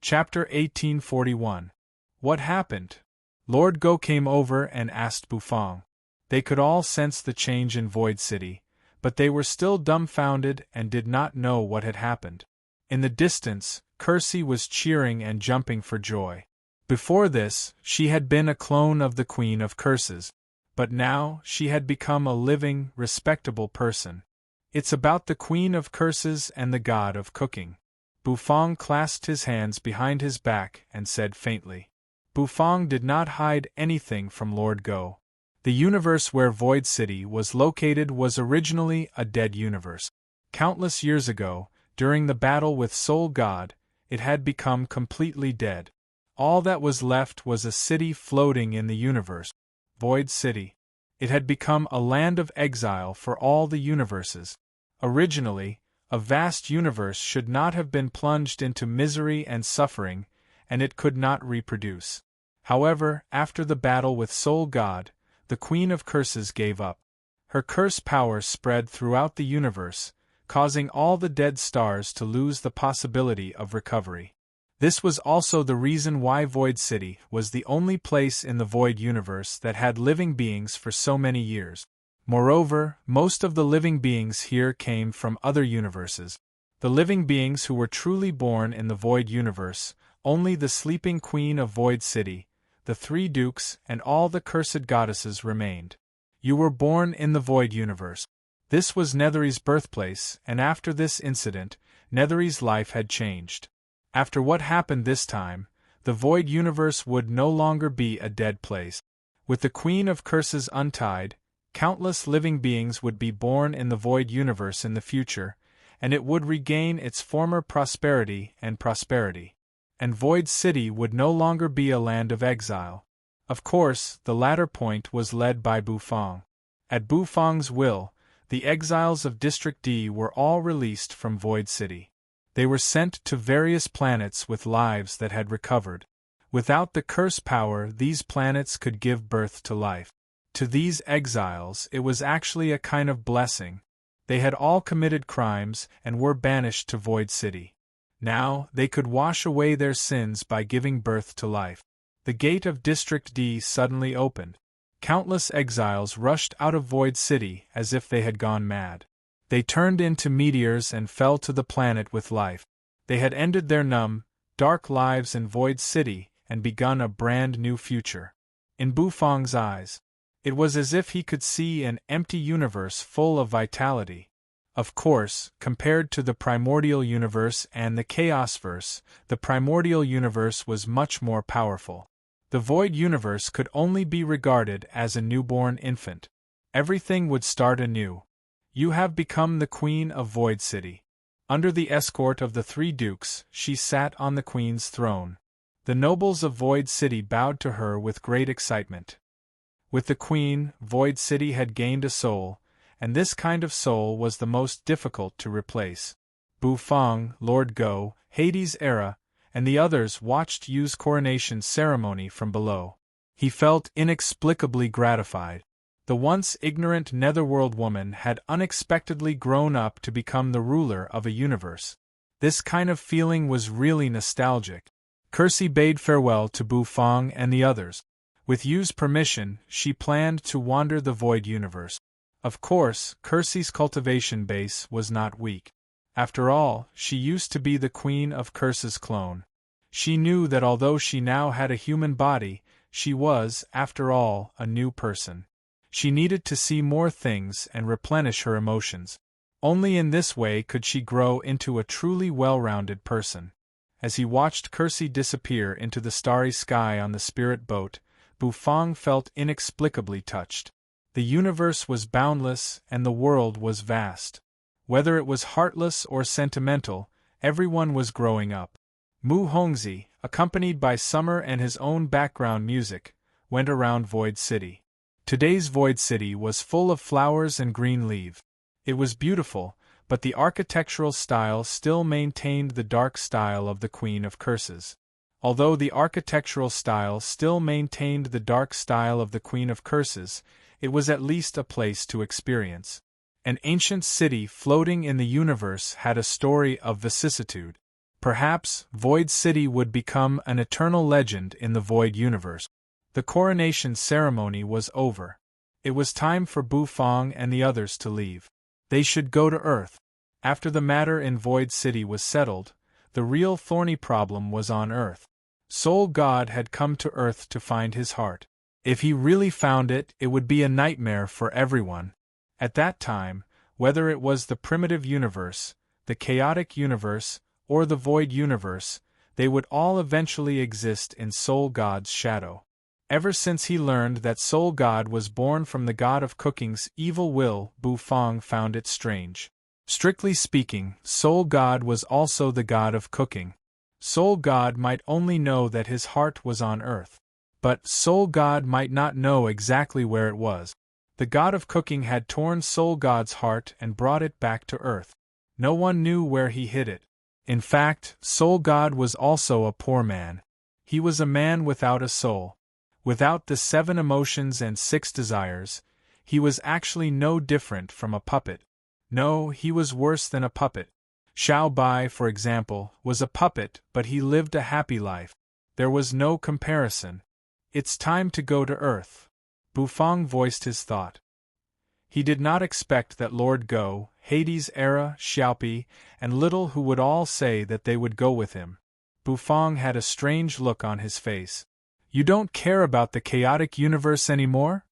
Chapter 1841. What happened? Lord Go came over and asked Bufang. They could all sense the change in Void City, but they were still dumbfounded and did not know what had happened. In the distance, Kersey was cheering and jumping for joy. Before this, she had been a clone of the Queen of Curses, but now she had become a living, respectable person. It's about the Queen of Curses and the God of Cooking. Bufang clasped his hands behind his back and said faintly. Bufang did not hide anything from Lord Go. The universe where Void City was located was originally a dead universe. Countless years ago, during the battle with Soul God, it had become completely dead. All that was left was a city floating in the universe, Void City. It had become a land of exile for all the universes. Originally, a vast universe should not have been plunged into misery and suffering, and it could not reproduce. However, after the battle with Soul God, the Queen of Curses gave up. Her curse power spread throughout the universe, causing all the dead stars to lose the possibility of recovery. This was also the reason why Void City was the only place in the Void universe that had living beings for so many years. Moreover, most of the living beings here came from other universes. The living beings who were truly born in the Void universe, only the sleeping Queen of Void City, the 3 dukes, and all the cursed goddesses remained. You were born in the Void universe. This was Nethery's birthplace, and after this incident, Nethery's life had changed. After what happened this time, the Void universe would no longer be a dead place. With the Queen of Curses untied, countless living beings would be born in the Void universe in the future, and it would regain its former prosperity. And Void City would no longer be a land of exile. Of course, the latter point was led by Bufang. At Bufang's will, the exiles of District D were all released from Void City. They were sent to various planets with lives that had recovered. Without the curse power, these planets could give birth to life. To these exiles, it was actually a kind of blessing. They had all committed crimes and were banished to Void City. Now, they could wash away their sins by giving birth to life. The gate of District D suddenly opened. Countless exiles rushed out of Void City as if they had gone mad. They turned into meteors and fell to the planet with life. They had ended their numb, dark lives in Void City and begun a brand new future. In Bufang's eyes, it was as if he could see an empty universe full of vitality. Of course, compared to the primordial universe and the Chaosverse, the primordial universe was much more powerful. The Void universe could only be regarded as a newborn infant. Everything would start anew. You have become the Queen of Void City. Under the escort of the 3 dukes, she sat on the Queen's throne. The nobles of Void City bowed to her with great excitement. With the Queen, Void City had gained a soul, and this kind of soul was the most difficult to replace. Bufang, Lord Go, Hades Era, and the others watched Yu's coronation ceremony from below. He felt inexplicably gratified. The once ignorant Netherworld woman had unexpectedly grown up to become the ruler of a universe. This kind of feeling was really nostalgic. Kersey bade farewell to Bufang and the others. With Yu's permission, she planned to wander the Void universe. Of course, Kersey's cultivation base was not weak. After all, she used to be the Queen of Curses clone. She knew that although she now had a human body, she was, after all, a new person. She needed to see more things and replenish her emotions. Only in this way could she grow into a truly well-rounded person. As he watched Kersey disappear into the starry sky on the spirit boat, Bufang felt inexplicably touched. The universe was boundless and the world was vast. Whether it was heartless or sentimental, everyone was growing up. Mu Hongzi, accompanied by Summer and his own background music, went around Void City. Today's Void City was full of flowers and green leaves. It was beautiful, but the architectural style still maintained the dark style of the Queen of Curses. Although the architectural style still maintained the dark style of the Queen of Curses, it was at least a place to experience. An ancient city floating in the universe had a story of vicissitude. Perhaps Void City would become an eternal legend in the Void universe. The coronation ceremony was over. It was time for Bufang and the others to leave. They should go to Earth. After the matter in Void City was settled, the real thorny problem was on Earth. Soul God had come to Earth to find his heart. If he really found it, it would be a nightmare for everyone. At that time, whether it was the primitive universe, the chaotic universe, or the void universe, they would all eventually exist in Soul God's shadow. Ever since he learned that Soul God was born from the god of cooking's evil will, Bufang found it strange. Strictly speaking, Soul God was also the god of cooking. Soul God might only know that his heart was on Earth. But Soul God might not know exactly where it was. The god of cooking had torn Soul God's heart and brought it back to Earth. No one knew where he hid it. In fact, Soul God was also a poor man. He was a man without a soul. Without the 7 emotions and 6 desires, he was actually no different from a puppet. No, he was worse than a puppet. Xiao Bai, for example, was a puppet, but he lived a happy life. There was no comparison. It's time to go to Earth. Bufang voiced his thought. He did not expect that Lord Go, Hades, Era, Xiaopi, and Little Who would all say that they would go with him. Bufang had a strange look on his face. You don't care about the chaotic universe anymore?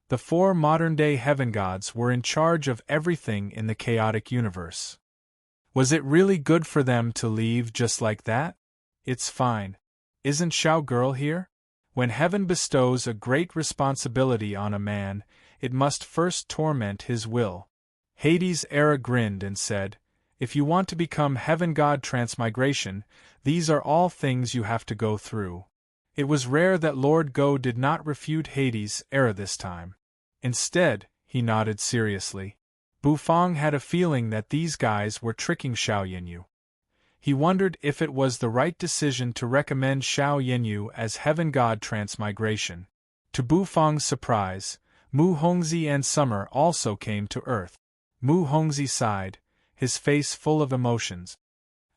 The 4 modern-day heaven gods were in charge of everything in the chaotic universe. Was it really good for them to leave just like that? It's fine. Isn't Xiao Girl here? When heaven bestows a great responsibility on a man, it must first torment his will. Hades Era grinned and said, If you want to become heaven god transmigration, these are all things you have to go through. It was rare that Lord Go did not refute Hades Era this time. Instead, he nodded seriously. Bufang had a feeling that these guys were tricking Xiao Yinyu. He wondered if it was the right decision to recommend Xiao Yinyu as heaven god transmigration. To Bufang's surprise, Mu Hongzi and Summer also came to Earth. Mu Hongzi sighed, his face full of emotions.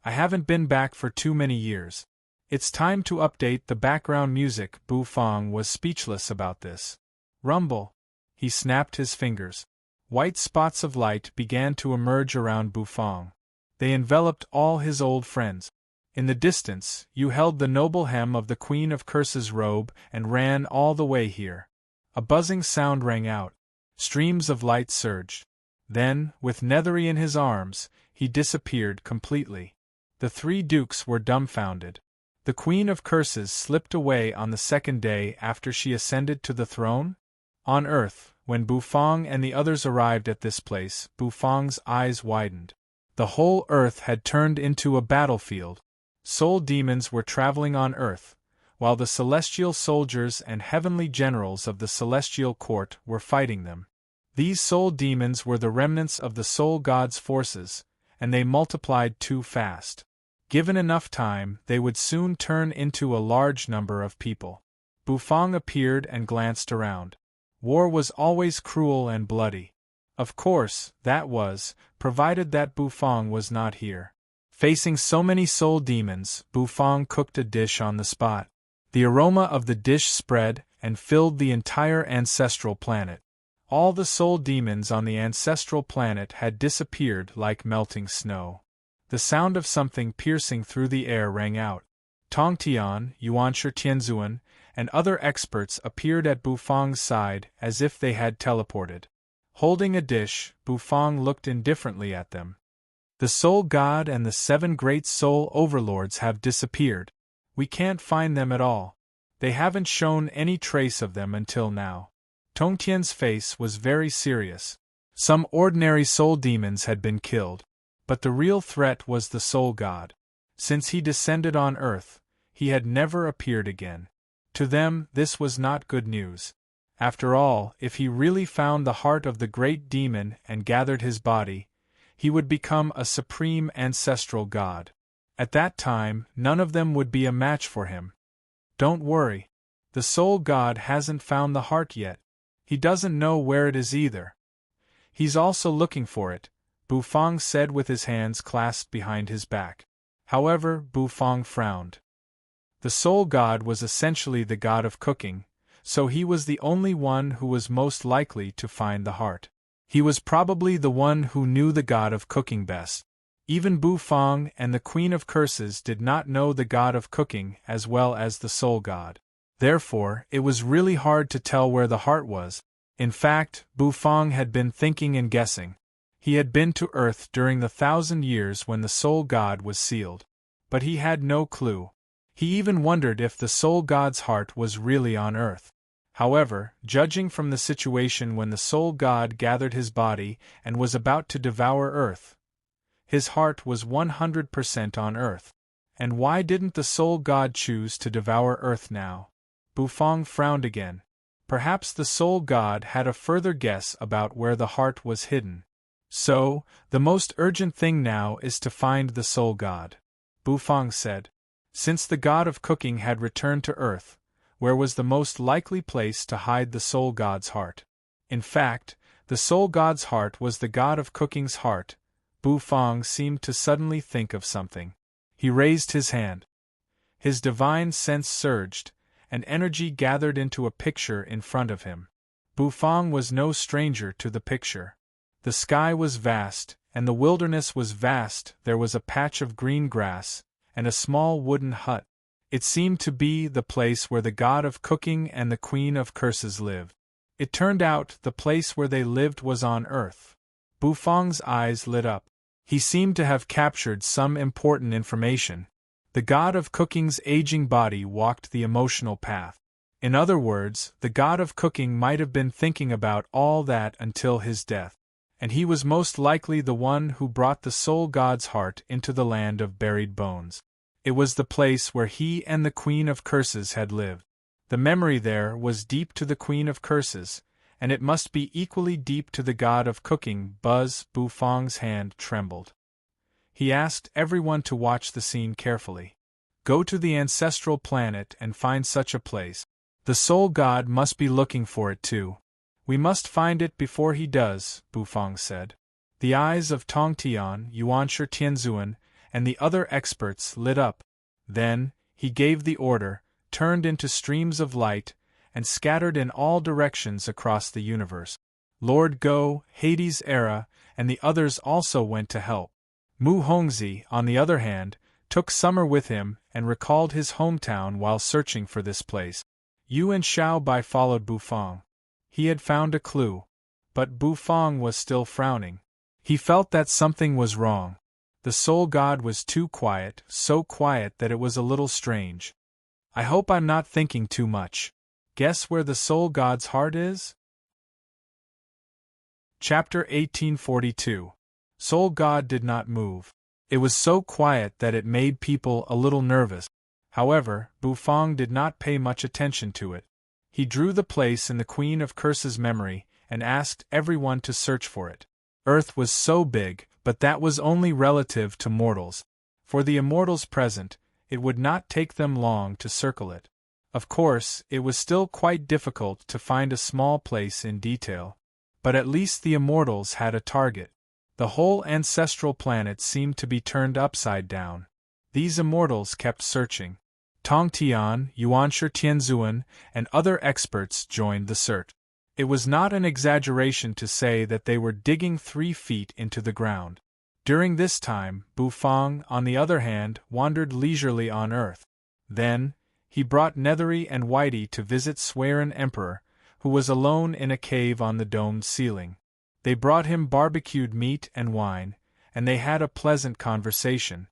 I haven't been back for too many years. It's time to update the background music. Bufang was speechless about this. Rumble. He snapped his fingers. White spots of light began to emerge around Bufang. They enveloped all his old friends. In the distance, you held the noble hem of the Queen of Curse's robe and ran all the way here. A buzzing sound rang out. Streams of light surged. Then, with Nethery in his arms, he disappeared completely. The 3 dukes were dumbfounded. The Queen of Curses slipped away on the 2nd day after she ascended to the throne? On Earth, when Bufang and the others arrived at this place, Bufang's eyes widened. The whole Earth had turned into a battlefield. Soul demons were traveling on Earth, while the celestial soldiers and heavenly generals of the celestial court were fighting them. These soul demons were the remnants of the soul god's forces, and they multiplied too fast. Given enough time, they would soon turn into a large number of people. Bufang appeared and glanced around. War was always cruel and bloody. Of course, that was, provided that Bufang was not here. Facing so many soul demons, Bufang cooked a dish on the spot. The aroma of the dish spread and filled the entire ancestral planet. All the soul demons on the ancestral planet had disappeared like melting snow. The sound of something piercing through the air rang out. Tongtian, Yuanshi Tianzuan, and other experts appeared at Bufang's side as if they had teleported. Holding a dish, Bufang looked indifferently at them. The Soul God and the 7 great soul overlords have disappeared. We can't find them at all. They haven't shown any trace of them until now. Tongtian's face was very serious. Some ordinary soul demons had been killed, but the real threat was the Soul God. Since he descended on Earth, he had never appeared again. To them, this was not good news. After all, if he really found the heart of the great demon and gathered his body, he would become a supreme ancestral god. At that time, none of them would be a match for him. Don't worry. The soul god hasn't found the heart yet. He doesn't know where it is either. He's also looking for it, Bufang said with his hands clasped behind his back. However, Bufang frowned. The soul god was essentially the god of cooking, so he was the only one who was most likely to find the heart. He was probably the one who knew the god of cooking best. Even Bufang and the Queen of Curses did not know the god of cooking as well as the soul god. Therefore, it was really hard to tell where the heart was. In fact, Bufang had been thinking and guessing. He had been to Earth during the 1,000 years when the soul god was sealed. But he had no clue. He even wondered if the soul god's heart was really on Earth. However, judging from the situation when the soul god gathered his body and was about to devour Earth, his heart was 100% on Earth. And why didn't the soul god choose to devour Earth now? Bufang frowned again. Perhaps the soul god had a further guess about where the heart was hidden. So, the most urgent thing now is to find the soul god, Bufang said. Since the god of cooking had returned to Earth, where was the most likely place to hide the soul god's heart? In fact, the soul god's heart was the god of cooking's heart. Bufang seemed to suddenly think of something. He raised his hand. His divine sense surged, and energy gathered into a picture in front of him. Bufang was no stranger to the picture. The sky was vast, and the wilderness was vast. There was a patch of green grass, and a small wooden hut. It seemed to be the place where the god of cooking and the Queen of Curses lived. It turned out the place where they lived was on Earth. Bufang's eyes lit up. He seemed to have captured some important information. The god of cooking's aging body walked the emotional path. In other words, the god of cooking might have been thinking about all that until his death. And he was most likely the one who brought the soul god's heart into the land of buried bones. It was the place where he and the Queen of Curses had lived. The memory there was deep to the Queen of Curses, and it must be equally deep to the god of cooking. Bufang's hand trembled. He asked everyone to watch the scene carefully. Go to the ancestral planet and find such a place. The soul god must be looking for it too. We must find it before he does, Bufang said. The eyes of Tong Tian, Yuanshi Tianzuan, and the other experts lit up. Then, he gave the order, turned into streams of light, and scattered in all directions across the universe. Lord Go, Hades' Era, and the others also went to help. Mu Hongzi, on the other hand, took Summer with him and recalled his hometown while searching for this place. Yu and Xiao Bai followed Bufang. He had found a clue. But Bufang was still frowning. He felt that something was wrong. The soul god was too quiet, so quiet that it was a little strange. I hope I'm not thinking too much. Guess where the soul god's heart is? Chapter 1842. Soul god did not move. It was so quiet that it made people a little nervous. However, Bufang did not pay much attention to it. He drew the place in the Queen of Curses' memory and asked everyone to search for it. Earth was so big, but that was only relative to mortals. For the immortals present, it would not take them long to circle it. Of course, it was still quite difficult to find a small place in detail. But at least the immortals had a target. The whole ancestral planet seemed to be turned upside down. These immortals kept searching. Tong Tian, Yuanshi Tianzuan, and other experts joined the search. It was not an exaggeration to say that they were digging 3 feet into the ground. During this time, Bufang, on the other hand, wandered leisurely on Earth. Then, he brought Nethery and Whitey to visit Swearin Emperor, who was alone in a cave on the domed ceiling. They brought him barbecued meat and wine, and they had a pleasant conversation.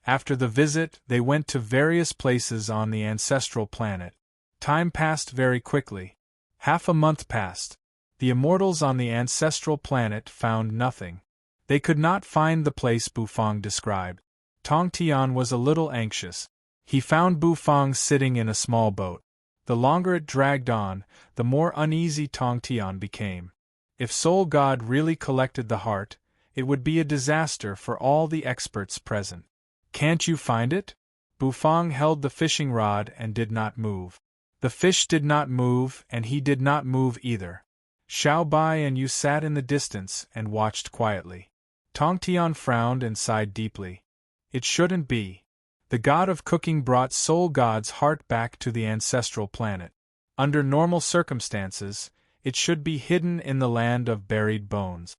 After the visit, they went to various places on the ancestral planet. Time passed very quickly. Half a month passed. The immortals on the ancestral planet found nothing. They could not find the place Bufang described. Tong Tian was a little anxious. He found Bufang sitting in a small boat. The longer it dragged on, the more uneasy Tong Tian became. If Soul God really collected the heart, it would be a disaster for all the experts present. Can't you find it? Bufang held the fishing rod and did not move. The fish did not move, and he did not move either. Xiao Bai and Yu sat in the distance and watched quietly. Tong Tian frowned and sighed deeply. It shouldn't be. The god of cooking brought Soul God's heart back to the ancestral planet. Under normal circumstances, it should be hidden in the land of buried bones.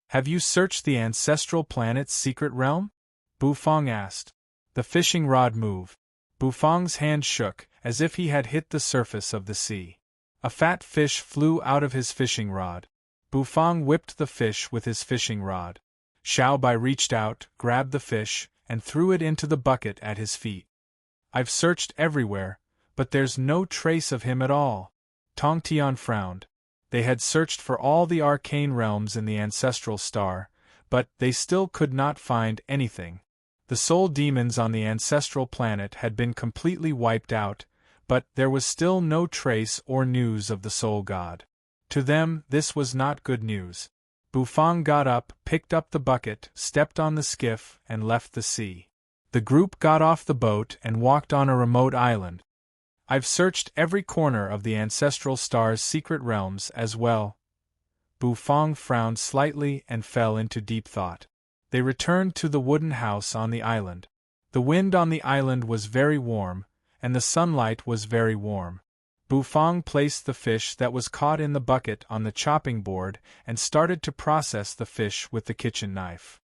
Have you searched the ancestral planet's secret realm? Bufang asked. The fishing rod moved. Bufang's hand shook, as if he had hit the surface of the sea. A fat fish flew out of his fishing rod. Bufang whipped the fish with his fishing rod. Xiaobai reached out, grabbed the fish, and threw it into the bucket at his feet. I've searched everywhere, but there's no trace of him at all. Tongtian frowned. They had searched for all the arcane realms in the ancestral star, but they still could not find anything. The soul demons on the ancestral planet had been completely wiped out, but there was still no trace or news of the soul god. To them, this was not good news. Bufang got up, picked up the bucket, stepped on the skiff, and left the sea. The group got off the boat and walked on a remote island. I've searched every corner of the ancestral star's secret realms as well. Bufang frowned slightly and fell into deep thought. They returned to the wooden house on the island. The wind on the island was very warm, and the sunlight was very warm. Bufang placed the fish that was caught in the bucket on the chopping board and started to process the fish with the kitchen knife.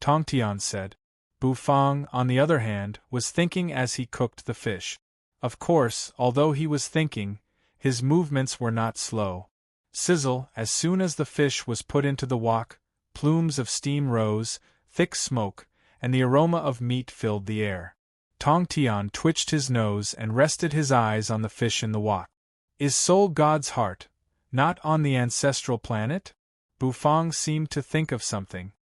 Tongtian said. Bufang, on the other hand, was thinking as he cooked the fish. Of course, although he was thinking, his movements were not slow. Sizzle, as soon as the fish was put into the wok, plumes of steam rose, thick smoke, and the aroma of meat filled the air. Tongtian twitched his nose and rested his eyes on the fish in the wok. Is Soul God's heart not on the ancestral planet? Bufang seemed to think of something.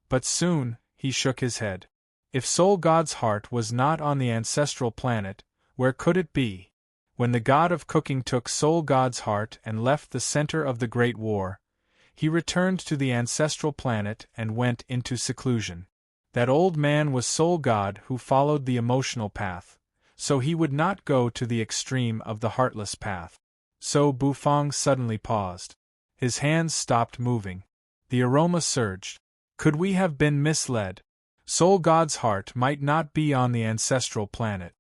But soon, he shook his head. If Soul God's heart was not on the ancestral planet, where could it be? When the god of cooking took Soul God's heart and left the center of the Great War, he returned to the ancestral planet and went into seclusion. That old man was Soul God who followed the emotional path, so he would not go to the extreme of the heartless path. So Bufang suddenly paused. His hands stopped moving. The aroma surged. Could we have been misled? Soul God's heart might not be on the ancestral planet.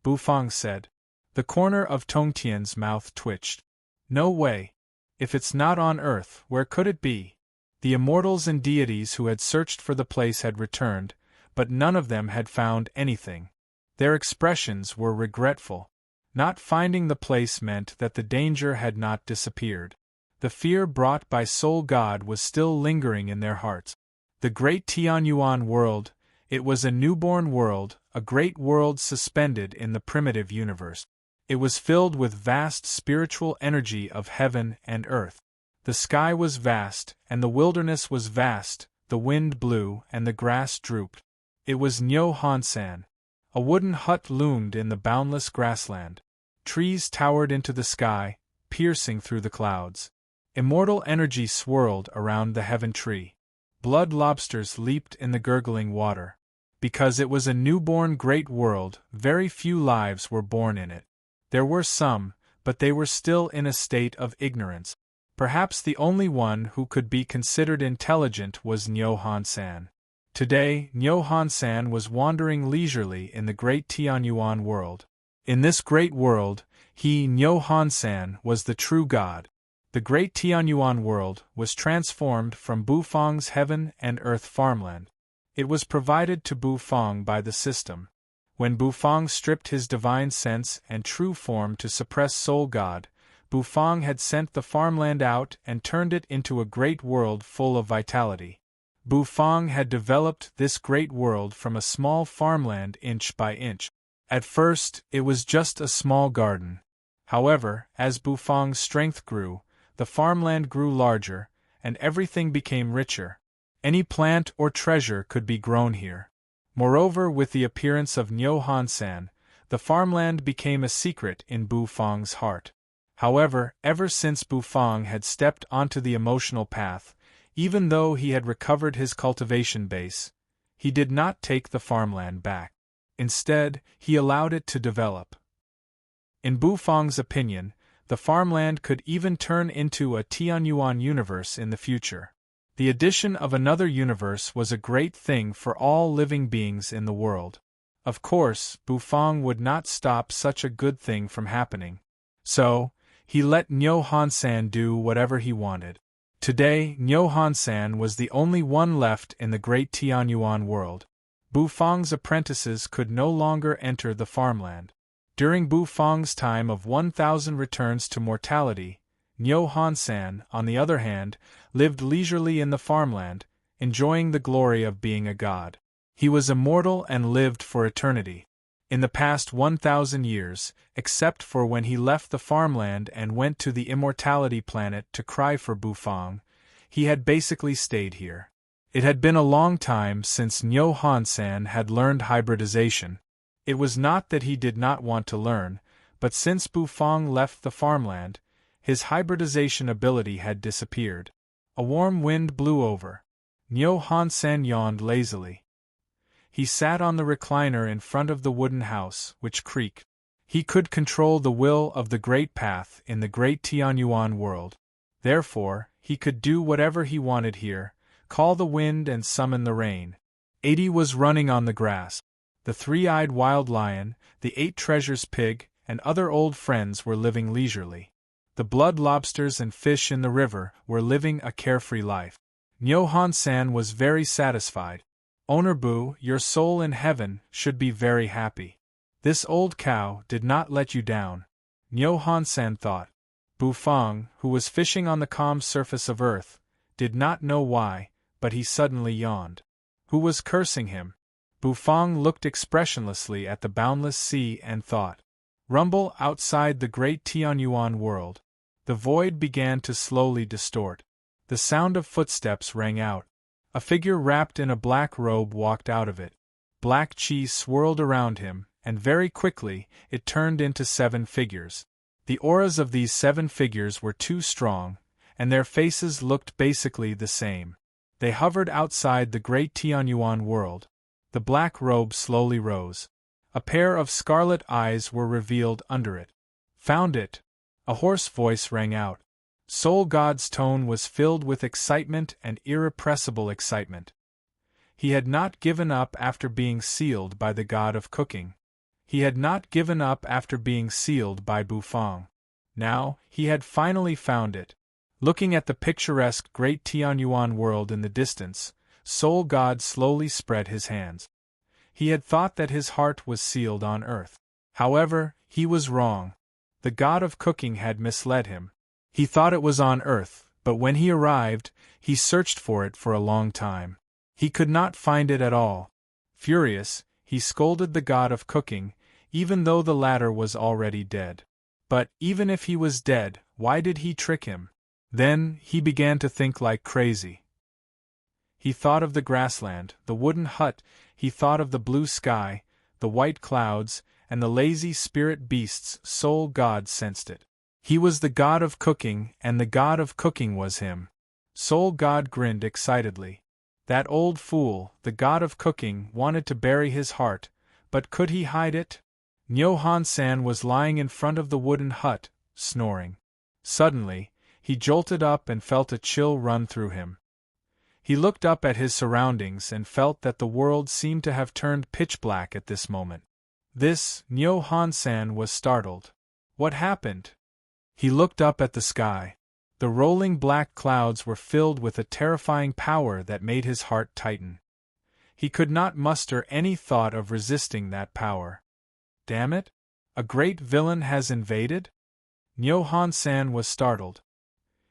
Bufang said. The corner of Tongtian's mouth twitched. No way. If it's not on Earth, where could it be? The immortals and deities who had searched for the place had returned, but none of them had found anything. Their expressions were regretful. Not finding the place meant that the danger had not disappeared. The fear brought by Soul God was still lingering in their hearts. The great Tianyuan world, it was a newborn world, a great world suspended in the primitive universe. It was filled with vast spiritual energy of heaven and earth. The sky was vast, and the wilderness was vast, the wind blew and the grass drooped. It was Nyo Hansan. A wooden hut loomed in the boundless grassland. Trees towered into the sky, piercing through the clouds. Immortal energy swirled around the heaven tree. Blood lobsters leaped in the gurgling water. Because it was a newborn great world, very few lives were born in it. There were some, but they were still in a state of ignorance. Perhaps the only one who could be considered intelligent was Nyo Hansan. Today, Nyo Hansan was wandering leisurely in the great Tianyuan world. In this great world, he, Nyo Hansan, was the true god. The great Tianyuan world was transformed from Bufang's heaven and earth farmland. It was provided to Bufang by the system. When Bufang stripped his divine sense and true form to suppress Soul God, Bufang had sent the farmland out and turned it into a great world full of vitality. Bufang had developed this great world from a small farmland inch by inch. At first, it was just a small garden. However, as Bufang's strength grew, the farmland grew larger, and everything became richer. Any plant or treasure could be grown here. Moreover, with the appearance of Nyo Hansan, the farmland became a secret in Bufang's heart. However, ever since Bufang had stepped onto the emotional path, even though he had recovered his cultivation base, he did not take the farmland back. Instead, he allowed it to develop. In Bufang's opinion, the farmland could even turn into a Tianyuan universe in the future. The addition of another universe was a great thing for all living beings in the world. Of course, Bufang would not stop such a good thing from happening. So, he let Nyo Han-san do whatever he wanted. Today, Nyo Han-san was the only one left in the great Tianyuan world. Bufang's apprentices could no longer enter the farmland. During Bufang's time of 1,000 returns to mortality, Nyo Han-san, on the other hand, lived leisurely in the farmland, enjoying the glory of being a god. He was immortal and lived for eternity. In the past 1,000 years, except for when he left the farmland and went to the immortality planet to cry for Bufang, he had basically stayed here. It had been a long time since Nyo Han-san had learned hybridization. It was not that he did not want to learn, but since Bufang left the farmland, his hybridization ability had disappeared. A warm wind blew over. Nyo Han-san yawned lazily. He sat on the recliner in front of the wooden house, which creaked. He could control the will of the Great Path in the Great Tianyuan world. Therefore, he could do whatever he wanted here, call the wind and summon the rain. 80 was running on the grass. The three-eyed wild lion, the 8 treasures pig, and other old friends were living leisurely. The blood lobsters and fish in the river were living a carefree life. Nyo Han-san was very satisfied. Ownerbu, your soul in heaven, should be very happy. This old cow did not let you down. Nyo Han-san thought. Bufang, who was fishing on the calm surface of earth, did not know why, but he suddenly yawned. Who was cursing him? Bufang looked expressionlessly at the boundless sea and thought. Rumble outside the great Tianyuan world. The void began to slowly distort. The sound of footsteps rang out. A figure wrapped in a black robe walked out of it. Black chi swirled around him, and very quickly, it turned into 7 figures. The auras of these 7 figures were too strong, and their faces looked basically the same. They hovered outside the great Tianyuan world. The black robe slowly rose. A pair of scarlet eyes were revealed under it. Found it! A hoarse voice rang out. Soul God's tone was filled with excitement and irrepressible excitement. He had not given up after being sealed by the god of cooking. He had not given up after being sealed by Bufang. Now, he had finally found it. Looking at the picturesque great Tianyuan world in the distance, Soul God slowly spread his hands. He had thought that his heart was sealed on earth. However, he was wrong. The god of cooking had misled him. He thought it was on earth, but when he arrived, he searched for it for a long time. He could not find it at all. Furious, he scolded the god of cooking, even though the latter was already dead. But, even if he was dead, why did he trick him? Then, he began to think like crazy. He thought of the grassland, the wooden hut, he thought of the blue sky, the white clouds, and the lazy spirit beasts. Soul God sensed it. He was the god of cooking, and the god of cooking was him. Soul God grinned excitedly. That old fool, the god of cooking, wanted to bury his heart, but could he hide it? Nyo Han-san was lying in front of the wooden hut, snoring. Suddenly, he jolted up and felt a chill run through him. He looked up at his surroundings and felt that the world seemed to have turned pitch black at this moment. Nyo Han-san was startled. What happened? He looked up at the sky. The rolling black clouds were filled with a terrifying power that made his heart tighten. He could not muster any thought of resisting that power. Damn it! A great villain has invaded? Nyo Han-san was startled.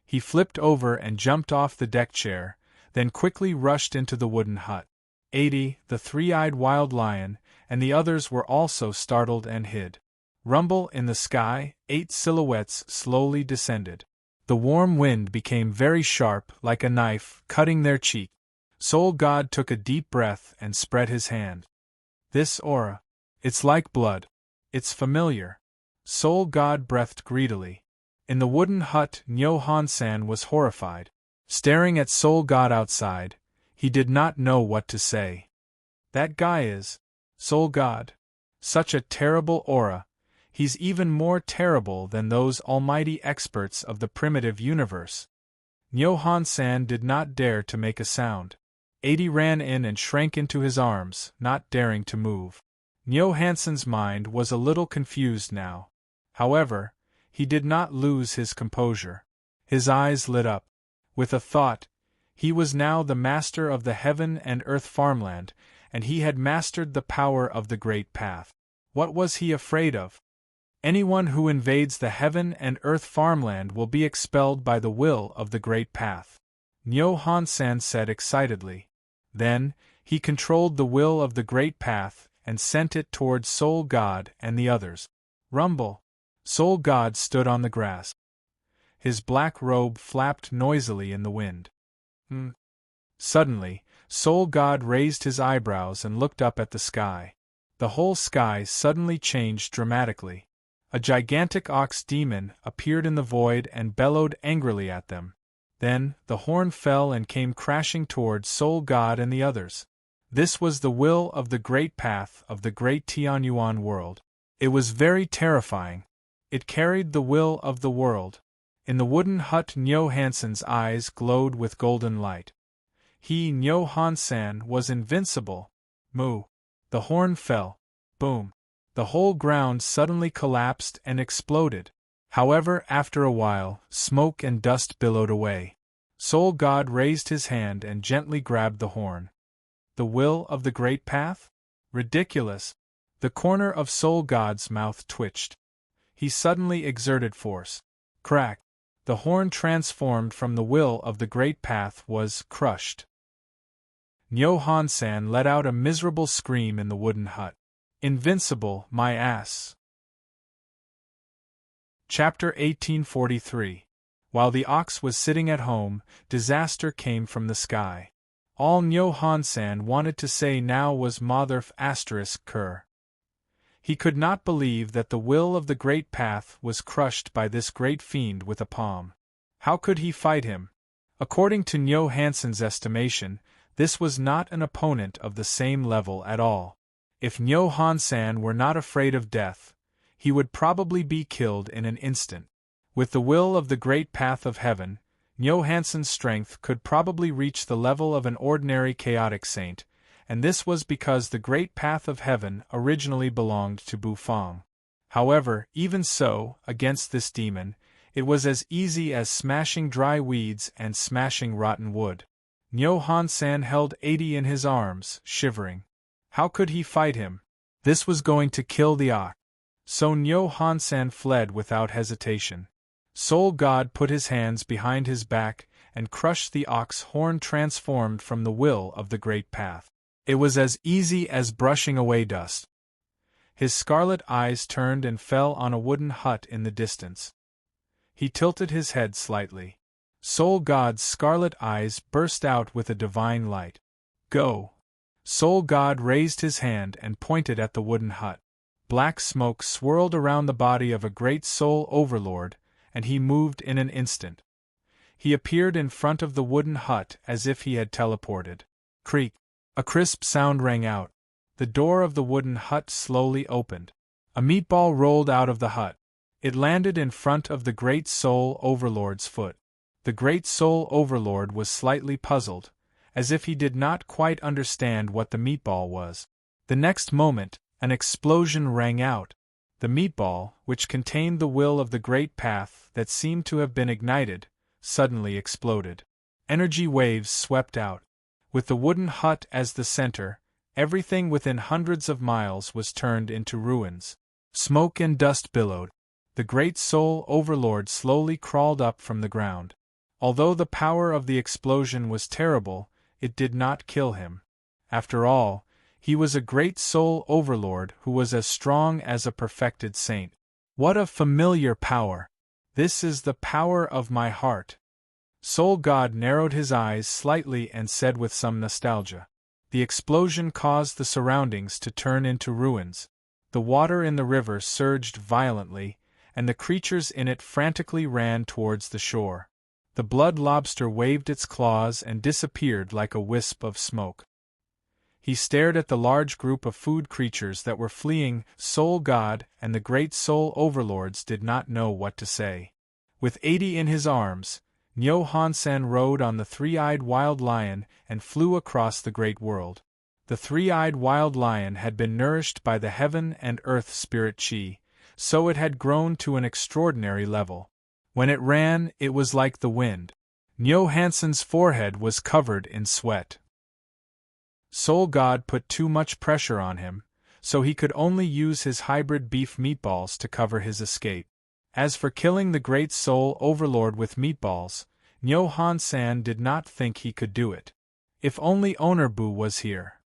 He flipped over and jumped off the deck chair, then quickly rushed into the wooden hut. 80, the three-eyed wild lion, and the others were also startled and hid. Rumble in the sky, 8 silhouettes slowly descended. The warm wind became very sharp, like a knife, cutting their cheek. Soul God took a deep breath and spread his hand. This aura. It's like blood. It's familiar. Soul God breathed greedily. In the wooden hut, Nyo Han-san was horrified. Staring at Soul God outside, he did not know what to say. That guy is Soul God. Such a terrible aura. He's even more terrible than those almighty experts of the primitive universe. Nyo Han-san did not dare to make a sound. 80 ran in and shrank into his arms, not daring to move. Nyo Hansen's mind was a little confused now. However, he did not lose his composure. His eyes lit up. With a thought, he was now the master of the heaven and earth farmland, and he had mastered the power of the great path. What was he afraid of? Anyone who invades the heaven and earth farmland will be expelled by the will of the great path, Nyo Hansen said excitedly. Then, he controlled the will of the great path and sent it towards Soul God and the others. Rumble! Soul God stood on the grass. His black robe flapped noisily in the wind. Suddenly, Soul God raised his eyebrows and looked up at the sky. The whole sky suddenly changed dramatically. A gigantic ox demon appeared in the void and bellowed angrily at them. Then, the horn fell and came crashing towards Soul God and the others. This was the will of the great path of the great Tianyuan world. It was very terrifying. It carried the will of the world. In the wooden hut, Nyo Hansen's eyes glowed with golden light. He, Nyo Hansen, was invincible. Moo! The horn fell. Boom! The whole ground suddenly collapsed and exploded. However, after a while, smoke and dust billowed away. Soul God raised his hand and gently grabbed the horn. The will of the great path? Ridiculous! The corner of Soul God's mouth twitched. He suddenly exerted force. Crack! The horn transformed from the will of the great path was crushed. Nyo Hansen let out a miserable scream in the wooden hut. Invincible, my ass! Chapter 1843. While the ox was sitting at home, disaster came from the sky. All Nyo Hansen wanted to say now was Motherf *Ker. He could not believe that the will of the great path was crushed by this great fiend with a palm. How could he fight him? According to Nyo Hansen's estimation, this was not an opponent of the same level at all. If Nyo Hansen were not afraid of death, he would probably be killed in an instant. With the will of the great path of heaven, Nyo Hansen's strength could probably reach the level of an ordinary chaotic saint, and this was because the great path of heaven originally belonged to Bufang. However, even so, against this demon, it was as easy as smashing dry weeds and smashing rotten wood. Nyo Hansen held 80 in his arms, shivering. How could he fight him? This was going to kill the ox. So Nyo Hansen fled without hesitation. Soul God put his hands behind his back and crushed the ox horn transformed from the will of the great path. It was as easy as brushing away dust. His scarlet eyes turned and fell on a wooden hut in the distance. He tilted his head slightly. Soul God's scarlet eyes burst out with a divine light. Go! Soul God raised his hand and pointed at the wooden hut. Black smoke swirled around the body of a great soul overlord, and he moved in an instant. He appeared in front of the wooden hut as if he had teleported. Creak! A crisp sound rang out. The door of the wooden hut slowly opened. A meatball rolled out of the hut. It landed in front of the great soul overlord's foot. The great soul overlord was slightly puzzled, as if he did not quite understand what the meatball was. The next moment, an explosion rang out. The meatball, which contained the will of the great path that seemed to have been ignited, suddenly exploded. Energy waves swept out. With the wooden hut as the center, everything within hundreds of miles was turned into ruins. Smoke and dust billowed. The great soul overlord slowly crawled up from the ground. Although the power of the explosion was terrible, it did not kill him. After all, he was a great soul overlord who was as strong as a perfected saint. What a familiar power! This is the power of my heart. Soul God narrowed his eyes slightly and said with some nostalgia. The explosion caused the surroundings to turn into ruins. The water in the river surged violently, and the creatures in it frantically ran towards the shore. The blood lobster waved its claws and disappeared like a wisp of smoke. He stared at the large group of food creatures that were fleeing. Soul God and the great soul overlords did not know what to say. With 80 in his arms, Nyo Hansen rode on the three-eyed wild lion and flew across the great world. The three-eyed wild lion had been nourished by the heaven and earth spirit chi, so it had grown to an extraordinary level. When it ran, it was like the wind. Nyo Hansen's forehead was covered in sweat. Soul God put too much pressure on him, so he could only use his hybrid beef meatballs to cover his escape. As for killing the great soul overlord with meatballs, Nyo Hansen did not think he could do it. If only Onerbu was here.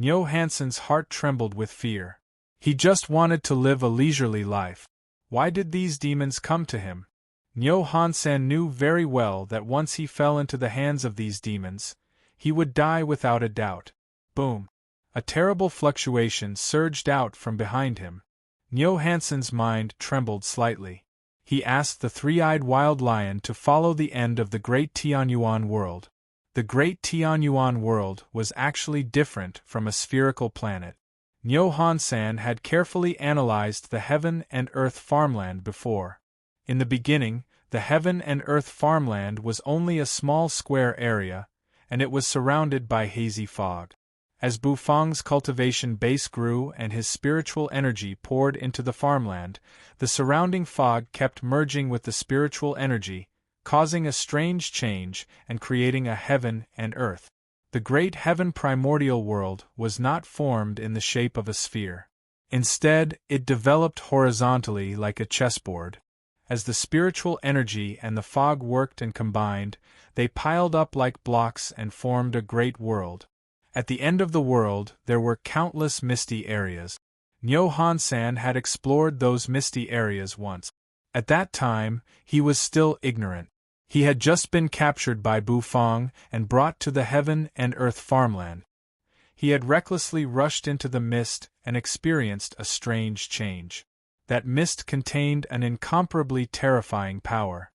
Nyo Hansen's heart trembled with fear. He just wanted to live a leisurely life. Why did these demons come to him? Nyo Hansen knew very well that once he fell into the hands of these demons, he would die without a doubt. Boom! A terrible fluctuation surged out from behind him. Nyo Hansen's mind trembled slightly. He asked the three-eyed wild lion to follow the end of the Great Tianyuan world. The Great Tianyuan world was actually different from a spherical planet. Nyo Hansen had carefully analyzed the heaven and earth farmland before. In the beginning, the heaven and earth farmland was only a small square area, and it was surrounded by hazy fog. As Bufang's cultivation base grew and his spiritual energy poured into the farmland, the surrounding fog kept merging with the spiritual energy, causing a strange change and creating a heaven and earth. The great heaven primordial world was not formed in the shape of a sphere. Instead, it developed horizontally like a chessboard. As the spiritual energy and the fog worked and combined, they piled up like blocks and formed a great world. At the end of the world, there were countless misty areas. Nyo Hansen had explored those misty areas once. At that time, he was still ignorant. He had just been captured by Bufang and brought to the heaven and earth farmland. He had recklessly rushed into the mist and experienced a strange change. That mist contained an incomparably terrifying power.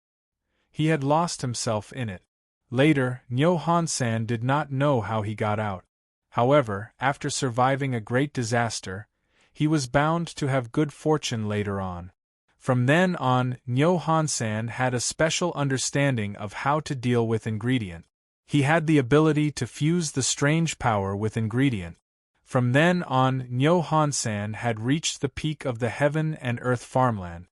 He had lost himself in it. Later, Nyo Hansen did not know how he got out. However, after surviving a great disaster, he was bound to have good fortune later on. From then on, Nyo Hansen had a special understanding of how to deal with ingredient. He had the ability to fuse the strange power with ingredient. From then on, Nyo Hansen had reached the peak of the heaven and earth farmland.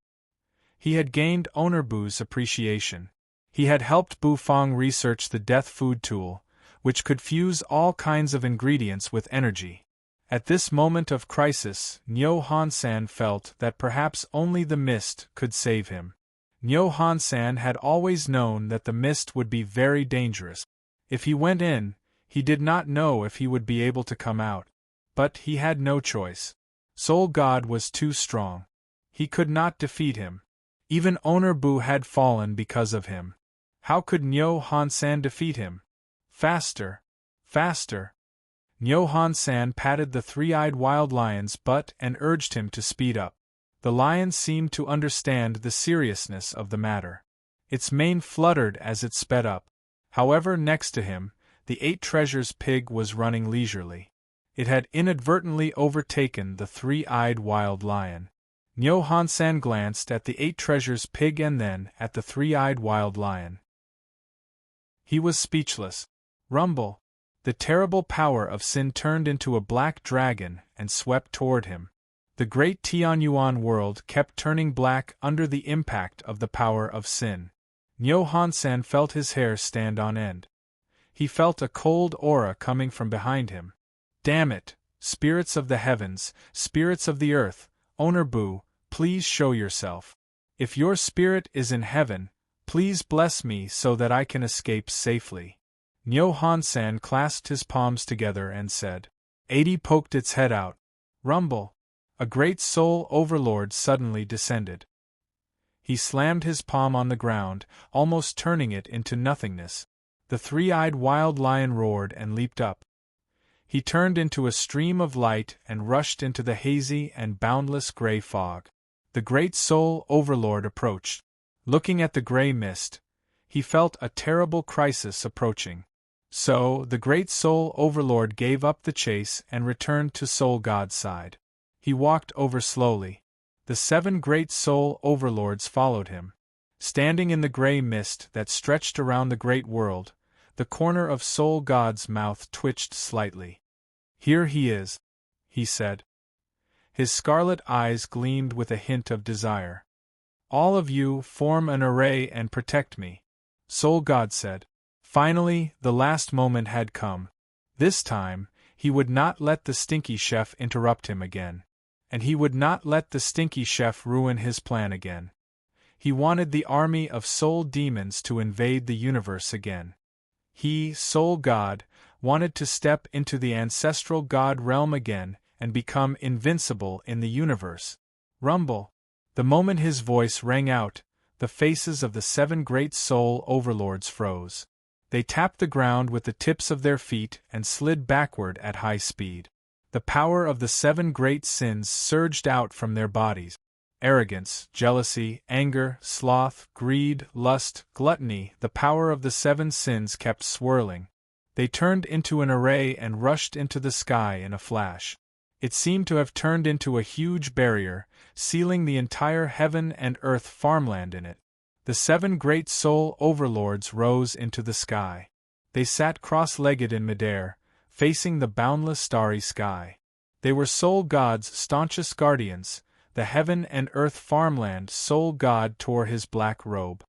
He had gained Onerbu's appreciation. He had helped Bufang research the death food tool, which could fuse all kinds of ingredients with energy. At this moment of crisis, Nyo Hansen felt that perhaps only the mist could save him. Nyo Hansen had always known that the mist would be very dangerous. If he went in, he did not know if he would be able to come out. But he had no choice. Soul God was too strong. He could not defeat him. Even Onerbu had fallen because of him. How could Nyo Hansen defeat him? Faster! Faster! Nyo Hansen patted the three-eyed wild lion's butt and urged him to speed up. The lion seemed to understand the seriousness of the matter. Its mane fluttered as it sped up. However, next to him, the 8 Treasures pig was running leisurely. It had inadvertently overtaken the three-eyed wild lion. Nyo Hansen glanced at the 8 Treasures pig and then at the three-eyed wild lion. He was speechless. Rumble! The terrible power of sin turned into a black dragon and swept toward him. The great Tianyuan world kept turning black under the impact of the power of sin. Nyo Hansen felt his hair stand on end. He felt a cold aura coming from behind him. Damn it! Spirits of the heavens, spirits of the earth, Onerbu, please show yourself. If your spirit is in heaven, please bless me so that I can escape safely. Nyo Hansen clasped his palms together and said. 80 poked its head out. Rumble! A great soul overlord suddenly descended. He slammed his palm on the ground, almost turning it into nothingness. The three-eyed wild lion roared and leaped up. He turned into a stream of light and rushed into the hazy and boundless gray fog. The great soul overlord approached. Looking at the gray mist, he felt a terrible crisis approaching. So, the great soul overlord gave up the chase and returned to Soul God's side. He walked over slowly. The 7 great soul overlords followed him. Standing in the gray mist that stretched around the great world, the corner of Soul God's mouth twitched slightly. Here he is, he said. His scarlet eyes gleamed with a hint of desire. All of you form an array and protect me, Soul God said. Finally, the last moment had come. This time, he would not let the stinky chef interrupt him again. And he would not let the stinky chef ruin his plan again. He wanted the army of soul demons to invade the universe again. He, Soul God, wanted to step into the ancestral God realm again and become invincible in the universe. Rumble. The moment his voice rang out, the faces of the 7 great soul overlords froze. They tapped the ground with the tips of their feet and slid backward at high speed. The power of the 7 great sins surged out from their bodies. Arrogance, jealousy, anger, sloth, greed, lust, gluttony, the power of the 7 sins kept swirling. They turned into an array and rushed into the sky in a flash. It seemed to have turned into a huge barrier, sealing the entire heaven and earth farmland in it. The 7 great soul overlords rose into the sky. They sat cross-legged in midair, facing the boundless starry sky. They were soul gods' staunchest guardians. The heaven and earth farmland soul god tore his black robe.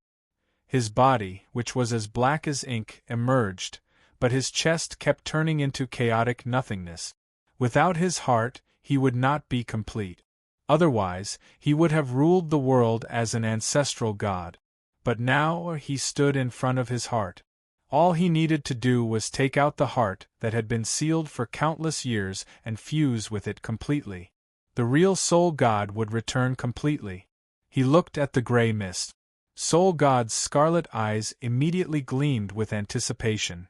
His body, which was as black as ink, emerged, but his chest kept turning into chaotic nothingness. Without his heart, he would not be complete. Otherwise, he would have ruled the world as an ancestral god. But now he stood in front of his heart. All he needed to do was take out the heart that had been sealed for countless years and fuse with it completely. The real Soul God would return completely. He looked at the gray mist. Soul God's scarlet eyes immediately gleamed with anticipation.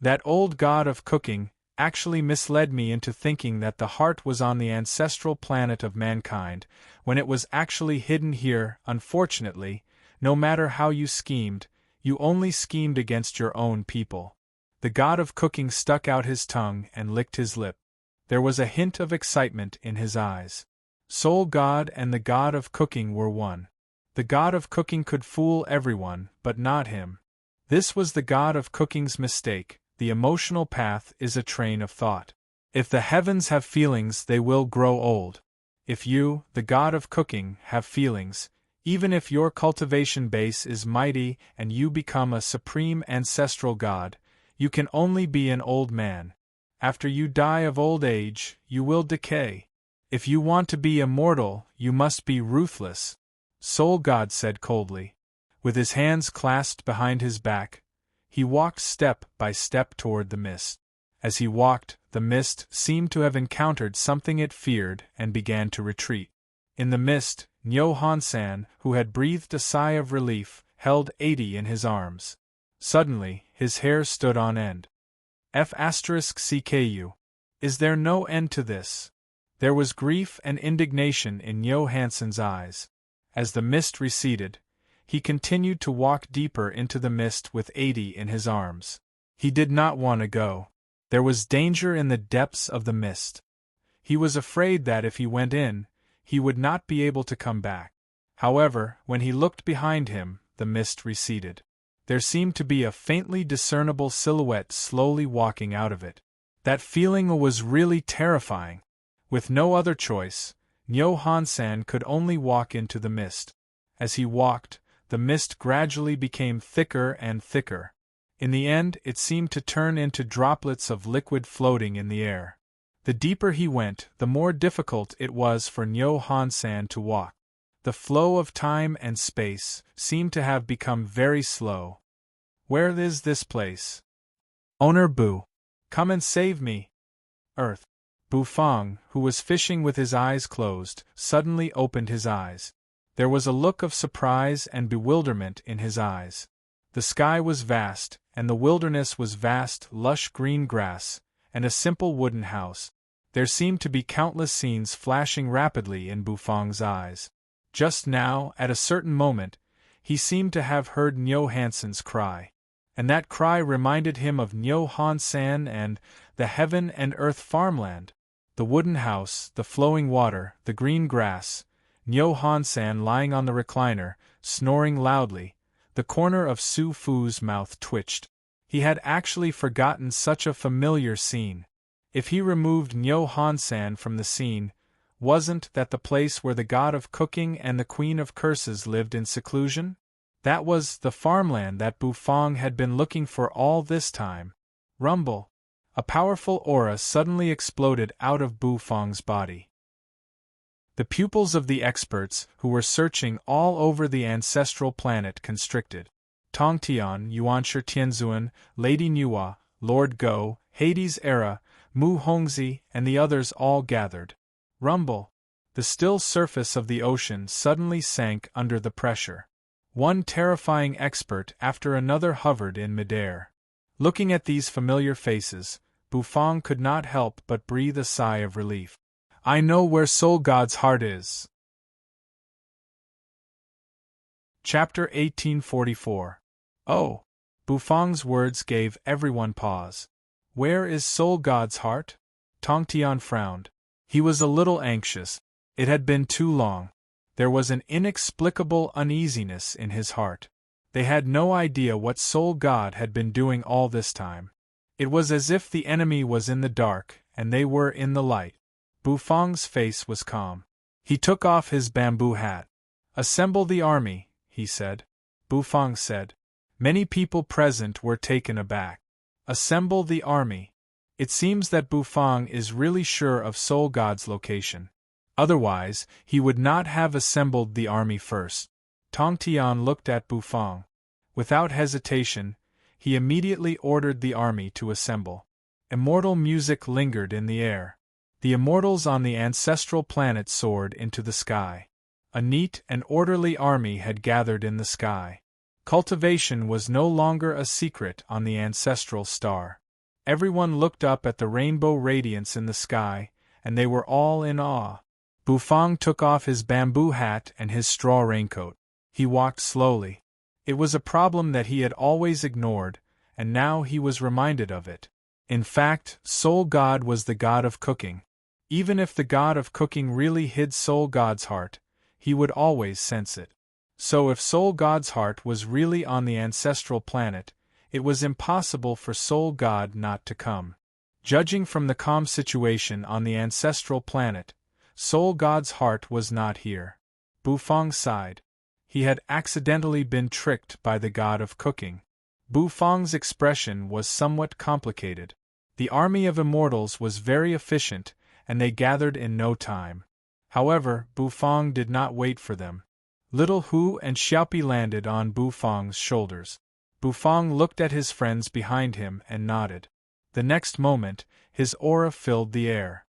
That old god of cooking actually misled me into thinking that the heart was on the ancestral planet of mankind, when it was actually hidden here. Unfortunately, no matter how you schemed, you only schemed against your own people. The god of cooking stuck out his tongue and licked his lip. There was a hint of excitement in his eyes. Soul God and the god of cooking were one. The god of cooking could fool everyone, but not him. This was the god of cooking's mistake. The emotional path is a train of thought. If the heavens have feelings, they will grow old. If you, the god of cooking, have feelings, even if your cultivation base is mighty and you become a supreme ancestral god, you can only be an old man. After you die of old age, you will decay. If you want to be immortal, you must be ruthless, Soul God said coldly. With his hands clasped behind his back, he walked step by step toward the mist. As he walked, the mist seemed to have encountered something it feared and began to retreat. In the mist, Nyo Han-san, who had breathed a sigh of relief, held 80 in his arms. Suddenly, his hair stood on end. F*CKU. Is there no end to this? There was grief and indignation in Nyo Hansen's eyes. As the mist receded, he continued to walk deeper into the mist with 80 in his arms. He did not want to go. There was danger in the depths of the mist. He was afraid that if he went in, he would not be able to come back. However, when he looked behind him, the mist receded. There seemed to be a faintly discernible silhouette slowly walking out of it. That feeling was really terrifying. With no other choice, Nyo Han-san could only walk into the mist. As he walked, the mist gradually became thicker and thicker. In the end, it seemed to turn into droplets of liquid floating in the air. The deeper he went, the more difficult it was for Nyo Han-san to walk. The flow of time and space seemed to have become very slow. Where is this place? Owner Bu. Come and save me. Earth. Bu Fang, who was fishing with his eyes closed, suddenly opened his eyes. There was a look of surprise and bewilderment in his eyes. The sky was vast, and the wilderness was vast, lush green grass, and a simple wooden house. There seemed to be countless scenes flashing rapidly in Bu Fang's eyes. Just now, at a certain moment, he seemed to have heard Nyo Hansen's cry. And that cry reminded him of Nyo Han-san and the heaven and earth farmland. The wooden house, the flowing water, the green grass, Nyo Han-san lying on the recliner, snoring loudly. The corner of Su Fu's mouth twitched. He had actually forgotten such a familiar scene. If he removed Nyo Hansan from the scene, wasn't that the place where the god of cooking and the queen of curses lived in seclusion? That was the farmland that Bufang had been looking for all this time. Rumble! A powerful aura suddenly exploded out of Bufang's body. The pupils of the experts, who were searching all over the ancestral planet, constricted. Tongtian, Yuanshi Tianzuan, Lady Nuwa, Lord Go, Hades Era, Mu Hongzi, and the others all gathered. Rumble! The still surface of the ocean suddenly sank under the pressure. One terrifying expert after another hovered in midair. Looking at these familiar faces, Bufang could not help but breathe a sigh of relief. I know where Soul God's heart is. Chapter 1844. Oh! Bufang's words gave everyone pause. Where is Soul God's heart? Tongtian frowned. He was a little anxious. It had been too long. There was an inexplicable uneasiness in his heart. They had no idea what Soul God had been doing all this time. It was as if the enemy was in the dark, and they were in the light. Bufang's face was calm. He took off his bamboo hat. Assemble the army, he said. Bufang said. Many people present were taken aback. Assemble the army. It seems that Bufang is really sure of Soul God's location. Otherwise, he would not have assembled the army first. Tongtian looked at Bufang. Without hesitation, he immediately ordered the army to assemble. Immortal music lingered in the air. The immortals on the ancestral planet soared into the sky. A neat and orderly army had gathered in the sky. Cultivation was no longer a secret on the ancestral star. Everyone looked up at the rainbow radiance in the sky, and they were all in awe. Bufang took off his bamboo hat and his straw raincoat. He walked slowly. It was a problem that he had always ignored, and now he was reminded of it. In fact, Soul God was the god of cooking. Even if the god of cooking really hid Soul God's heart, he would always sense it. So if Soul God's heart was really on the ancestral planet, it was impossible for Soul God not to come. Judging from the calm situation on the ancestral planet, Soul God's heart was not here. Bufang sighed. He had accidentally been tricked by the god of cooking. Bufang's expression was somewhat complicated. The army of immortals was very efficient, and they gathered in no time. However, Bufang did not wait for them. Little Hu and Xiaopi landed on Bufang's shoulders. Bufang looked at his friends behind him and nodded. The next moment, his aura filled the air.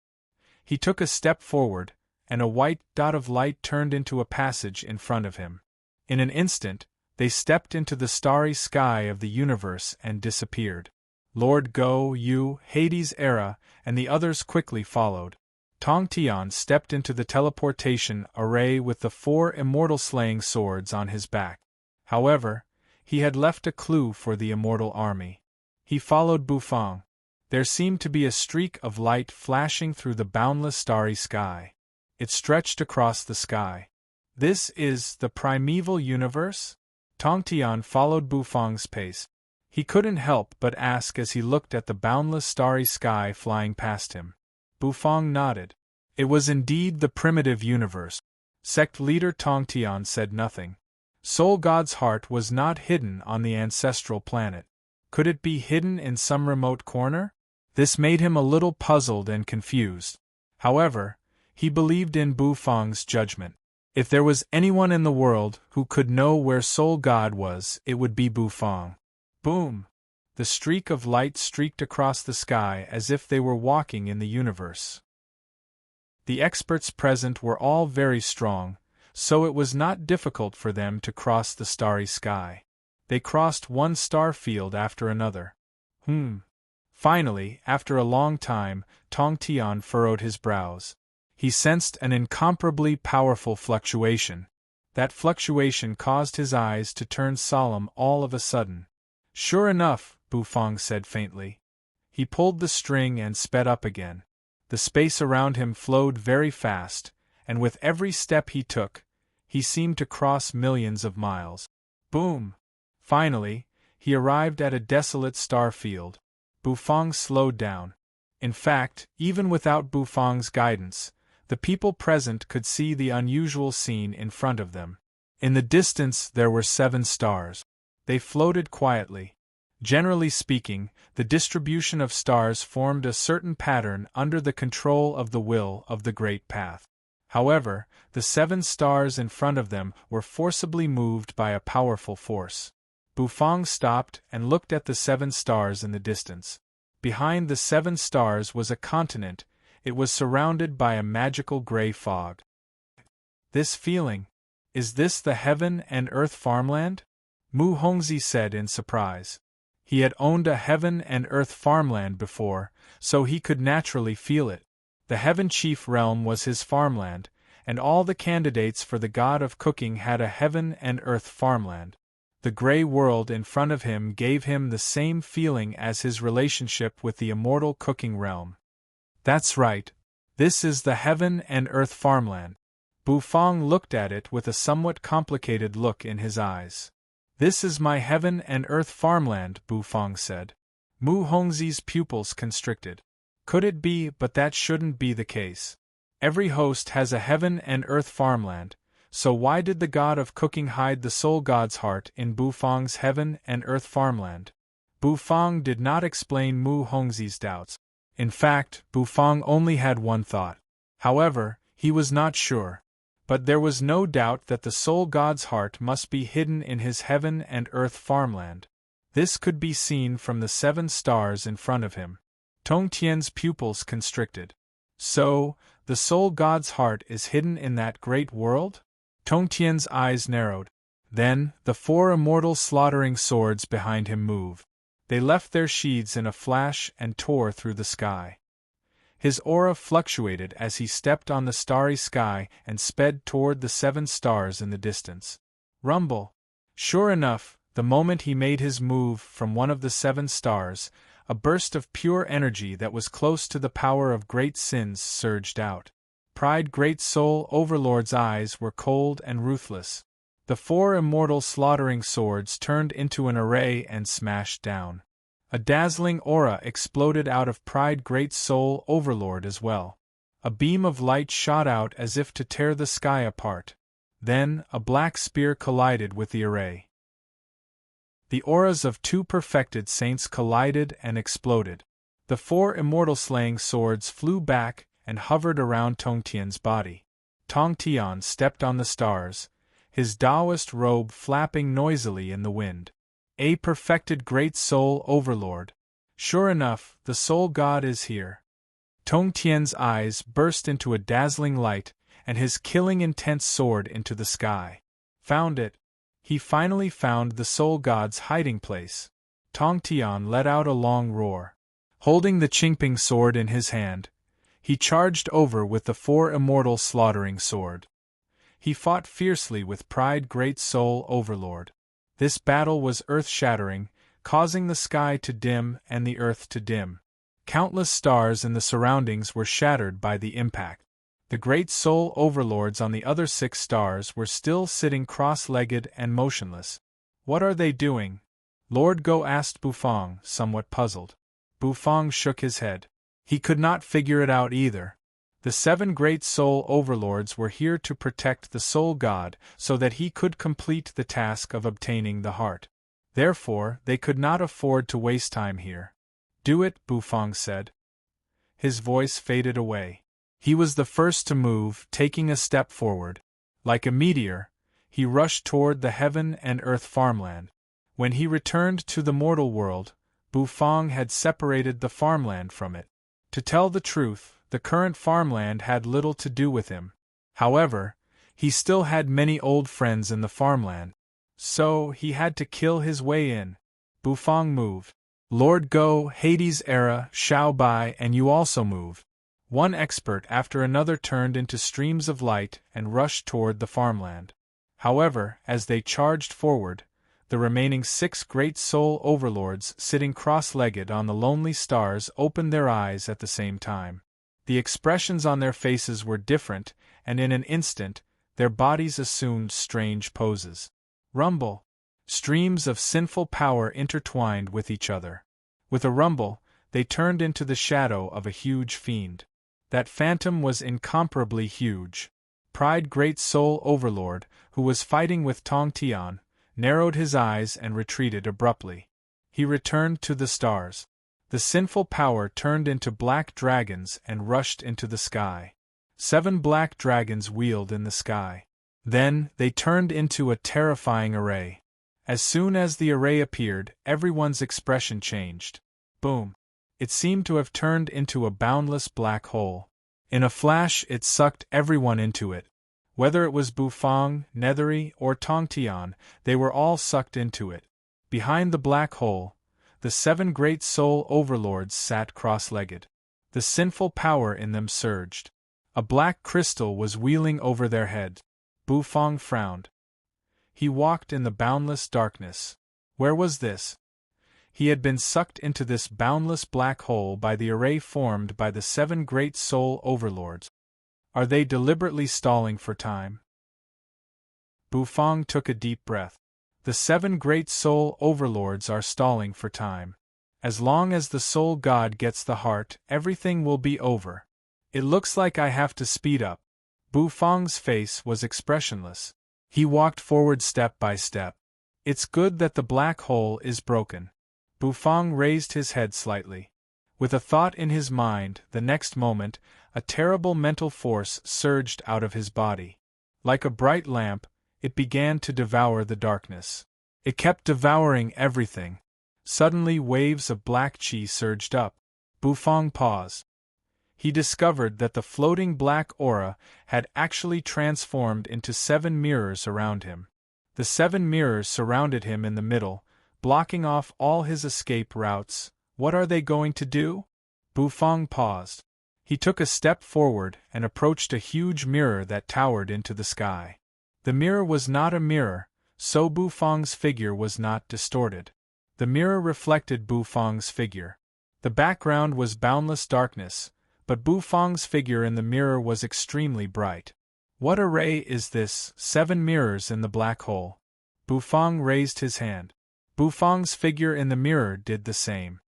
He took a step forward, and a white dot of light turned into a passage in front of him. In an instant, they stepped into the starry sky of the universe and disappeared. Lord Go, Yu, Hades Era, and the others quickly followed. Tongtian stepped into the teleportation array with the 4 immortal slaying swords on his back. However, he had left a clue for the immortal army. He followed Bufang. There seemed to be a streak of light flashing through the boundless starry sky. It stretched across the sky. This is the primeval universe? Tongtian followed Bufang's pace. He couldn't help but ask as he looked at the boundless starry sky flying past him. Bufang nodded. It was indeed the primitive universe. Sect leader Tongtian said nothing. Soul God's heart was not hidden on the ancestral planet. Could it be hidden in some remote corner? This made him a little puzzled and confused. However, he believed in Bufang's judgment. If there was anyone in the world who could know where Soul God was, it would be Bufang. Boom! The streak of light streaked across the sky as if they were walking in the universe. The experts present were all very strong, so it was not difficult for them to cross the starry sky. They crossed one star field after another. Finally, after a long time, Tongtian furrowed his brows. He sensed an incomparably powerful fluctuation. That fluctuation caused his eyes to turn solemn all of a sudden. Sure enough, Bufang said faintly. He pulled the string and sped up again. The space around him flowed very fast, and with every step he took, he seemed to cross millions of miles. Boom! Finally, he arrived at a desolate star field. Bufang slowed down. In fact, even without Bufang's guidance, the people present could see the unusual scene in front of them. In the distance there were 7 stars. They floated quietly. Generally speaking, the distribution of stars formed a certain pattern under the control of the will of the Great Path. However, the 7 stars in front of them were forcibly moved by a powerful force. Bufang stopped and looked at the 7 stars in the distance. Behind the 7 stars was a continent. It was surrounded by a magical gray fog. This feeling. Is this the heaven and earth farmland? Mu Hongzhi said in surprise. He had owned a heaven and earth farmland before, so he could naturally feel it. The Heaven Chief realm was his farmland, and all the candidates for the god of cooking had a heaven and earth farmland. The gray world in front of him gave him the same feeling as his relationship with the immortal cooking realm. That's right. This is the heaven and earth farmland. Bufang looked at it with a somewhat complicated look in his eyes. This is my heaven and earth farmland, Bufang said. Mu Hongzhi's pupils constricted. Could it be? But that shouldn't be the case. Every host has a heaven and earth farmland, so why did the god of cooking hide the soul god's heart in Bufang's heaven and earth farmland? Bufang did not explain Mu Hongzhi's doubts. In fact, Bufang only had one thought. However, he was not sure. But there was no doubt that the soul god's heart must be hidden in his heaven and earth farmland. This could be seen from the 7 stars in front of him. Tongtian's pupils constricted. So, the soul god's heart is hidden in that great world? Tongtian's eyes narrowed. Then, the 4 immortal slaughtering swords behind him moved. They left their sheaths in a flash and tore through the sky. His aura fluctuated as he stepped on the starry sky and sped toward the 7 stars in the distance. Rumble! Sure enough, the moment he made his move from one of the 7 stars, a burst of pure energy that was close to the power of great sins surged out. Pride Great Soul Overlord's eyes were cold and ruthless. The 4 immortal slaughtering swords turned into an array and smashed down. A dazzling aura exploded out of Pride Great Soul Overlord as well. A beam of light shot out as if to tear the sky apart. Then, a black spear collided with the array. The auras of 2 perfected saints collided and exploded. The 4 immortal slaying swords flew back and hovered around Tongtian's body. Tongtian stepped on the stars, his Taoist robe flapping noisily in the wind. A perfected Great Soul Overlord. Sure enough, the Soul God is here. Tongtian's eyes burst into a dazzling light, and his killing intense soared into the sky. Found it. He finally found the Soul God's hiding place. Tongtian let out a long roar. Holding the Qingping sword in his hand, he charged over with the 4 immortal slaughtering sword. He fought fiercely with Pride Great Soul Overlord. This battle was earth-shattering, causing the sky to dim and the earth to dim. Countless stars in the surroundings were shattered by the impact. The great soul overlords on the other 6 stars were still sitting cross-legged and motionless. What are they doing? Lord Go asked Bufang, somewhat puzzled. Bufang shook his head. He could not figure it out either. The 7 great soul overlords were here to protect the soul god so that he could complete the task of obtaining the heart. Therefore, they could not afford to waste time here. Do it, Bufang said. His voice faded away. He was the first to move, taking a step forward. Like a meteor, he rushed toward the heaven and earth farmland. When he returned to the mortal world, Bufang had separated the farmland from it. To tell the truth, the current farmland had little to do with him. However, he still had many old friends in the farmland. So, he had to kill his way in. Bufang moved. Lord Go, Hades Era, Xiao Bai, and you also move. One expert after another turned into streams of light and rushed toward the farmland. However, as they charged forward, the remaining 6 great soul overlords sitting cross-legged on the lonely stars opened their eyes at the same time. The expressions on their faces were different, and in an instant, their bodies assumed strange poses. Rumble! Streams of sinful power intertwined with each other. With a rumble, they turned into the shadow of a huge fiend. That phantom was incomparably huge. Pride Great Soul Overlord, who was fighting with Tong Tian, narrowed his eyes and retreated abruptly. He returned to the stars. The sinful power turned into black dragons and rushed into the sky. 7 black dragons wheeled in the sky. Then, they turned into a terrifying array. As soon as the array appeared, everyone's expression changed. Boom! It seemed to have turned into a boundless black hole. In a flash it sucked everyone into it. Whether it was Bufang, Nethery, or Tong Tian, they were all sucked into it. Behind the black hole, the 7 great soul overlords sat cross-legged. The sinful power in them surged. A black crystal was wheeling over their heads. Bufang frowned. He walked in the boundless darkness. Where was this? He had been sucked into this boundless black hole by the array formed by the 7 great soul overlords. Are they deliberately stalling for time? Bufang took a deep breath. The 7 great soul overlords are stalling for time. As long as the soul god gets the heart, everything will be over. It looks like I have to speed up. Bufang's face was expressionless. He walked forward step by step. It's good that the black hole is broken. Bufang raised his head slightly. With a thought in his mind, the next moment, a terrible mental force surged out of his body. Like a bright lamp, it began to devour the darkness. It kept devouring everything. Suddenly waves of black chi surged up. Bufang paused. He discovered that the floating black aura had actually transformed into 7 mirrors around him. The 7 mirrors surrounded him in the middle, blocking off all his escape routes. What are they going to do? Bufang paused. He took a step forward and approached a huge mirror that towered into the sky. The mirror was not a mirror, so Bufang's figure was not distorted. The mirror reflected Bufang's figure. The background was boundless darkness, but Bufang's figure in the mirror was extremely bright. What array is this? 7 mirrors in the black hole. Bufang raised his hand. Bufang's figure in the mirror did the same.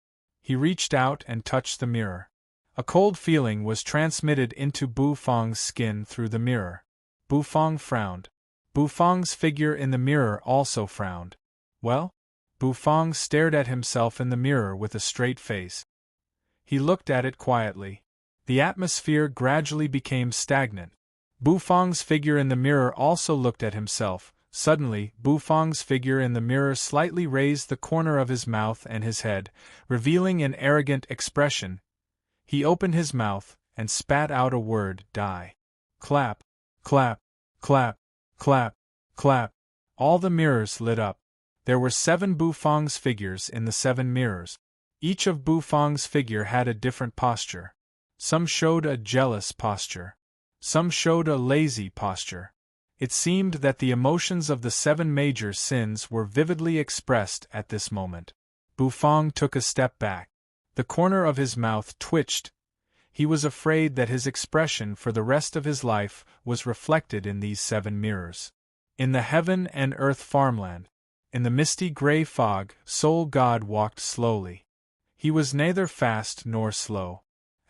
He reached out and touched the mirror. A cold feeling was transmitted into Bufang's skin through the mirror. Bufang frowned. Bufang's figure in the mirror also frowned. Well? Bufang stared at himself in the mirror with a straight face. He looked at it quietly. The atmosphere gradually became stagnant. Bufang's figure in the mirror also looked at himself. Suddenly, Bufang's figure in the mirror slightly raised the corner of his mouth and his head, revealing an arrogant expression. He opened his mouth and spat out a word, die. Clap, clap, clap, clap, clap. All the mirrors lit up. There were 7 Bufang's figures in the 7 mirrors. Each of Bufang's figure had a different posture. Some showed a jealous posture. Some showed a lazy posture. It seemed that the emotions of the 7 major sins were vividly expressed at this moment. Bufang took a step back. The corner of his mouth twitched. He was afraid that his expression for the rest of his life was reflected in these 7 mirrors. In the heaven and earth farmland, in the misty gray fog, Soul God walked slowly. He was neither fast nor slow.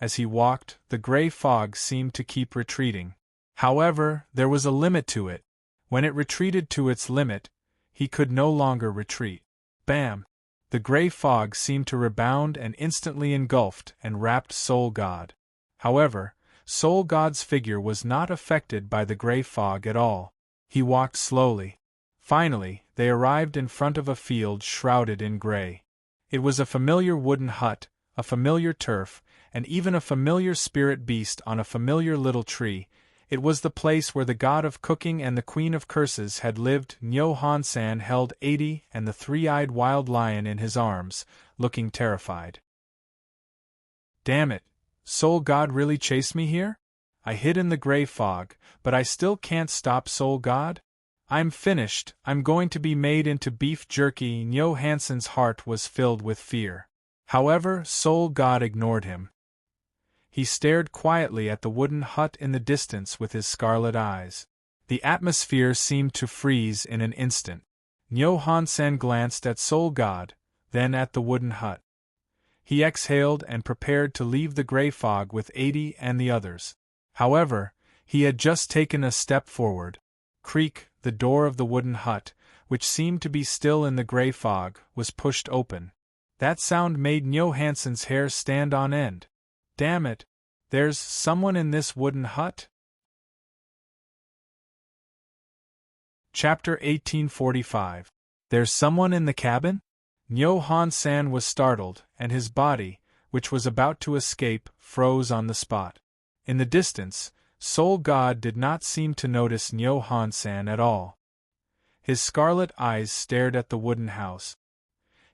As he walked, the gray fog seemed to keep retreating. However, there was a limit to it. When it retreated to its limit, he could no longer retreat. Bam! The gray fog seemed to rebound and instantly engulfed and wrapped Soul God. However, Soul God's figure was not affected by the gray fog at all. He walked slowly. Finally, they arrived in front of a field shrouded in gray. It was a familiar wooden hut, a familiar turf, and even a familiar spirit beast on a familiar little tree. It was the place where the god of cooking and the queen of curses had lived. Nyo Hansan held 80 and the 3-eyed wild lion in his arms, looking terrified. Damn it! Soul God really chased me here? I hid in the gray fog, but I still can't stop Soul God? I'm finished, I'm going to be made into beef jerky. Nyo Hansen's heart was filled with fear. However, Soul God ignored him. He stared quietly at the wooden hut in the distance with his scarlet eyes. The atmosphere seemed to freeze in an instant. Nyo Hansen glanced at Soul God, then at the wooden hut. He exhaled and prepared to leave the gray fog with 80 and the others. However, he had just taken a step forward. Creak, the door of the wooden hut, which seemed to be still in the gray fog, was pushed open. That sound made Nyo Hansen's hair stand on end. Damn it! There's someone in this wooden hut? Chapter 1845. There's someone in the cabin? Nyo Han-san was startled, and his body, which was about to escape, froze on the spot. In the distance, Soul God did not seem to notice Nyo Han-san at all. His scarlet eyes stared at the wooden house.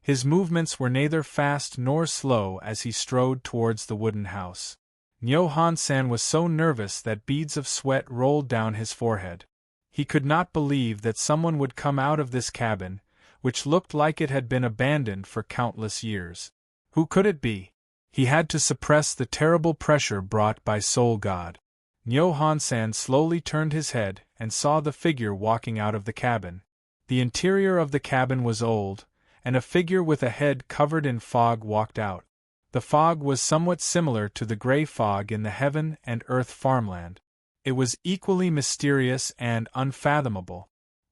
His movements were neither fast nor slow as he strode towards the wooden house. Nyo Han-san was so nervous that beads of sweat rolled down his forehead. He could not believe that someone would come out of this cabin, which looked like it had been abandoned for countless years. Who could it be? He had to suppress the terrible pressure brought by Soul God. Nyo Han-san slowly turned his head and saw the figure walking out of the cabin. The interior of the cabin was old, and a figure with a head covered in fog walked out. The fog was somewhat similar to the gray fog in the heaven and earth farmland. It was equally mysterious and unfathomable.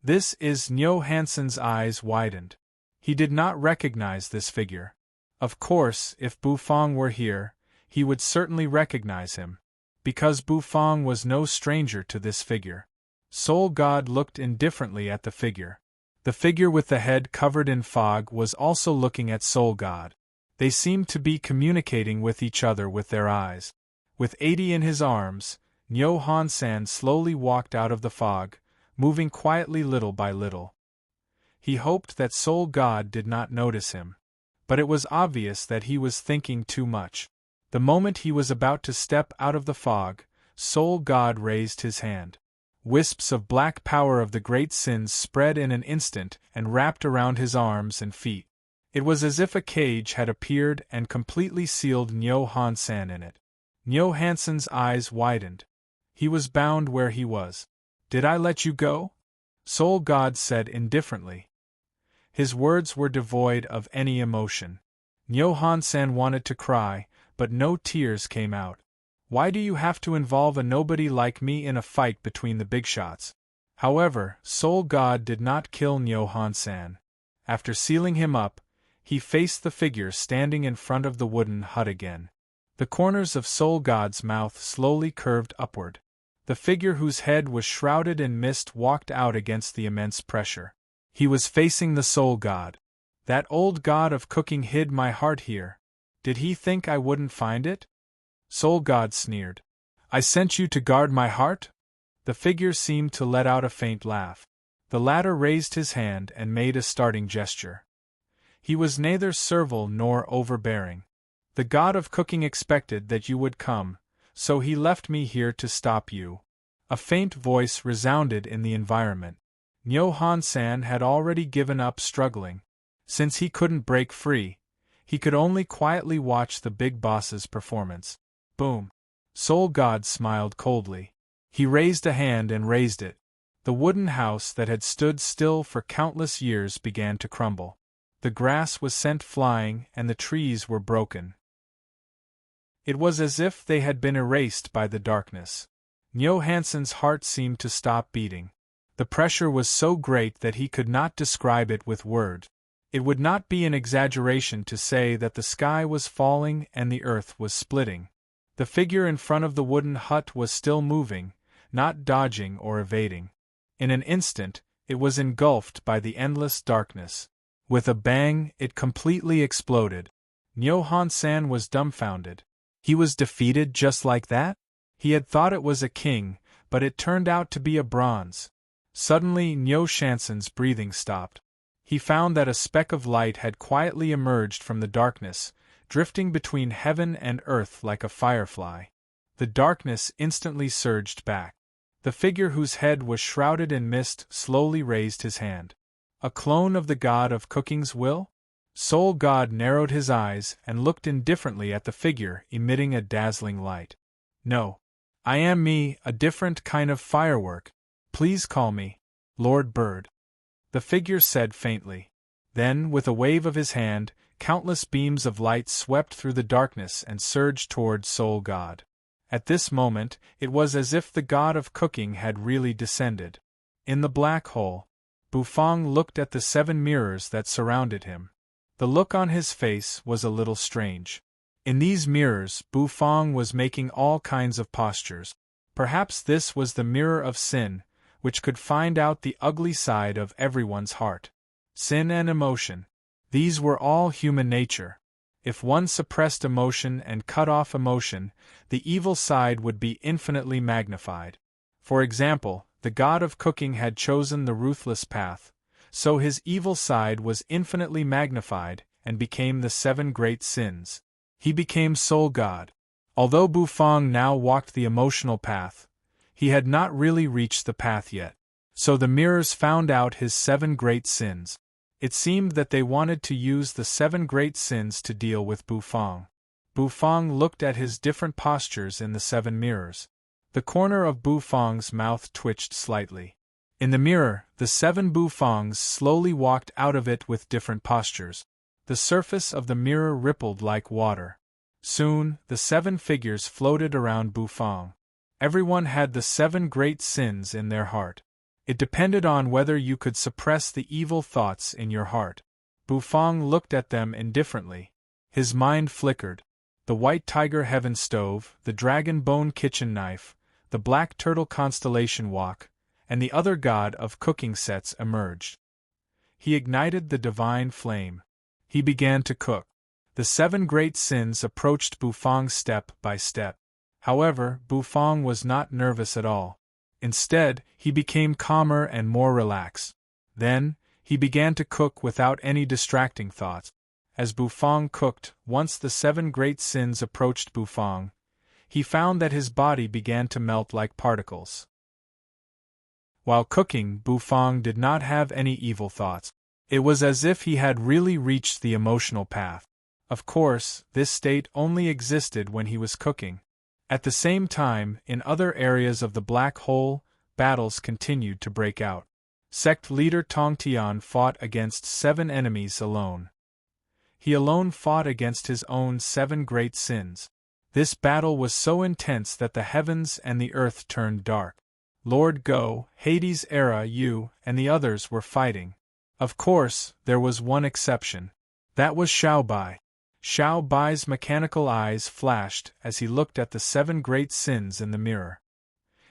This is Nyo Hansen's eyes widened. He did not recognize this figure. Of course, if Bufang were here, he would certainly recognize him, because Bufang was no stranger to this figure. Soul God looked indifferently at the figure. The figure with the head covered in fog was also looking at Soul God. They seemed to be communicating with each other with their eyes. With 80 in his arms, Nyo Han-san slowly walked out of the fog, moving quietly little by little. He hoped that Soul God did not notice him. But it was obvious that he was thinking too much. The moment he was about to step out of the fog, Soul God raised his hand. Wisps of black power of the great sins spread in an instant and wrapped around his arms and feet. It was as if a cage had appeared and completely sealed Nyo Han-san in it. Nyo Hansen's eyes widened. He was bound where he was. "Did I let you go?" Soul God said indifferently. His words were devoid of any emotion. Nyo Han-san wanted to cry, but no tears came out. "Why do you have to involve a nobody like me in a fight between the big shots?" However, Soul God did not kill Nyo Han-san. After sealing him up, he faced the figure standing in front of the wooden hut again. The corners of Soul God's mouth slowly curved upward. The figure whose head was shrouded in mist walked out against the immense pressure. He was facing the Soul God. That old god of cooking hid my heart here. Did he think I wouldn't find it? Soul God sneered. "I sent you to guard my heart?" The figure seemed to let out a faint laugh. The latter raised his hand and made a starting gesture. He was neither servile nor overbearing. "The god of cooking expected that you would come, so he left me here to stop you." A faint voice resounded in the environment. Nyo Han-san had already given up struggling. Since he couldn't break free, he could only quietly watch the big boss's performance. Boom! Soul God smiled coldly. He raised a hand and raised it. The wooden house that had stood still for countless years began to crumble. The grass was sent flying and the trees were broken. It was as if they had been erased by the darkness. Nyo Hansen's heart seemed to stop beating. The pressure was so great that he could not describe it with words. It would not be an exaggeration to say that the sky was falling and the earth was splitting. The figure in front of the wooden hut was still moving, not dodging or evading. In an instant, it was engulfed by the endless darkness. With a bang, it completely exploded. Nyo Han-san was dumbfounded. He was defeated just like that? He had thought it was a king, but it turned out to be a bronze. Suddenly Nyo Hansen's breathing stopped. He found that a speck of light had quietly emerged from the darkness, drifting between heaven and earth like a firefly. The darkness instantly surged back. The figure whose head was shrouded in mist slowly raised his hand. A clone of the god of cooking's will? Soul God narrowed his eyes and looked indifferently at the figure emitting a dazzling light. "No. I am me, a different kind of firework. Please call me Lord Bird," the figure said faintly. Then, with a wave of his hand, countless beams of light swept through the darkness and surged toward Soul God. At this moment, it was as if the god of cooking had really descended. In the black hole, Bufang looked at the 7 mirrors that surrounded him. The look on his face was a little strange. In these mirrors, Bufang was making all kinds of postures. Perhaps this was the mirror of sin, which could find out the ugly side of everyone's heart. Sin and emotion. These were all human nature. If one suppressed emotion and cut off emotion, the evil side would be infinitely magnified. For example, the god of cooking had chosen the ruthless path, so his evil side was infinitely magnified and became the 7 great sins. He became Soul God. Although Bufang now walked the emotional path, he had not really reached the path yet. So the mirrors found out his 7 great sins. It seemed that they wanted to use the 7 great sins to deal with Bufang. Bufang looked at his different postures in the 7 mirrors. The corner of Bufang's mouth twitched slightly. In the mirror, the 7 Bufangs slowly walked out of it with different postures. The surface of the mirror rippled like water. Soon, the 7 figures floated around Bufang. Everyone had the 7 great sins in their heart. It depended on whether you could suppress the evil thoughts in your heart. Bufang looked at them indifferently. His mind flickered. The white tiger heaven stove, the dragon bone kitchen knife, the black turtle constellation wok, and the other god of cooking sets emerged. He ignited the divine flame. He began to cook. The 7 great sins approached Bufang step by step. However, Bufang was not nervous at all. Instead, he became calmer and more relaxed. Then, he began to cook without any distracting thoughts. As Bufang cooked, once the 7 great sins approached Bufang, he found that his body began to melt like particles. While cooking, Bufang did not have any evil thoughts. It was as if he had really reached the emotional path. Of course, this state only existed when he was cooking. At the same time, in other areas of the black hole, battles continued to break out. Sect leader Tong Tian fought against 7 enemies alone. He alone fought against his own 7 great sins. This battle was so intense that the heavens and the earth turned dark. Lord Go, Hades Era Yu, and the others were fighting. Of course, there was one exception. That was Xiao Bai. Xiao Bai's mechanical eyes flashed as he looked at the 7 great sins in the mirror.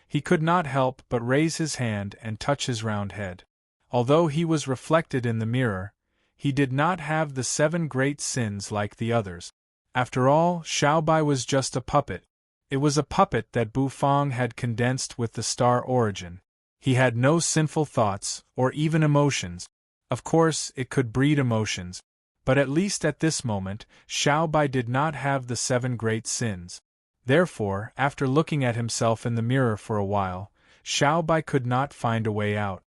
He could not help but raise his hand and touch his round head. Although he was reflected in the mirror, he did not have the 7 great sins like the others. After all, Xiao Bai was just a puppet. It was a puppet that Bufang had condensed with the star origin. He had no sinful thoughts, or even emotions. Of course, it could breed emotions. But at least at this moment, Xiao Bai did not have the 7 great sins. Therefore, after looking at himself in the mirror for a while, Xiao Bai could not find a way out.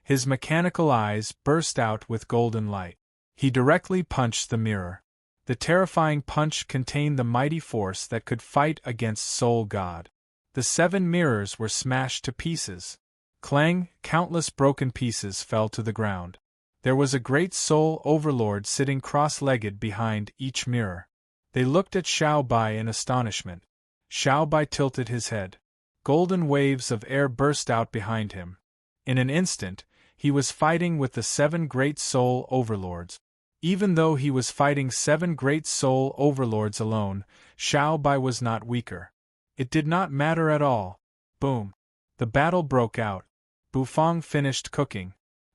His mechanical eyes burst out with golden light. He directly punched the mirror. The terrifying punch contained the mighty force that could fight against Soul God. The 7 mirrors were smashed to pieces. Clang, countless broken pieces fell to the ground. There was a great soul overlord sitting cross-legged behind each mirror. They looked at Xiao Bai in astonishment. Xiao Bai tilted his head. Golden waves of air burst out behind him. In an instant, he was fighting with the 7 great soul overlords. Even though he was fighting 7 great soul overlords alone, Xiao Bai was not weaker. It did not matter at all. Boom! The battle broke out. Bufang finished cooking.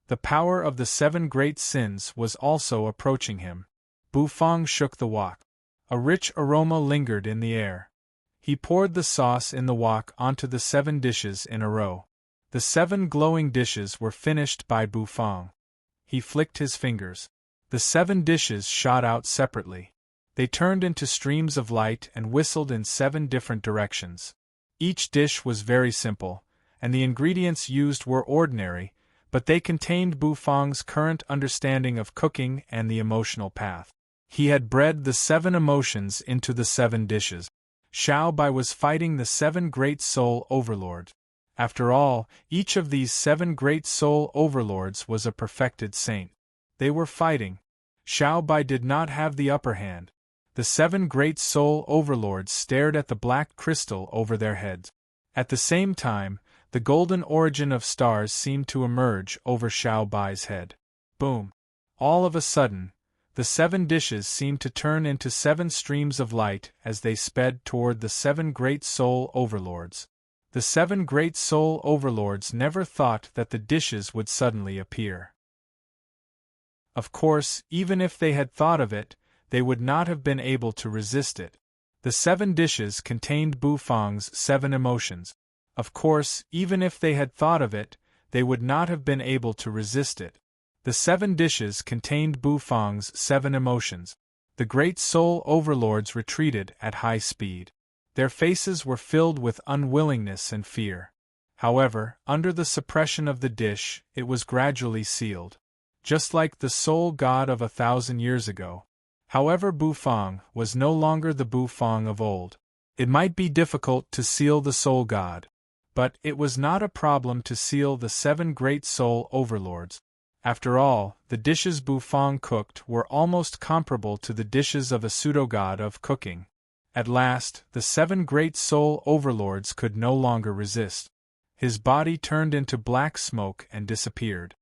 The power of the 7 great sins was also approaching him. Bufang shook the wok. A rich aroma lingered in the air. He poured the sauce in the wok onto the 7 dishes in a row. The 7 glowing dishes were finished by Bufang. He flicked his fingers. The 7 dishes shot out separately. They turned into streams of light and whistled in 7 different directions. Each dish was very simple, and the ingredients used were ordinary, but they contained Bufang's current understanding of cooking and the emotional path. He had bred the 7 emotions into the 7 dishes. Xiao Bai was fighting the 7 great soul overlords. After all, each of these 7 great soul overlords was a perfected saint. They were fighting. Xiao Bai did not have the upper hand. The 7 great soul overlords stared at the black crystal over their heads. At the same time, the golden origin of stars seemed to emerge over Xiao Bai's head. Boom! All of a sudden, the 7 dishes seemed to turn into 7 streams of light as they sped toward the 7 great soul overlords. The 7 great soul overlords never thought that the dishes would suddenly appear. Of course, even if they had thought of it, they would not have been able to resist it. The 7 dishes contained Bufang's 7 emotions. Of course, even if they had thought of it, they would not have been able to resist it. The 7 dishes contained Bufang's 7 emotions. The great soul overlords retreated at high speed. Their faces were filled with unwillingness and fear. However, under the suppression of the dish, it was gradually sealed. Just like the soul god of 1,000 years ago. However, Bufang was no longer the Bufang of old. It might be difficult to seal the soul god. But it was not a problem to seal the 7 great soul overlords. After all, the dishes Bufang cooked were almost comparable to the dishes of a pseudo-god of cooking. At last, the 7 great soul overlords could no longer resist. His body turned into black smoke and disappeared.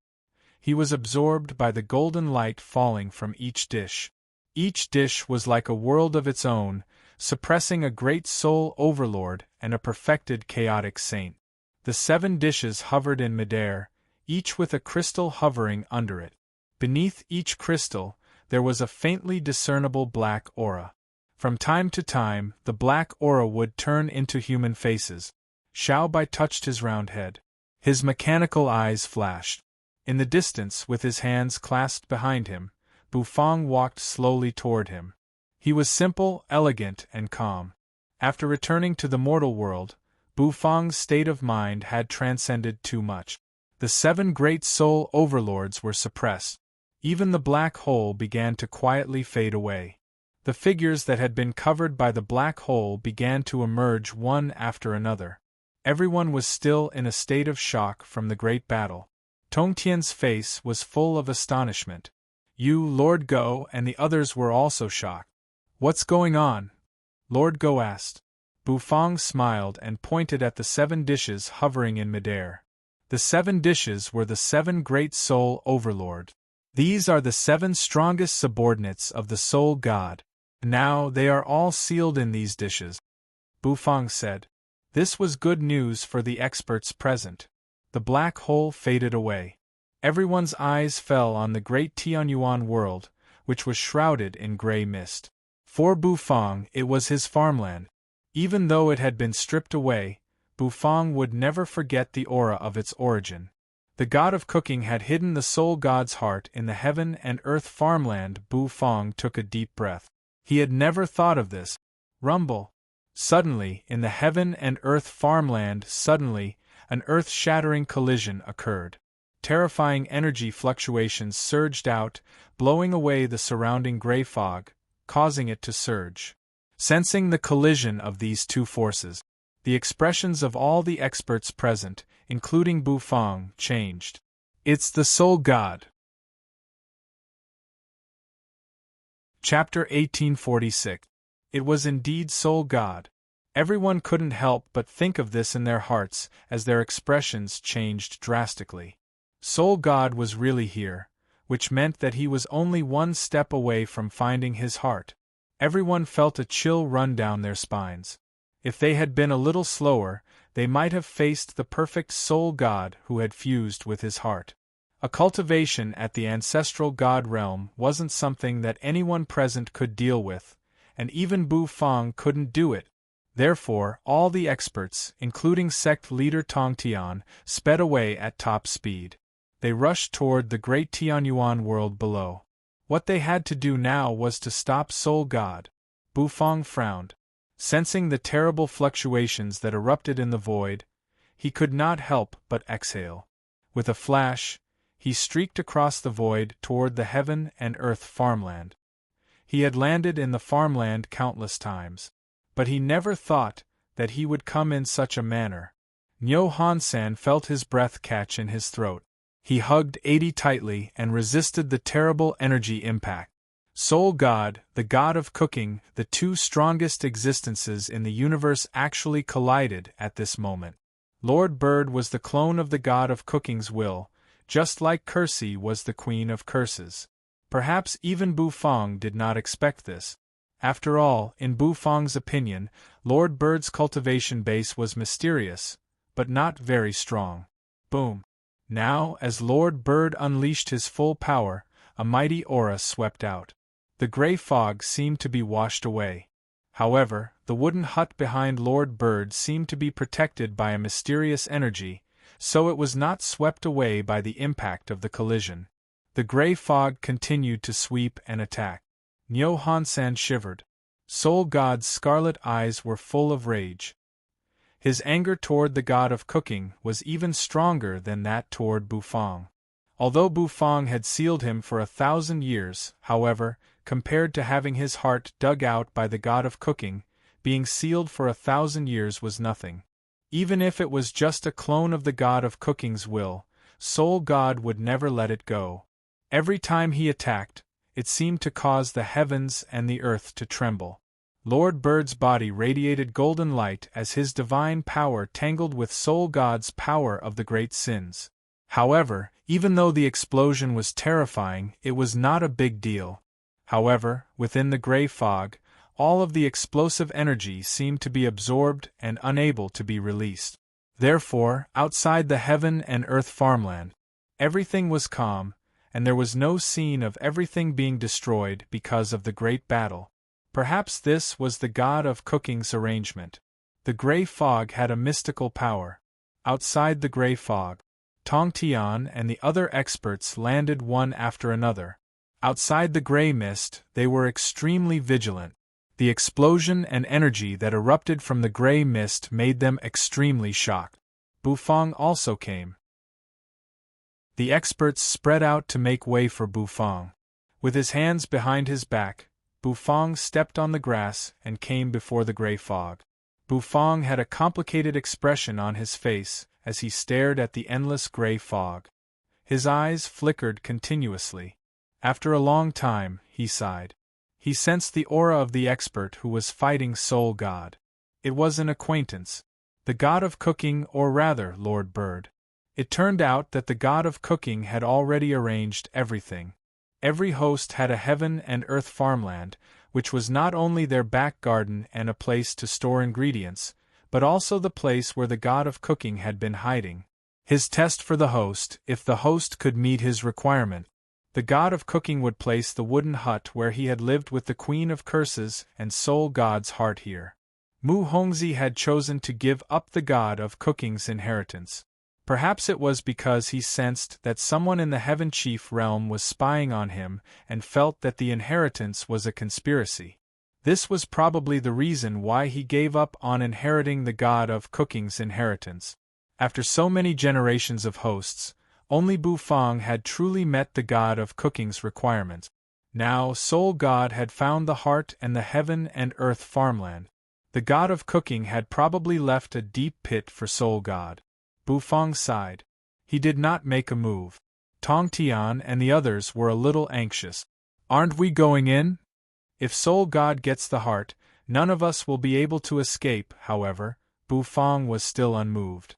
He was absorbed by the golden light falling from each dish. Each dish was like a world of its own, suppressing a great soul overlord and a perfected chaotic saint. The 7 dishes hovered in midair, each with a crystal hovering under it. Beneath each crystal, there was a faintly discernible black aura. From time to time, the black aura would turn into human faces. Xiao Bai touched his round head. His mechanical eyes flashed. In the distance, with his hands clasped behind him, Bufang walked slowly toward him. He was simple, elegant, and calm. After returning to the mortal world, Bufang's state of mind had transcended too much. The 7 great soul overlords were suppressed. Even the black hole began to quietly fade away. The figures that had been covered by the black hole began to emerge one after another. Everyone was still in a state of shock from the great battle. Tongtian's face was full of astonishment. Yu, Lord Go, and the others were also shocked. "What's going on?" Lord Go asked. Bufang smiled and pointed at the 7 dishes hovering in midair. The 7 dishes were the 7 great soul overlord. These are the 7 strongest subordinates of the soul god. Now they are all sealed in these dishes. Bufang said. This was good news for the experts present. The black hole faded away. Everyone's eyes fell on the great Tianyuan world, which was shrouded in gray mist. For Bufang, it was his farmland. Even though it had been stripped away, Bufang would never forget the aura of its origin. The god of cooking had hidden the soul god's heart in the heaven and earth farmland. Bufang took a deep breath. He had never thought of this. Rumble. Suddenly, in the heaven and earth farmland, an earth-shattering collision occurred. Terrifying energy fluctuations surged out, blowing away the surrounding gray fog, causing it to surge. Sensing the collision of these two forces, the expressions of all the experts present, including Bufang, changed. It's the soul god. Chapter 1846. It was indeed soul god. Everyone couldn't help but think of this in their hearts as their expressions changed drastically. Soul god was really here, which meant that he was only one step away from finding his heart. Everyone felt a chill run down their spines. If they had been a little slower, they might have faced the perfect soul god who had fused with his heart. A cultivation at the ancestral god realm wasn't something that anyone present could deal with, and even Bufang couldn't do it. Therefore, all the experts, including sect leader Tongtian, sped away at top speed. They rushed toward the great Tianyuan world below. What they had to do now was to stop Soul God. Bufang frowned. Sensing the terrible fluctuations that erupted in the void, he could not help but exhale. With a flash, he streaked across the void toward the heaven and earth farmland. He had landed in the farmland countless times, but he never thought that he would come in such a manner. Nyo Hansan felt his breath catch in his throat. He hugged 80 tightly and resisted the terrible energy impact. Soul God, the god of cooking, the two strongest existences in the universe actually collided at this moment. Lord Bird was the clone of the god of cooking's will, just like Kersey was the queen of curses. Perhaps even Bufang did not expect this. After all, in Bufang's opinion, Lord Bird's cultivation base was mysterious, but not very strong. Boom! Now, as Lord Bird unleashed his full power, a mighty aura swept out. The gray fog seemed to be washed away. However, the wooden hut behind Lord Bird seemed to be protected by a mysterious energy, so it was not swept away by the impact of the collision. The gray fog continued to sweep and attack. Nyo Hansan shivered. Soul God's scarlet eyes were full of rage. His anger toward the god of cooking was even stronger than that toward Bufang. Although Bufang had sealed him for 1,000 years, however, compared to having his heart dug out by the god of cooking, being sealed for 1,000 years was nothing. Even if it was just a clone of the god of cooking's will, Soul God would never let it go. Every time he attacked, it seemed to cause the heavens and the earth to tremble. Lord Bird's body radiated golden light as his divine power tangled with Soul God's power of the great sins. However, even though the explosion was terrifying, it was not a big deal. However, within the gray fog, all of the explosive energy seemed to be absorbed and unable to be released. Therefore, outside the heaven and earth farmland, everything was calm, and there was no scene of everything being destroyed because of the great battle. Perhaps this was the god of cooking's arrangement. The gray fog had a mystical power. Outside the gray fog, Tong Tian and the other experts landed one after another. Outside the gray mist, they were extremely vigilant. The explosion and energy that erupted from the gray mist made them extremely shocked. Bufang also came. The experts spread out to make way for Bufang. With his hands behind his back, Bufang stepped on the grass and came before the gray fog. Bufang had a complicated expression on his face as he stared at the endless gray fog. His eyes flickered continuously. After a long time, he sighed. He sensed the aura of the expert who was fighting Soul God. It was an acquaintance. The god of cooking, or rather, Lord Bird. It turned out that the god of cooking had already arranged everything. Every host had a heaven and earth farmland, which was not only their back garden and a place to store ingredients, but also the place where the god of cooking had been hiding. His test for the host, if the host could meet his requirement. The god of cooking would place the wooden hut where he had lived with the queen of curses and Soul God's heart here. Mu Hongzhi had chosen to give up the god of cooking's inheritance. Perhaps it was because he sensed that someone in the Heaven Chief realm was spying on him and felt that the inheritance was a conspiracy. This was probably the reason why he gave up on inheriting the god of cooking's inheritance. After so many generations of hosts, only Bufang had truly met the god of cooking's requirements. Now Soul God had found the heart and the heaven and earth farmland. The god of cooking had probably left a deep pit for Soul God. Bufang sighed. He did not make a move. Tong Tian and the others were a little anxious. "Aren't we going in? If Soul God gets the heart, none of us will be able to escape." However, Bufang was still unmoved.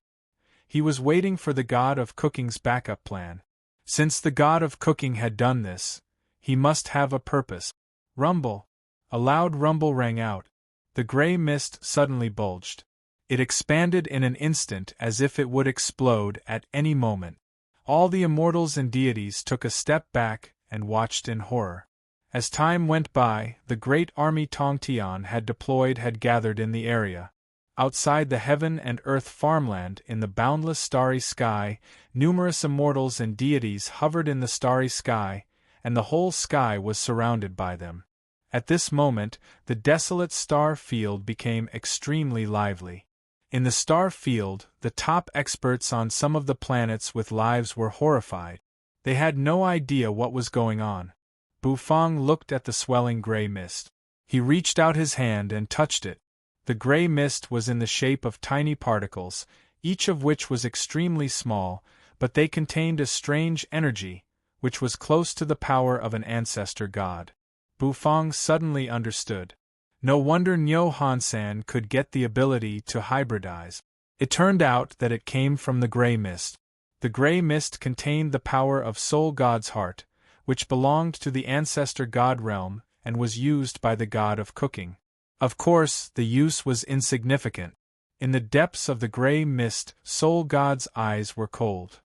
He was waiting for the god of cooking's backup plan. Since the god of cooking had done this, he must have a purpose. Rumble! A loud rumble rang out. The gray mist suddenly bulged. It expanded in an instant as if it would explode at any moment. All the immortals and deities took a step back and watched in horror. As time went by, the great army Tong Tian had deployed had gathered in the area. Outside the heaven and earth farmland, in the boundless starry sky, numerous immortals and deities hovered in the starry sky, and the whole sky was surrounded by them. At this moment, the desolate star field became extremely lively. In the star field, the top experts on some of the planets with lives were horrified. They had no idea what was going on. Bufang looked at the swelling gray mist. He reached out his hand and touched it. The gray mist was in the shape of tiny particles, each of which was extremely small, but they contained a strange energy, which was close to the power of an ancestor god. Bufang suddenly understood. No wonder Nyo Hansan could get the ability to hybridize. It turned out that it came from the gray mist. The gray mist contained the power of Soul God's heart, which belonged to the ancestor god realm and was used by the god of cooking. Of course, the use was insignificant. In the depths of the gray mist, Soul God's eyes were cold.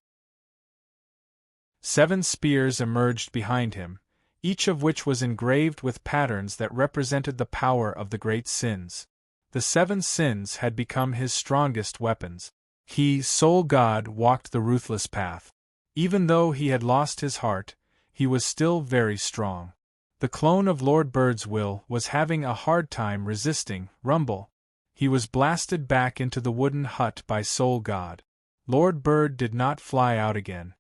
7 spears emerged behind him, each of which was engraved with patterns that represented the power of the great sins. The 7 sins had become his strongest weapons. He, Soul God, walked the ruthless path. Even though he had lost his heart, he was still very strong. The clone of Lord Bird's will was having a hard time resisting. Rumble. He was blasted back into the wooden hut by Soul God. Lord Bird did not fly out again.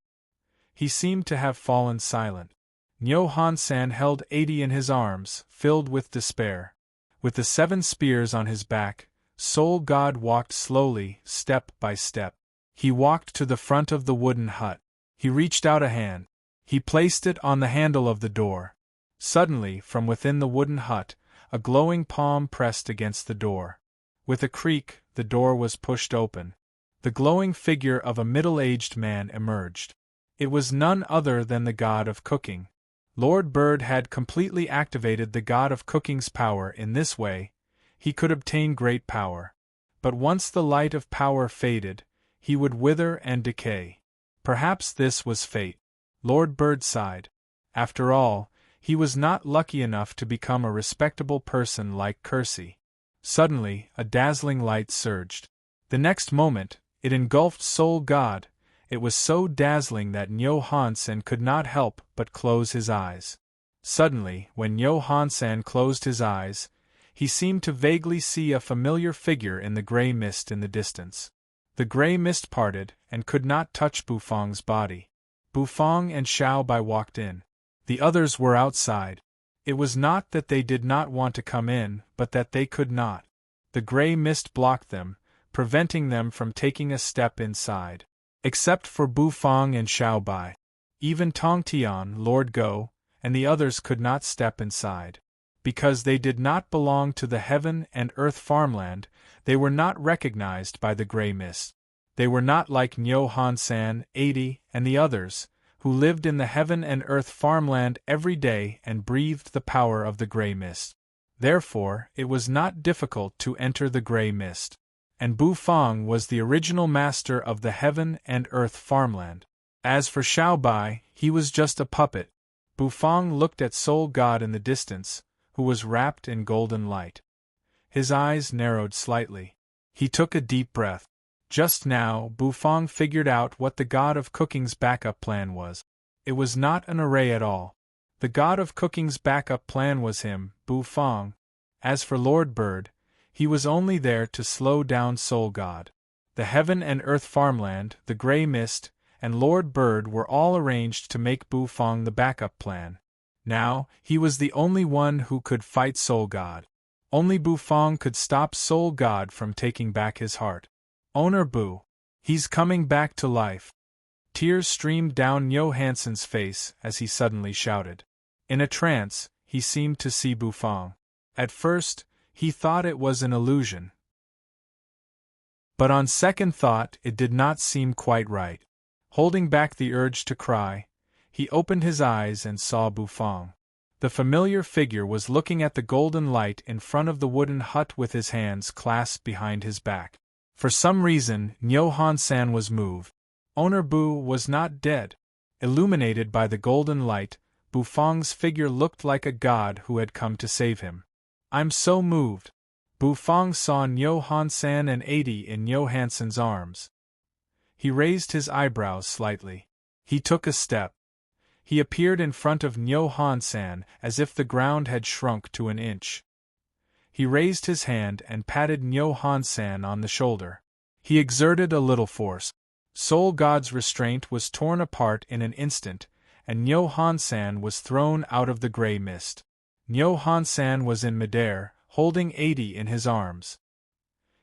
He seemed to have fallen silent. Nyo Hansan held 80 in his arms, filled with despair. With the 7 spears on his back, Soul God walked slowly, step by step. He walked to the front of the wooden hut. He reached out a hand. He placed it on the handle of the door. Suddenly, from within the wooden hut, a glowing palm pressed against the door. With a creak, the door was pushed open. The glowing figure of a middle-aged man emerged. It was none other than the god of cooking. Lord Bird had completely activated the god of cooking's power. In this way, he could obtain great power. But once the light of power faded, he would wither and decay. Perhaps this was fate. Lord Bird sighed. After all, he was not lucky enough to become a respectable person like Kersey. Suddenly, a dazzling light surged. The next moment, it engulfed Soul God. It was so dazzling that Nyo Hansan could not help but close his eyes. Suddenly, when Nyo Hansan closed his eyes, he seemed to vaguely see a familiar figure in the gray mist in the distance. The gray mist parted and could not touch Bufang's body. Bufang and Xiao Bai walked in. The others were outside. It was not that they did not want to come in, but that they could not. The gray mist blocked them, preventing them from taking a step inside. Except for Bufang and Xiao Bai. Even Tong Tian, Lord Go, and the others could not step inside. Because they did not belong to the heaven and earth farmland, they were not recognized by the gray mist. They were not like Nyo Hansan, 80, and the others, who lived in the heaven and earth farmland every day and breathed the power of the gray mist. Therefore, it was not difficult to enter the gray mist. And Bufang was the original master of the heaven and earth farmland. As for Xiao Bai, he was just a puppet. Bufang looked at Soul God in the distance, who was wrapped in golden light. His eyes narrowed slightly. He took a deep breath. Just now, Bufang figured out what the god of cooking's backup plan was. It was not an array at all. The god of cooking's backup plan was him, Bufang. As for Lord Bird, he was only there to slow down Soul God. The heaven and earth farmland, the gray mist, and Lord Bird were all arranged to make Bufang the backup plan. Now, he was the only one who could fight Soul God. Only Bufang could stop Soul God from taking back his heart. Owner Bu. He's coming back to life. Tears streamed down Nyo Hansen's face as he suddenly shouted. In a trance, he seemed to see Bufang. At first, he thought it was an illusion. But on second thought, it did not seem quite right. Holding back the urge to cry, he opened his eyes and saw Bufang. The familiar figure was looking at the golden light in front of the wooden hut with his hands clasped behind his back. For some reason, Nyo Hansan was moved. Owner Bu was not dead. Illuminated by the golden light, Bufang's figure looked like a god who had come to save him. I'm so moved. Bufang saw Nyo Hansan and 80 in Nyo Hansen's arms. He raised his eyebrows slightly. He took a step. He appeared in front of Nyo Hansan as if the ground had shrunk to an inch. He raised his hand and patted Nyo Hansan on the shoulder. He exerted a little force. Soul God's restraint was torn apart in an instant, and Nyo Hansan was thrown out of the gray mist. Nyo Hansan was in midair, holding 80 in his arms.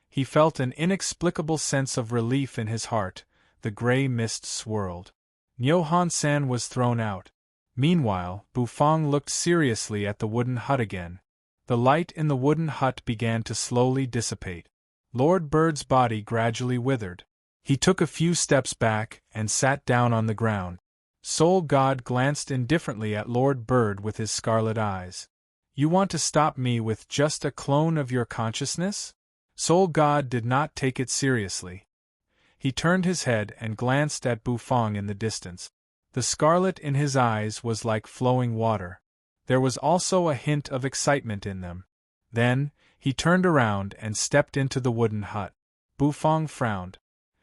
He felt an inexplicable sense of relief in his heart. The gray mist swirled. Nyo Hansan was thrown out. Meanwhile, Bufang looked seriously at the wooden hut again. The light in the wooden hut began to slowly dissipate. Lord Bird's body gradually withered. He took a few steps back and sat down on the ground. Soul God glanced indifferently at Lord Bird with his scarlet eyes. You want to stop me with just a clone of your consciousness? Soul God did not take it seriously. He turned his head and glanced at Bufang in the distance. The scarlet in his eyes was like flowing water. There was also a hint of excitement in them. Then, he turned around and stepped into the wooden hut. Bufang frowned.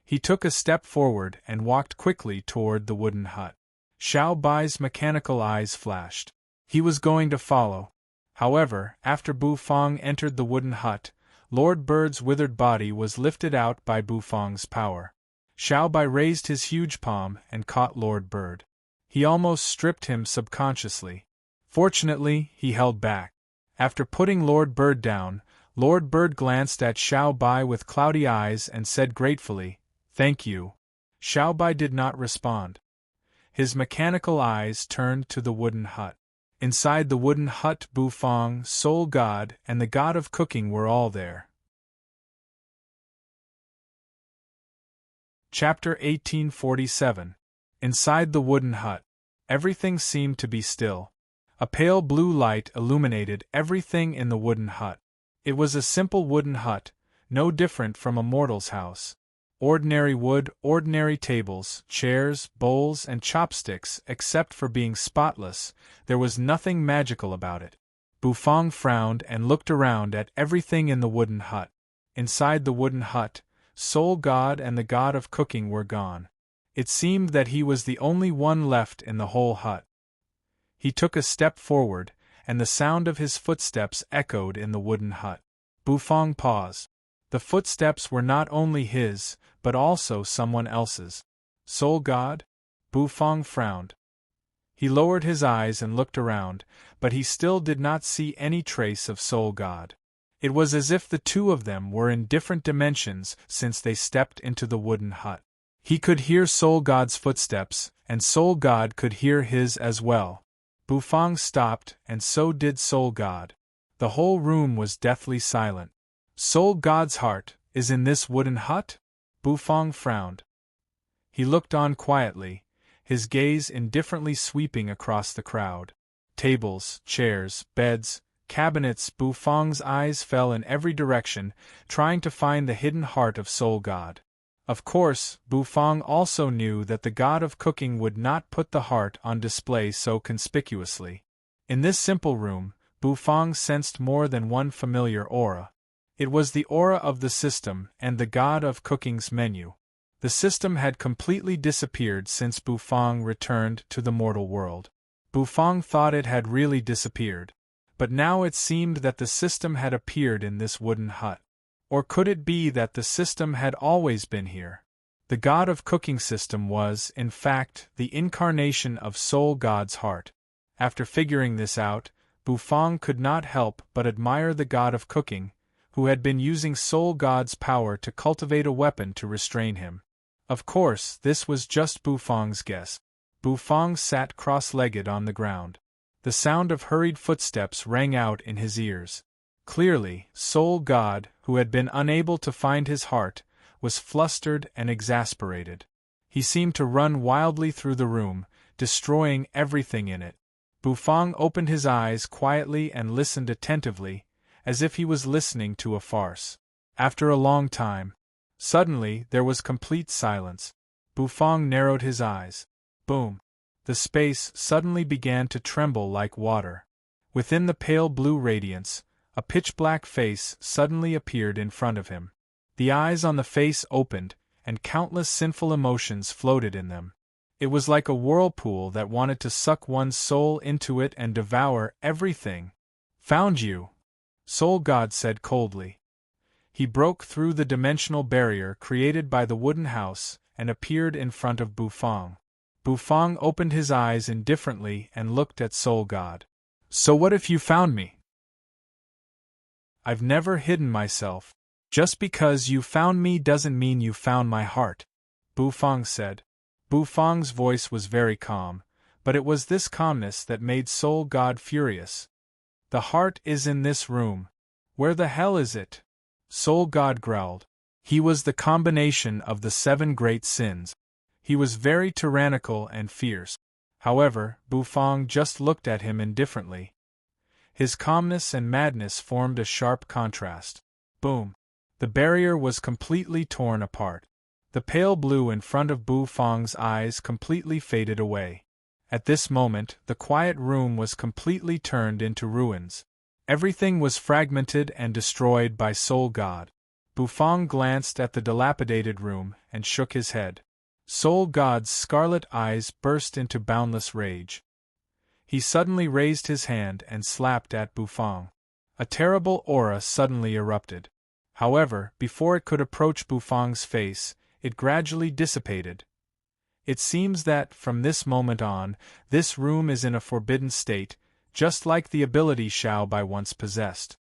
He took a step forward and walked quickly toward the wooden hut. Xiao Bai's mechanical eyes flashed. He was going to follow. However, after Bufang entered the wooden hut, Lord Bird's withered body was lifted out by Bufang's power. Xiao Bai raised his huge palm and caught Lord Bird. He almost stripped him subconsciously. Fortunately, he held back. After putting Lord Bird down, Lord Bird glanced at Xiao Bai with cloudy eyes and said gratefully, "Thank you." Xiao Bai did not respond. His mechanical eyes turned to the wooden hut. Inside the wooden hut, Bufang, Soul God, and the God of Cooking were all there. Chapter 1847. Inside the wooden hut, everything seemed to be still. A pale blue light illuminated everything in the wooden hut. It was a simple wooden hut, no different from a mortal's house. Ordinary wood, ordinary tables, chairs, bowls, and chopsticks, except for being spotless, there was nothing magical about it. Bufang frowned and looked around at everything in the wooden hut. Inside the wooden hut, Soul God and the God of Cooking were gone. It seemed that he was the only one left in the whole hut. He took a step forward, and the sound of his footsteps echoed in the wooden hut. Bufang paused. The footsteps were not only his, but also someone else's. Soul God? Bufang frowned. He lowered his eyes and looked around, but he still did not see any trace of Soul God. It was as if the two of them were in different dimensions since they stepped into the wooden hut. He could hear Soul God's footsteps, and Soul God could hear his as well. Bufang stopped, and so did Soul God. The whole room was deathly silent. Soul God's heart is in this wooden hut? Bufang frowned. He looked on quietly, his gaze indifferently sweeping across the crowd. Tables, chairs, beds, cabinets. Bufang's eyes fell in every direction, trying to find the hidden heart of Soul God. Of course, Bufang also knew that the God of Cooking would not put the heart on display so conspicuously. In this simple room, Bufang sensed more than one familiar aura. It was the aura of the system and the God of Cooking's menu. The system had completely disappeared since Bufang returned to the mortal world. Bufang thought it had really disappeared. But now it seemed that the system had appeared in this wooden hut. Or could it be that the system had always been here? The God of Cooking system was, in fact, the incarnation of Soul God's heart. After figuring this out, Bufang could not help but admire the God of Cooking, who had been using Soul God's power to cultivate a weapon to restrain him. Of course, this was just Bufang's guess. Bufang sat cross-legged on the ground. The sound of hurried footsteps rang out in his ears. Clearly, Soul God, who had been unable to find his heart, was flustered and exasperated. He seemed to run wildly through the room, destroying everything in it. Bufang opened his eyes quietly and listened attentively, as if he was listening to a farce. After a long time, suddenly there was complete silence. Bufang narrowed his eyes. Boom! The space suddenly began to tremble like water. Within the pale blue radiance, a pitch-black face suddenly appeared in front of him. The eyes on the face opened, and countless sinful emotions floated in them. It was like a whirlpool that wanted to suck one's soul into it and devour everything. "Found you," Soul God said coldly. He broke through the dimensional barrier created by the wooden house and appeared in front of Bufang. Bufang opened his eyes indifferently and looked at Soul God. "So what if you found me?" "I've never hidden myself. Just because you found me doesn't mean you found my heart," Bufang said. Bufang's voice was very calm, But it was this calmness that made Soul God furious. "The heart is in this room. Where the hell is it?" Soul God growled. He was the combination of the 7 great sins. He was very tyrannical and fierce. However, Bufang just looked at him indifferently. His calmness and madness formed a sharp contrast. Boom! The barrier was completely torn apart. The pale blue in front of Bufang's eyes completely faded away. At this moment, the quiet room was completely turned into ruins. Everything was fragmented and destroyed by Soul God. Bufang glanced at the dilapidated room and shook his head. Soul God's scarlet eyes burst into boundless rage. He suddenly raised his hand and slapped at Bufang. A terrible aura suddenly erupted. However, before it could approach Bufang's face, it gradually dissipated. It seems that, from this moment on, this room is in a forbidden state, just like the ability Xiao Bai once possessed.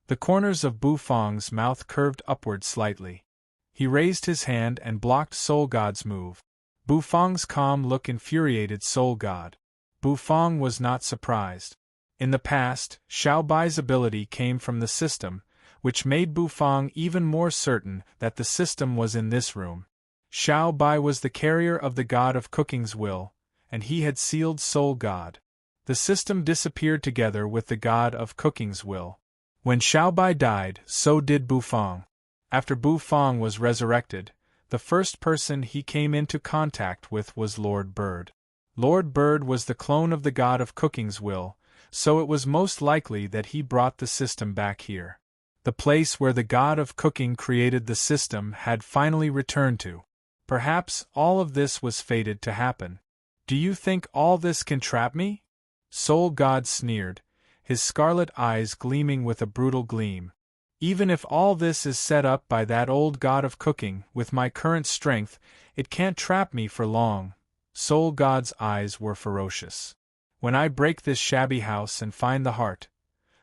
The corners of Bufang's mouth curved upward slightly. He raised his hand and blocked Soul God's move. Bufang's calm look infuriated Soul God. Bufang was not surprised. In the past, Xiao Bai's ability came from the system, which made Bufang even more certain that the system was in this room. Xiao Bai was the carrier of the god of cooking's will, and he had sealed Soul God. The system disappeared together with the god of cooking's will. When Xiao Bai died, so did Bufang. After Bufang was resurrected, the first person he came into contact with was Lord Bird. Lord Bird was the clone of the god of cooking's will, so it was most likely that he brought the system back here. The place where the god of cooking created the system had finally returned to. Perhaps all of this was fated to happen. "Do you think all this can trap me?" Soul God sneered, his scarlet eyes gleaming with a brutal gleam. "Even if all this is set up by that old god of cooking, with my current strength, it can't trap me for long." Soul God's eyes were ferocious. "When I break this shabby house and find the heart,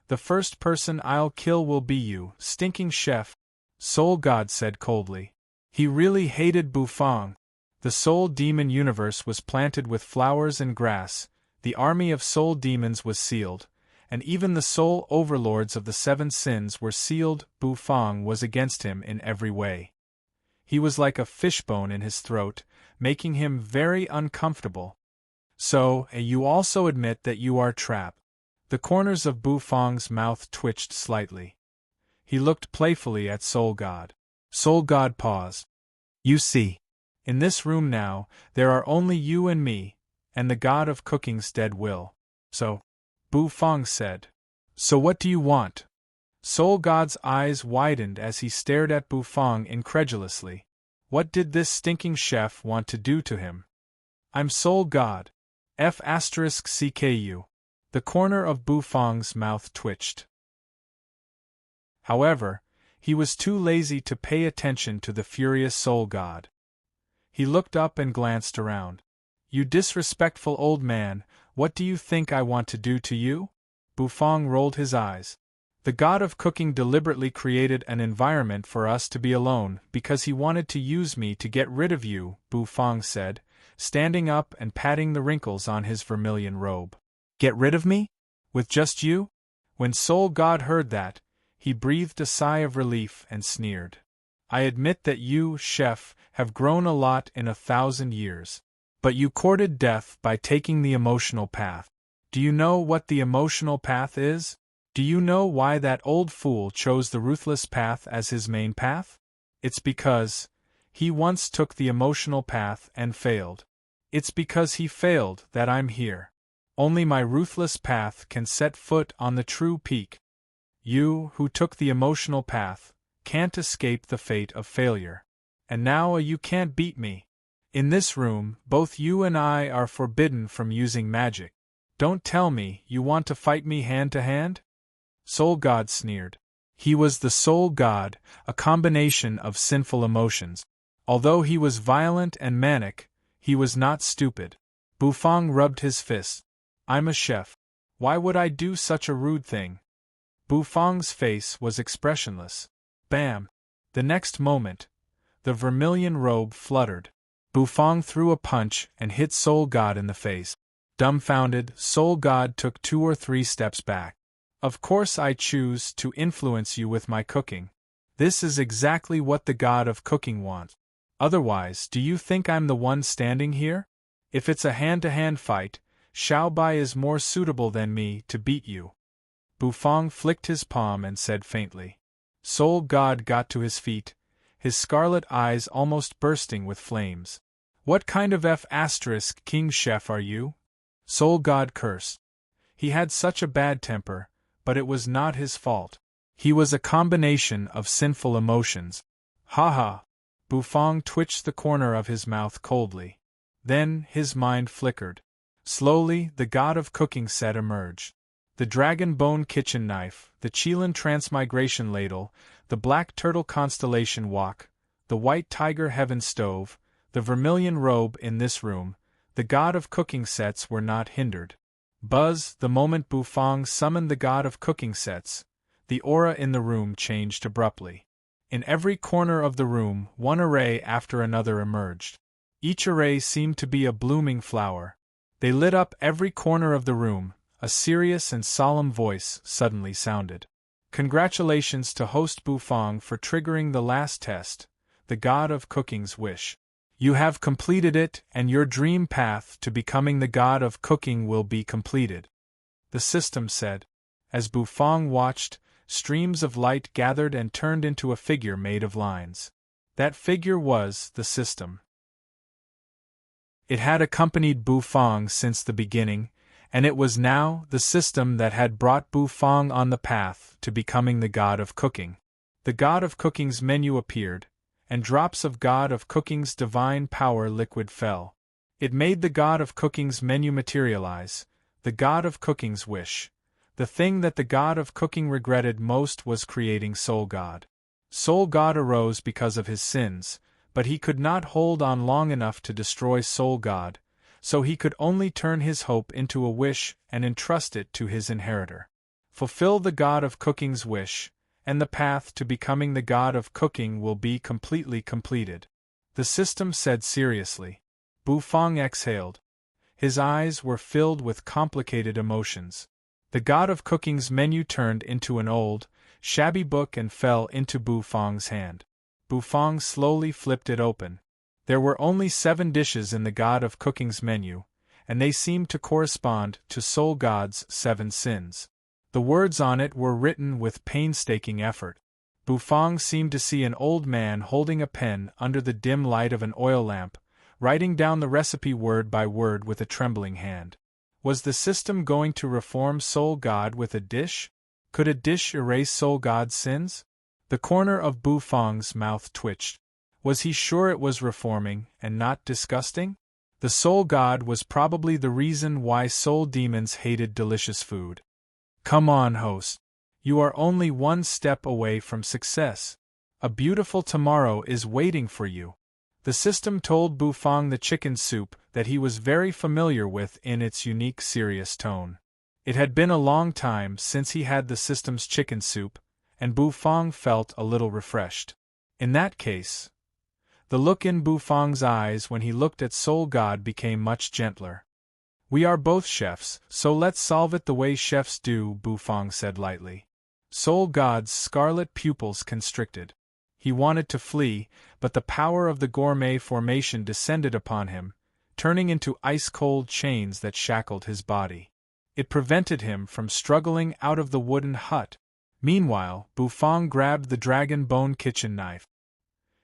the first person I'll kill will be you, stinking chef," Soul God said coldly. He really hated Bufang. The Soul Demon universe was planted with flowers and grass, the army of soul demons was sealed, and even the soul overlords of the 7 sins were sealed. Bufang was against him in every way. He was like a fishbone in his throat, making him very uncomfortable. "So, you also admit that you are trapped?" The corners of Bufang's mouth twitched slightly. He looked playfully at Soul God. Soul God paused. "You see, in this room now, there are only you and me, and the god of cooking's dead will. So," Bufang said. "So what do you want?" Soul God's eyes widened as he stared at Bufang incredulously. What did this stinking chef want to do to him? "I'm Soul God. F***CKU. The corner of Bufang's mouth twitched. However, he was too lazy to pay attention to the furious Soul God. He looked up and glanced around. "You disrespectful old man, what do you think I want to do to you?" Bufang rolled his eyes. "The god of cooking deliberately created an environment for us to be alone because he wanted to use me to get rid of you," Bufang said, standing up and patting the wrinkles on his vermilion robe. "Get rid of me? With just you?" When Soul God heard that, he breathed a sigh of relief and sneered. "I admit that you, chef, have grown a lot in 1,000 years. But you courted death by taking the emotional path. Do you know what the emotional path is? Do you know why that old fool chose the ruthless path as his main path? It's because he once took the emotional path and failed. It's because he failed that I'm here. Only my ruthless path can set foot on the true peak. You, who took the emotional path, can't escape the fate of failure. And now you can't beat me. In this room, both you and I are forbidden from using magic. Don't tell me you want to fight me hand to hand?" Soul God sneered. He was the Soul God, a combination of sinful emotions. Although he was violent and manic, he was not stupid. Bufang rubbed his fist. "I'm a chef. Why would I do such a rude thing?" Bufang's face was expressionless. Bam! The next moment, the vermilion robe fluttered. Bufang threw a punch and hit Soul God in the face. Dumbfounded, Soul God took 2 or 3 steps back. Of course I choose to influence you with my cooking. This is exactly what the god of cooking wants. Otherwise, do you think I'm the one standing here? If it's a hand-to-hand fight, Xiao Bai is more suitable than me to beat you. Bufang flicked his palm and said faintly. Soul God got to his feet, his scarlet eyes almost bursting with flames. What kind of King chef are you? Soul God cursed. He had such a bad temper, but it was not his fault. He was a combination of sinful emotions. Ha ha! Bufang twitched the corner of his mouth coldly. Then his mind flickered. Slowly, the god of cooking set emerged. The dragon bone kitchen knife, the Chilan transmigration ladle, the black turtle constellation wok, the white tiger heaven stove, the vermilion robe in this room, the god of cooking sets were not hindered. Buzz, the moment Bufang summoned the god of cooking sets, the aura in the room changed abruptly. In every corner of the room, one array after another emerged. Each array seemed to be a blooming flower. They lit up every corner of the room. A serious and solemn voice suddenly sounded. Congratulations to host Bufang for triggering the last test, the god of cooking's wish. You have completed it, and your dream path to becoming the god of cooking will be completed. The system said. As Bufang watched, streams of light gathered and turned into a figure made of lines. That figure was the system. It had accompanied Bufang since the beginning, and it was now the system that had brought Bufang on the path to becoming the god of cooking. The god of cooking's menu appeared, and drops of god of cooking's divine power liquid fell. It made the god of cooking's menu materialize, the god of cooking's wish. The thing that the god of cooking regretted most was creating Soul God. Soul God arose because of his sins, but he could not hold on long enough to destroy Soul God, so he could only turn his hope into a wish and entrust it to his inheritor. Fulfill the god of cooking's wish, and the path to becoming the god of cooking will be completely completed. The system said seriously. Bufang exhaled. His eyes were filled with complicated emotions. The god of cooking's menu turned into an old, shabby book and fell into Bufang's hand. Bufang slowly flipped it open. There were only 7 dishes in the god of cooking's menu, and they seemed to correspond to Soul God's 7 sins. The words on it were written with painstaking effort. Bufang seemed to see an old man holding a pen under the dim light of an oil lamp, writing down the recipe word by word with a trembling hand. Was the system going to reform Soul God with a dish? Could a dish erase Soul God's sins? The corner of Bufang's mouth twitched. Was he sure it was reforming, and not disgusting? The Soul God was probably the reason why soul demons hated delicious food. Come on, host. You are only 1 step away from success. A beautiful tomorrow is waiting for you. The system told Bufang the chicken soup that he was very familiar with in its unique serious tone. It had been a long time since he had the system's chicken soup, and Bufang felt a little refreshed. In that case, the look in Bufang's eyes when he looked at Soul God became much gentler. We are both chefs, so let's solve it the way chefs do, Bufang said lightly. Soul God's scarlet pupils constricted. He wanted to flee, but the power of the gourmet formation descended upon him, turning into ice-cold chains that shackled his body. It prevented him from struggling out of the wooden hut. Meanwhile, Bufang grabbed the dragon bone kitchen knife.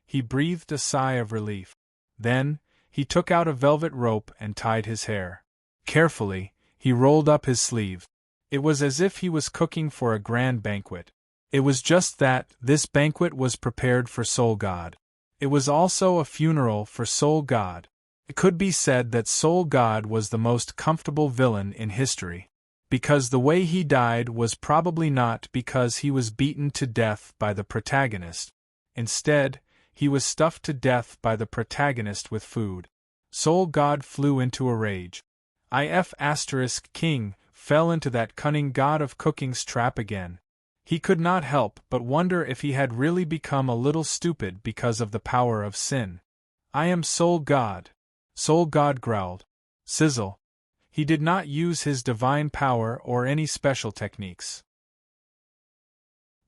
He breathed a sigh of relief. Then, he took out a velvet rope and tied his hair. Carefully, he rolled up his sleeve. It was as if he was cooking for a grand banquet. It was just that this banquet was prepared for Soul God. It was also a funeral for Soul God. It could be said that Soul God was the most comfortable villain in history, because the way he died was probably not because he was beaten to death by the protagonist. Instead, he was stuffed to death by the protagonist with food. Soul God flew into a rage. King fell into that cunning god of cooking's trap again. He could not help but wonder if he had really become a little stupid because of the power of sin. I am Soul God. Soul God growled. Sizzle. He did not use his divine power or any special techniques.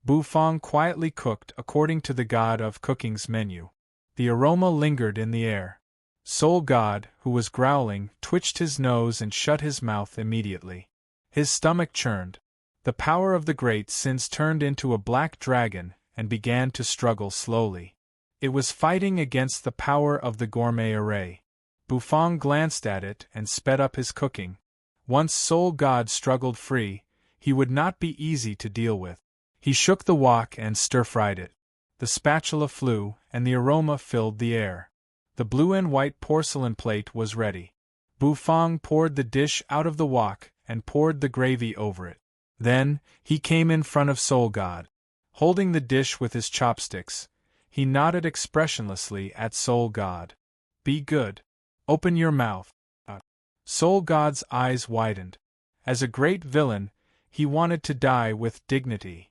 Bufang quietly cooked according to the god of cooking's menu. The aroma lingered in the air. Soul God, who was growling, twitched his nose and shut his mouth immediately. His stomach churned. The power of the great sins turned into a black dragon and began to struggle slowly. It was fighting against the power of the gourmet array. Bufang glanced at it and sped up his cooking. Once Soul God struggled free, he would not be easy to deal with. He shook the wok and stir-fried it. The spatula flew, and the aroma filled the air. The blue and white porcelain plate was ready. Bufang poured the dish out of the wok and poured the gravy over it. Then, he came in front of Soul God. Holding the dish with his chopsticks, he nodded expressionlessly at Soul God. "Be good. Open your mouth." Soul God's eyes widened. As a great villain, he wanted to die with dignity.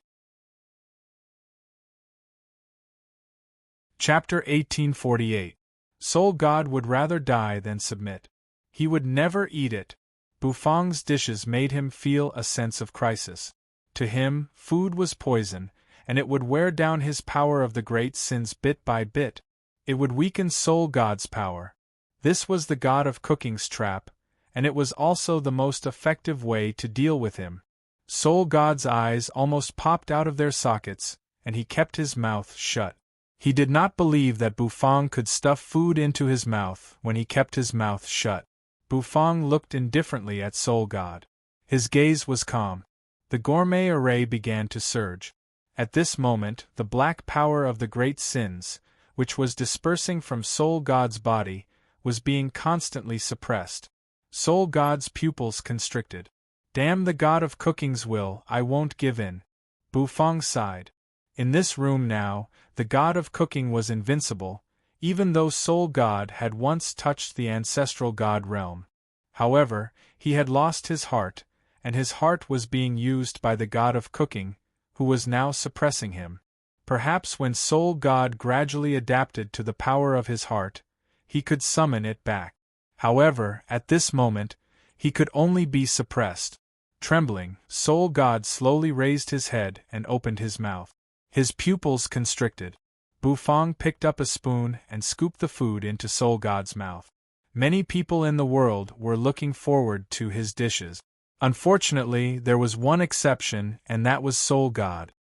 Chapter 1848. Soul God would rather die than submit. He would never eat it. Bufang's dishes made him feel a sense of crisis. To him, food was poison, and it would wear down his power of the great sins bit by bit. It would weaken Soul God's power. This was the god of cooking's trap, and it was also the most effective way to deal with him. Soul God's eyes almost popped out of their sockets, and he kept his mouth shut. He did not believe that Bufang could stuff food into his mouth when he kept his mouth shut. Bufang looked indifferently at Soul God. His gaze was calm. The gourmet array began to surge. At this moment, the black power of the great sins, which was dispersing from Soul God's body, was being constantly suppressed. Soul God's pupils constricted. "Damn the god of cooking's will, I won't give in." Bufang sighed. In this room now, the god of cooking was invincible, even though Soul God had once touched the ancestral god realm. However, he had lost his heart, and his heart was being used by the god of cooking, who was now suppressing him. Perhaps when Soul God gradually adapted to the power of his heart, he could summon it back. However, at this moment, he could only be suppressed. Trembling, Soul God slowly raised his head and opened his mouth. His pupils constricted. Bufang picked up a spoon and scooped the food into Soul God's mouth. Many people in the world were looking forward to his dishes. Unfortunately, there was one exception, and that was Soul God.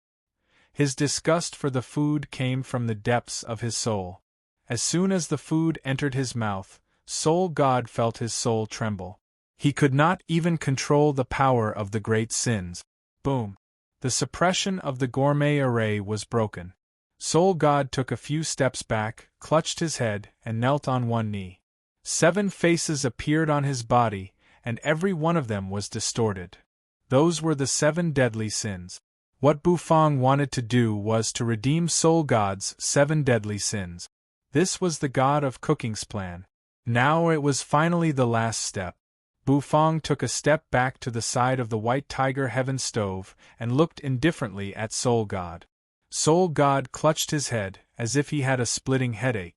His disgust for the food came from the depths of his soul. As soon as the food entered his mouth, Soul God felt his soul tremble. He could not even control the power of the great sins. Boom! The suppression of the gourmet array was broken. Soul God took a few steps back, clutched his head, and knelt on one knee. 7 faces appeared on his body, and every one of them was distorted. Those were the 7 deadly sins. What Bufang wanted to do was to redeem Soul God's 7 deadly sins. This was the god of cooking's plan. Now it was finally the last step. Bufang took a step back to the side of the white tiger heaven stove and looked indifferently at Soul God. Soul God clutched his head, as if he had a splitting headache.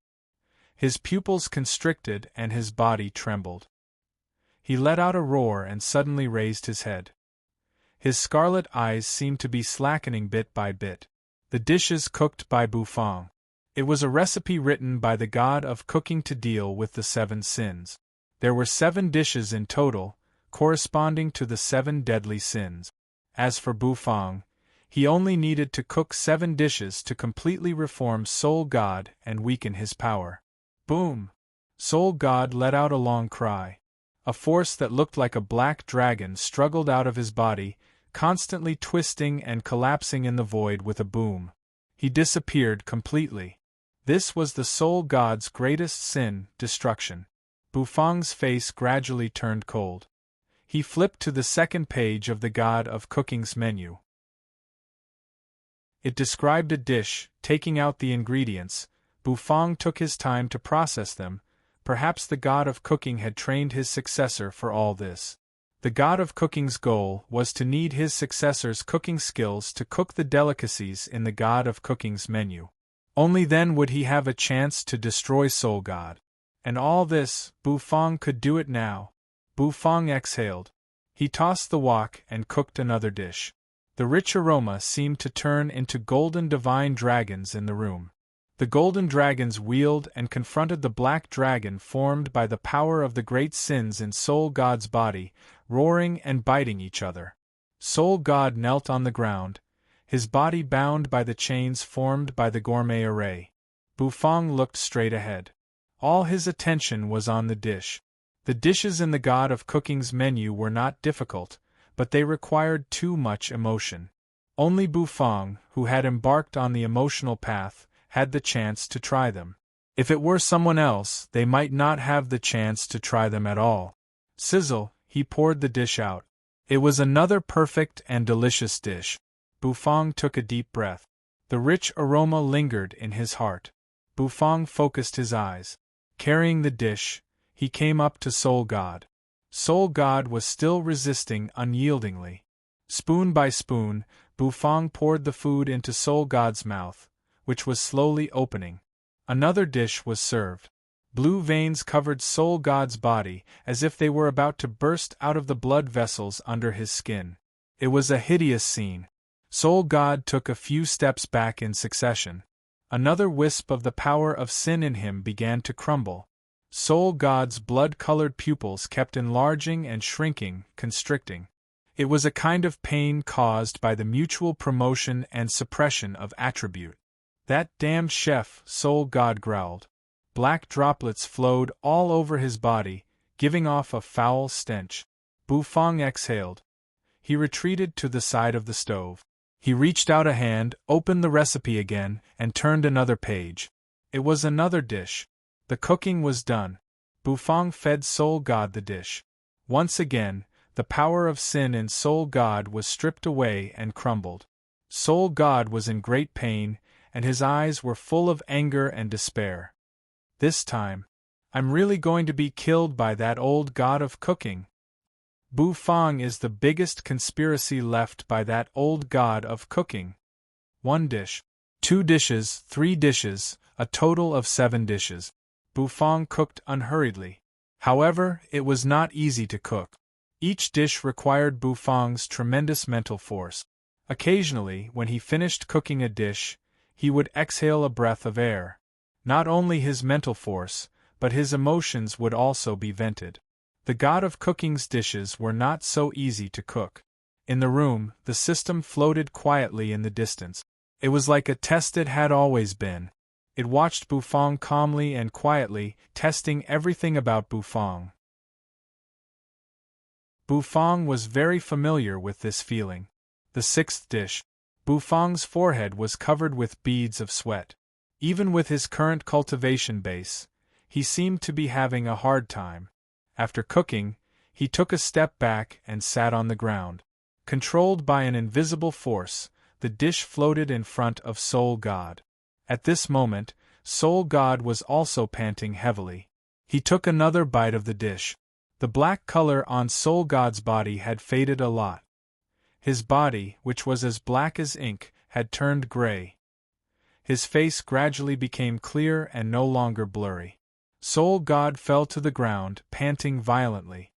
His pupils constricted and his body trembled. He let out a roar and suddenly raised his head. His scarlet eyes seemed to be slackening bit by bit. The dishes cooked by Bufang. It was a recipe written by the god of cooking to deal with the 7 sins. There were 7 dishes in total, corresponding to the 7 deadly sins. As for Bufang, he only needed to cook 7 dishes to completely reform Soul God and weaken his power. Boom! Soul God let out a long cry. A force that looked like a black dragon struggled out of his body, constantly twisting and collapsing in the void with a boom. He disappeared completely. This was the Soul God's greatest sin, destruction. Bufang's face gradually turned cold. He flipped to the second page of the god of cooking's menu. It described a dish. Taking out the ingredients, Bufang took his time to process them. Perhaps the god of cooking had trained his successor for all this. The god of cooking's goal was to knead his successor's cooking skills to cook the delicacies in the god of cooking's menu. Only then would he have a chance to destroy Soul God. And all this, Bufang could do it now. Bu Fong exhaled. He tossed the wok and cooked another dish. The rich aroma seemed to turn into golden divine dragons in the room. The golden dragons wheeled and confronted the black dragon formed by the power of the great sins in Soul God's body, roaring and biting each other. Soul God knelt on the ground, his body bound by the chains formed by the gourmet array. Bu Fong looked straight ahead. All his attention was on the dish. The dishes in the God of Cooking's menu were not difficult, but they required too much emotion. Only Bu Fong, who had embarked on the emotional path, had the chance to try them. If it were someone else, they might not have the chance to try them at all. Sizzle, he poured the dish out. It was another perfect and delicious dish. Bu Fong took a deep breath. The rich aroma lingered in his heart. Bu Fong focused his eyes. Carrying the dish, he came up to Soul God. Soul God was still resisting unyieldingly. Spoon by spoon, Bu Fong poured the food into Soul God's mouth, which was slowly opening. Another dish was served. Blue veins covered Soul God's body, as if they were about to burst out of the blood vessels under his skin. It was a hideous scene. Soul God took a few steps back in succession. Another wisp of the power of sin in him began to crumble. Soul God's blood-colored pupils kept enlarging and shrinking, constricting. It was a kind of pain caused by the mutual promotion and suppression of attribute. That damned chef, Soul God growled. Black droplets flowed all over his body, giving off a foul stench. Bu Fong exhaled. He retreated to the side of the stove. He reached out a hand, opened the recipe again, and turned another page. It was another dish. The cooking was done. Bu Fong fed Soul God the dish. Once again, the power of sin in Soul God was stripped away and crumbled. Soul God was in great pain, and his eyes were full of anger and despair. This time, I'm really going to be killed by that old God of Cooking. Bu Fong is the biggest conspiracy left by that old God of Cooking. 1 dish, 2 dishes, 3 dishes, a total of 7 dishes. Bu Fong cooked unhurriedly. However, it was not easy to cook. Each dish required Bu Fong's tremendous mental force. Occasionally, when he finished cooking a dish, he would exhale a breath of air. Not only his mental force, but his emotions would also be vented. The God of Cooking's dishes were not so easy to cook. In the room, the system floated quietly in the distance. It was like a test it had always been. It watched Bu Fong calmly and quietly, testing everything about Bu Fong. Bu Fong was very familiar with this feeling. The 6th dish. Bu Fong's forehead was covered with beads of sweat. Even with his current cultivation base, he seemed to be having a hard time. After cooking, he took a step back and sat on the ground. Controlled by an invisible force, the dish floated in front of Soul God. At this moment, Soul God was also panting heavily. He took another bite of the dish. The black color on Soul God's body had faded a lot. His body, which was as black as ink, had turned gray. His face gradually became clear and no longer blurry. Soul God fell to the ground, panting violently.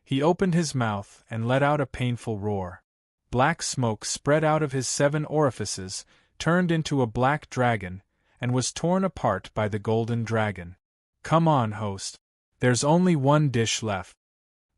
He opened his mouth and let out a painful roar. Black smoke spread out of his 7 orifices, turned into a black dragon, and was torn apart by the golden dragon. Come on, host. There's only 1 dish left.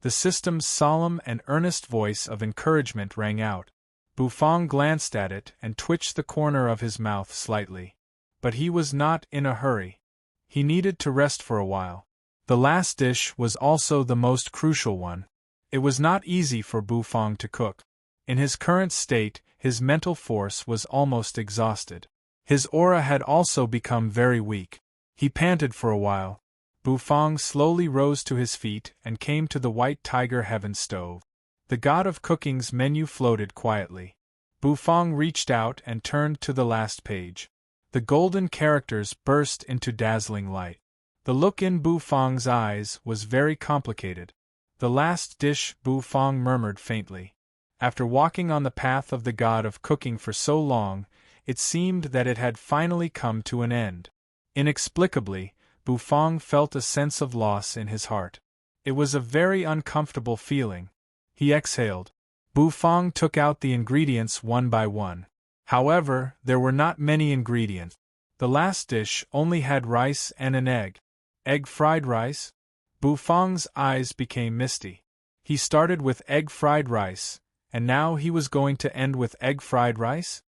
The system's solemn and earnest voice of encouragement rang out. Bu Fong glanced at it and twitched the corner of his mouth slightly. But he was not in a hurry. He needed to rest for a while. The last dish was also the most crucial one. It was not easy for Bu Fong to cook. In his current state, his mental force was almost exhausted. His aura had also become very weak. He panted for a while. Bu Fong slowly rose to his feet and came to the white tiger heaven stove. The God of Cooking's menu floated quietly. Bu Fong reached out and turned to the last page. The golden characters burst into dazzling light. The look in Bu Fong's eyes was very complicated. The last dish, Bu Fong murmured faintly. After walking on the path of the God of Cooking for so long, it seemed that it had finally come to an end. Inexplicably, Bu Fong felt a sense of loss in his heart. It was a very uncomfortable feeling. He exhaled. Bufang took out the ingredients one by one. However, there were not many ingredients. The last dish only had rice and an egg. Egg fried rice? Bufang's eyes became misty. He started with egg fried rice, and now he was going to end with egg fried rice?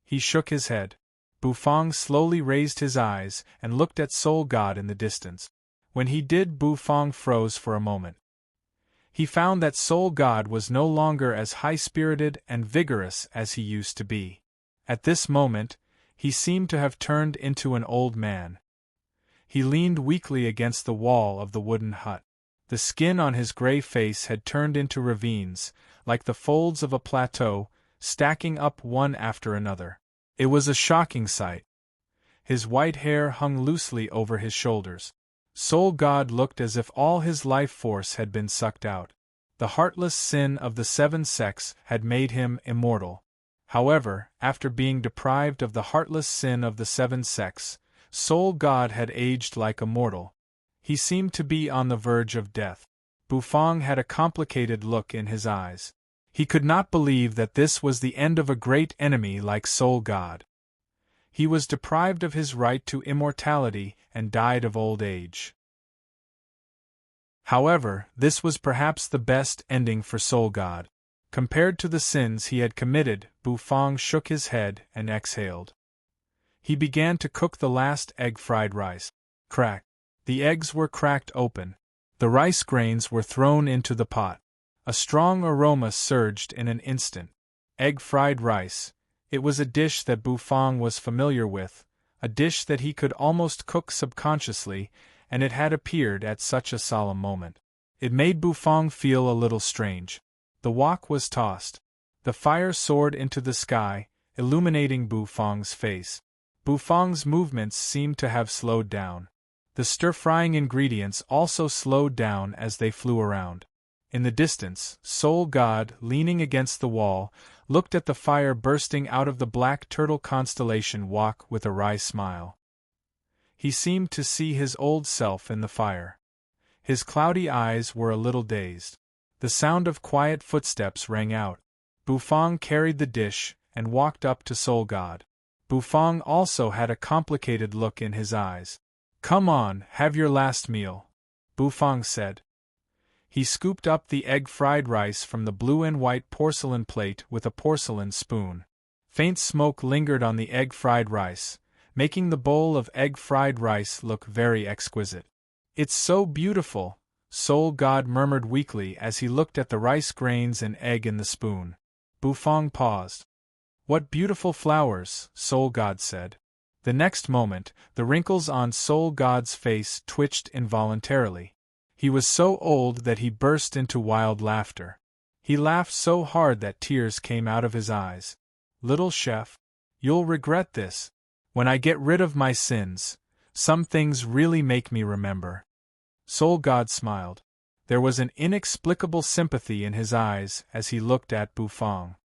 He shook his head. Bufang slowly raised his eyes and looked at Soul God in the distance. When he did, Bufang froze for a moment. He found that Soul God was no longer as high-spirited and vigorous as he used to be. At this moment, he seemed to have turned into an old man. He leaned weakly against the wall of the wooden hut. The skin on his gray face had turned into ravines, like the folds of a plateau, stacking up one after another. It was a shocking sight. His white hair hung loosely over his shoulders. Soul God looked as if all his life force had been sucked out. The heartless sin of the seven sects had made him immortal. However, after being deprived of the heartless sin of the seven sects, Soul God had aged like a mortal. He seemed to be on the verge of death. Bufang had a complicated look in his eyes. He could not believe that this was the end of a great enemy like Soul God. He was deprived of his right to immortality and died of old age. However, this was perhaps the best ending for Soul God. Compared to the sins he had committed, Bufang shook his head and exhaled. He began to cook the last egg fried rice. Crack! The eggs were cracked open. The rice grains were thrown into the pot. A strong aroma surged in an instant. Egg fried rice. It was a dish that Bufang was familiar with, a dish that he could almost cook subconsciously, and it had appeared at such a solemn moment. It made Bufang feel a little strange. The wok was tossed. The fire soared into the sky, illuminating Bufang's face. Bufang's movements seemed to have slowed down. The stir-frying ingredients also slowed down as they flew around. In the distance, Soul God, leaning against the wall, looked at the fire bursting out of the black turtle constellation wok with a wry smile. He seemed to see his old self in the fire. His cloudy eyes were a little dazed. The sound of quiet footsteps rang out. Bufang carried the dish and walked up to Soul God. Bufang also had a complicated look in his eyes. "Come on, have your last meal," Bufang said. He scooped up the egg-fried rice from the blue and white porcelain plate with a porcelain spoon. Faint smoke lingered on the egg-fried rice, making the bowl of egg-fried rice look very exquisite. "It's so beautiful," Soul God murmured weakly as he looked at the rice grains and egg in the spoon. Bufang paused. "What beautiful flowers," Soul God said. The next moment, the wrinkles on Soul God's face twitched involuntarily. He was so old that he burst into wild laughter. He laughed so hard that tears came out of his eyes. "Little chef, you'll regret this. When I get rid of my sins, some things really make me remember." Soul God smiled. There was an inexplicable sympathy in his eyes as he looked at Bufang.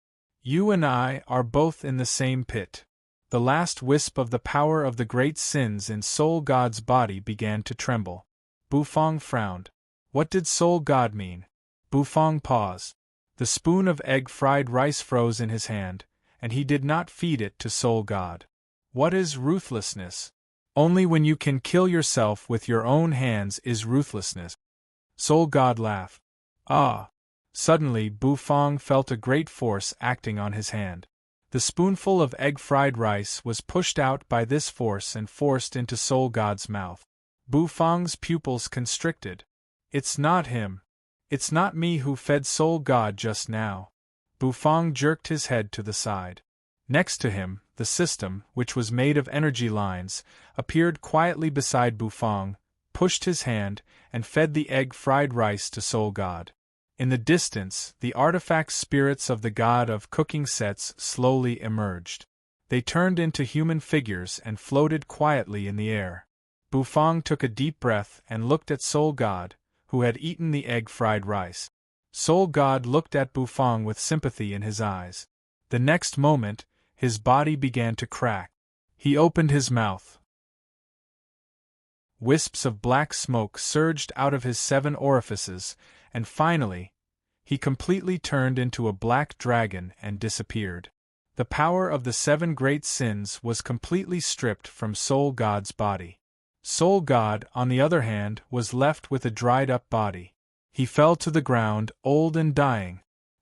"You and I are both in the same pit." The last wisp of the power of the great sins in Soul God's body began to tremble. Bufang frowned. What did Soul God mean? Bufang paused. The spoon of egg-fried rice froze in his hand, and he did not feed it to Soul God. What is ruthlessness? Only when you can kill yourself with your own hands is ruthlessness. Soul God laughed. Ah! Suddenly Bufang felt a great force acting on his hand. The spoonful of egg-fried rice was pushed out by this force and forced into Soul God's mouth. Bufang's pupils constricted. "It's not him. It's not me who fed Soul God just now." Bufang jerked his head to the side. Next to him, the system, which was made of energy lines, appeared quietly beside Bufang, pushed his hand, and fed the egg-fried rice to Soul God. In the distance, the artifact spirits of the god of cooking sets slowly emerged. They turned into human figures and floated quietly in the air. Bufang took a deep breath and looked at Soul God, who had eaten the egg-fried rice. Soul God looked at Bufang with sympathy in his eyes. The next moment, his body began to crack. He opened his mouth. Wisps of black smoke surged out of his 7 orifices, and finally, he completely turned into a black dragon and disappeared. The power of the 7 great sins was completely stripped from Soul God's body. Soul God, on the other hand, was left with a dried-up body. He fell to the ground, old and dying.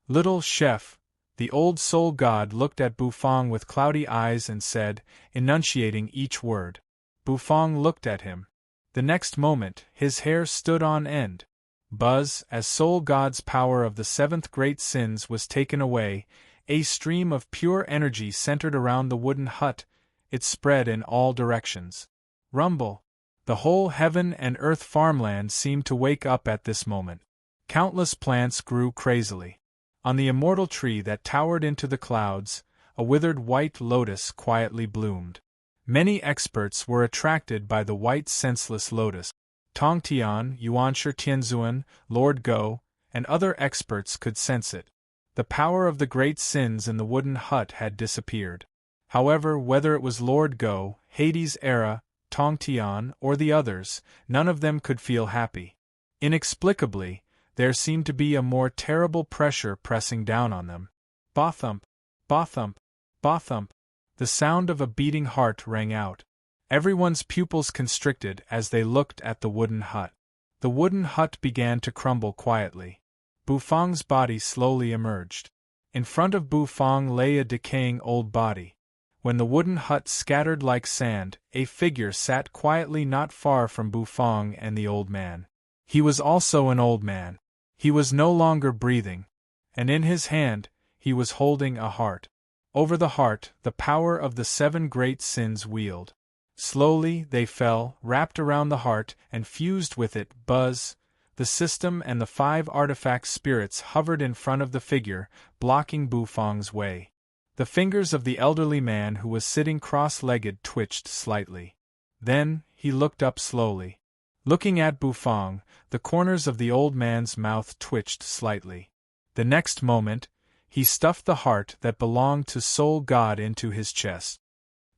Little chef, the old Soul God looked at Bufang with cloudy eyes and said, enunciating each word. Bufang looked at him. The next moment, his hair stood on end. Buzz, as Soul God's power of the 7th great sins was taken away, a stream of pure energy centered around the wooden hut. It spread in all directions. Rumble. The whole heaven and earth farmland seemed to wake up at this moment. Countless plants grew crazily. On the immortal tree that towered into the clouds, a withered white lotus quietly bloomed. Many experts were attracted by the white senseless lotus. Tongtian, Yuanshi Tianzuan, Lord Go, and other experts could sense it. The power of the great sins in the wooden hut had disappeared. However, whether it was Lord Go, Hades' era, Tongtian, or the others, none of them could feel happy. Inexplicably, there seemed to be a more terrible pressure pressing down on them. Ba-thump, ba-thump, ba-thump. The sound of a beating heart rang out. Everyone's pupils constricted as they looked at the wooden hut. The wooden hut began to crumble quietly. Bufang's body slowly emerged. In front of Bufang lay a decaying old body. When the wooden hut scattered like sand, a figure sat quietly not far from Bufang and the old man. He was also an old man. He was no longer breathing, and in his hand, he was holding a heart. Over the heart, the power of the 7 great sins wheeled. Slowly, they fell, wrapped around the heart, and fused with it. Buzz, the system and the 5 artifact spirits hovered in front of the figure, blocking Bufang's way. The fingers of the elderly man who was sitting cross-legged twitched slightly. Then, he looked up slowly. Looking at Bufang, the corners of the old man's mouth twitched slightly. The next moment, he stuffed the heart that belonged to Soul God into his chest.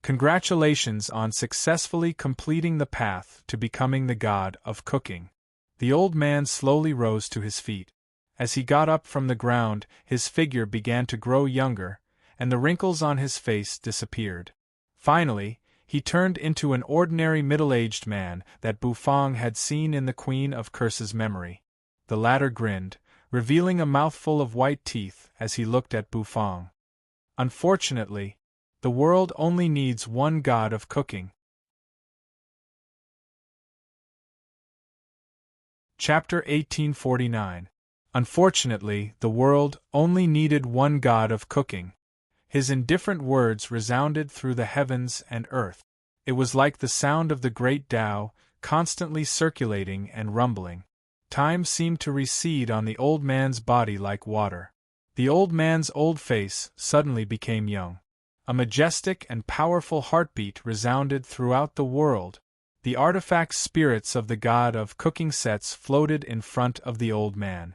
Congratulations on successfully completing the path to becoming the god of cooking. The old man slowly rose to his feet. As he got up from the ground, his figure began to grow younger, and the wrinkles on his face disappeared. Finally, he turned into an ordinary middle-aged man that Bufang had seen in the Queen of Curse's memory. The latter grinned, revealing a mouthful of white teeth as he looked at Bufang. Unfortunately, the world only needs one god of cooking. Chapter 1849. Unfortunately, the world only needed one god of cooking. His indifferent words resounded through the heavens and earth. It was like the sound of the great Tao, constantly circulating and rumbling. Time seemed to recede on the old man's body like water. The old man's old face suddenly became young. A majestic and powerful heartbeat resounded throughout the world. The artifact spirits of the god of cooking sets floated in front of the old man.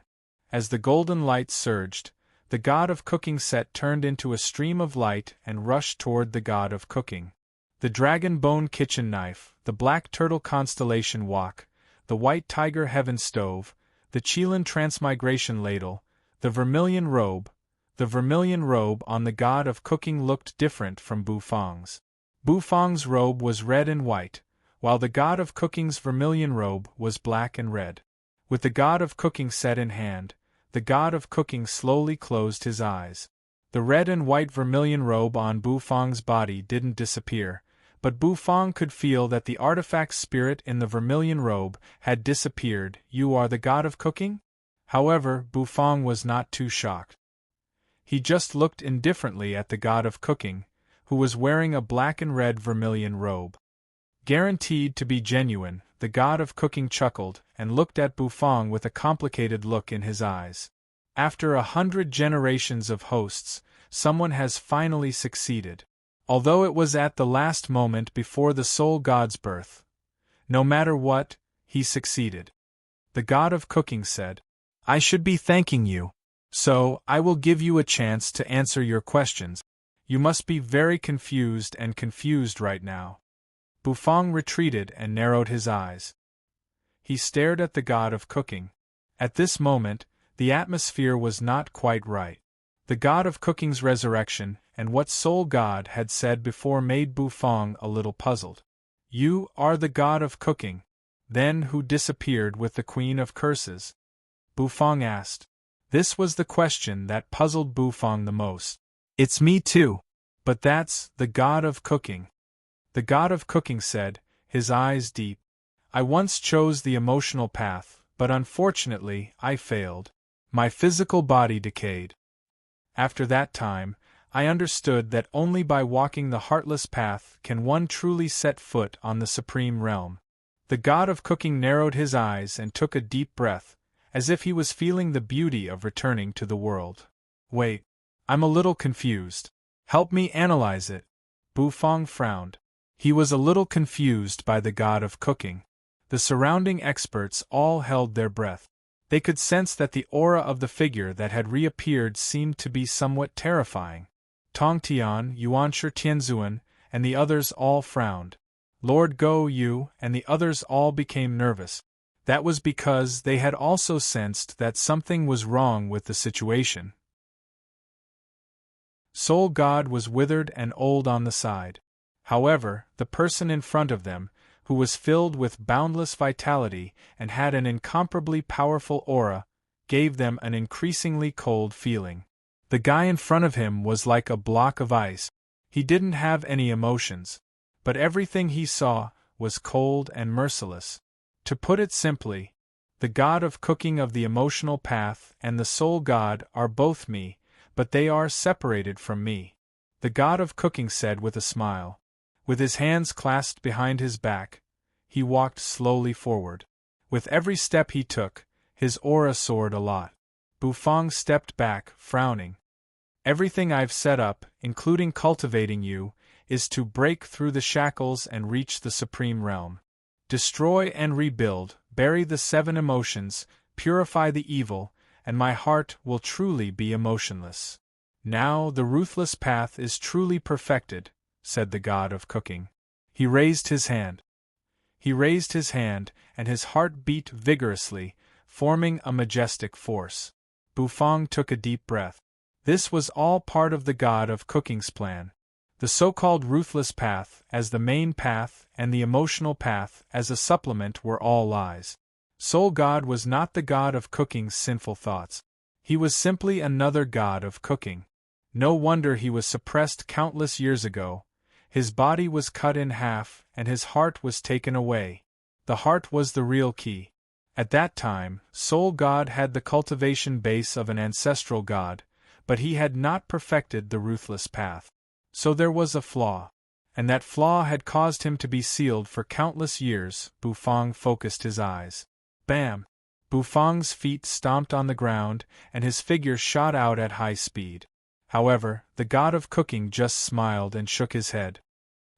As the golden light surged, the god of cooking set turned into a stream of light and rushed toward the god of cooking. The dragon bone kitchen knife, the black turtle constellation wok, the white tiger heaven stove, the Chilan transmigration ladle, the vermilion robe on the god of cooking looked different from Bufang's. Bufang's robe was red and white, while the god of cooking's vermilion robe was black and red. With the god of cooking set in hand, the god of cooking slowly closed his eyes. The red and white vermilion robe on Bufang's body didn't disappear, but Bufang could feel that the artifact spirit in the vermilion robe had disappeared. You are the god of cooking? However, Bufang was not too shocked. He just looked indifferently at the god of cooking, who was wearing a black and red vermilion robe. Guaranteed to be genuine, the god of cooking chuckled and looked at Bufang with a complicated look in his eyes. After 100 generations of hosts, someone has finally succeeded. Although it was at the last moment before the soul god's birth. No matter what, he succeeded. The god of cooking said, "I should be thanking you. So, I will give you a chance to answer your questions. You must be very confused right now." Bufang retreated and narrowed his eyes. He stared at the god of cooking. At this moment, the atmosphere was not quite right. The god of cooking's resurrection and what Soul God had said before made Bufang a little puzzled. "You are the god of cooking, then, who disappeared with the Queen of Curses?" Bufang asked. This was the question that puzzled Bufang the most. "It's me too. But that's the god of cooking." The god of cooking said, his eyes deep. "I once chose the emotional path, but unfortunately I failed. My physical body decayed. After that time, I understood that only by walking the heartless path can one truly set foot on the supreme realm." The god of cooking narrowed his eyes and took a deep breath, as if he was feeling the beauty of returning to the world. "Wait, I'm a little confused. Help me analyze it." Bufang frowned. He was a little confused by the god of cooking. The surrounding experts all held their breath. They could sense that the aura of the figure that had reappeared seemed to be somewhat terrifying. Tongtian, Yuanshi Tianzuan, and the others all frowned. Lord Go Yu and the others all became nervous. That was because they had also sensed that something was wrong with the situation. Soul God was withered and old on the side. However, the person in front of them, who was filled with boundless vitality and had an incomparably powerful aura, gave them an increasingly cold feeling. The guy in front of him was like a block of ice. He didn't have any emotions, but everything he saw was cold and merciless. To put it simply, the god of cooking of the emotional path and the soul god are both me, but they are separated from me. The god of cooking said with a smile. With his hands clasped behind his back, he walked slowly forward. With every step he took, his aura soared a lot. Bufang stepped back, frowning. "Everything I've set up, including cultivating you, is to break through the shackles and reach the supreme realm. Destroy and rebuild, bury the 7 emotions, purify the evil, and my heart will truly be emotionless. Now the ruthless path is truly perfected," said the god of cooking. He raised his hand. And his heart beat vigorously, forming a majestic force. Bufang took a deep breath. This was all part of the god of cooking's plan. The so-called ruthless path as the main path and the emotional path as a supplement were all lies. Soul God was not the god of cooking's sinful thoughts. He was simply another god of cooking. No wonder he was suppressed countless years ago. His body was cut in half and his heart was taken away. The heart was the real key. At that time, Soul God had the cultivation base of an ancestral god, but he had not perfected the ruthless path. So there was a flaw. And that flaw had caused him to be sealed for countless years. Bufang focused his eyes. Bam! Bufang's feet stomped on the ground, and his figure shot out at high speed. However, the god of cooking just smiled and shook his head.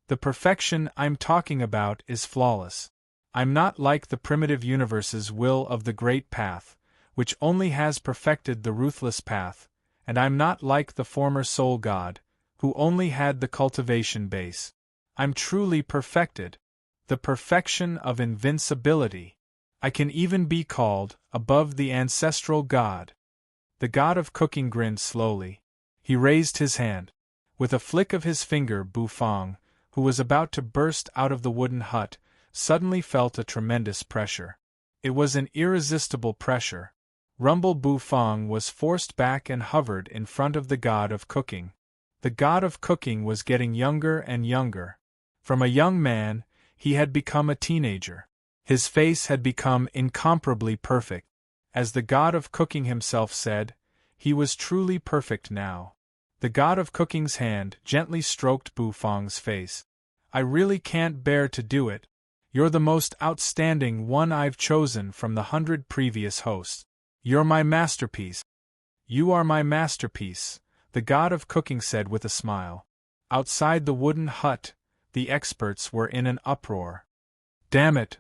"The perfection I'm talking about is flawless. I'm not like the primitive universe's will of the great path, which only has perfected the ruthless path, and I'm not like the former soul god, who only had the cultivation base. I'm truly perfected. The perfection of invincibility. I can even be called above the ancestral god." The god of cooking grinned slowly. He raised his hand. With a flick of his finger, Bufang, who was about to burst out of the wooden hut, suddenly felt a tremendous pressure. It was an irresistible pressure. Rumble Bufang was forced back and hovered in front of the god of cooking. The god of cooking was getting younger and younger. From a young man, he had become a teenager. His face had become incomparably perfect. As the god of cooking himself said, he was truly perfect now. The god of cooking's hand gently stroked Bufang's face. "I really can't bear to do it. You're the most outstanding one I've chosen from the 100 previous hosts. You're my masterpiece." "You are my masterpiece," the god of cooking said with a smile. Outside the wooden hut, the experts were in an uproar. "Damn it!"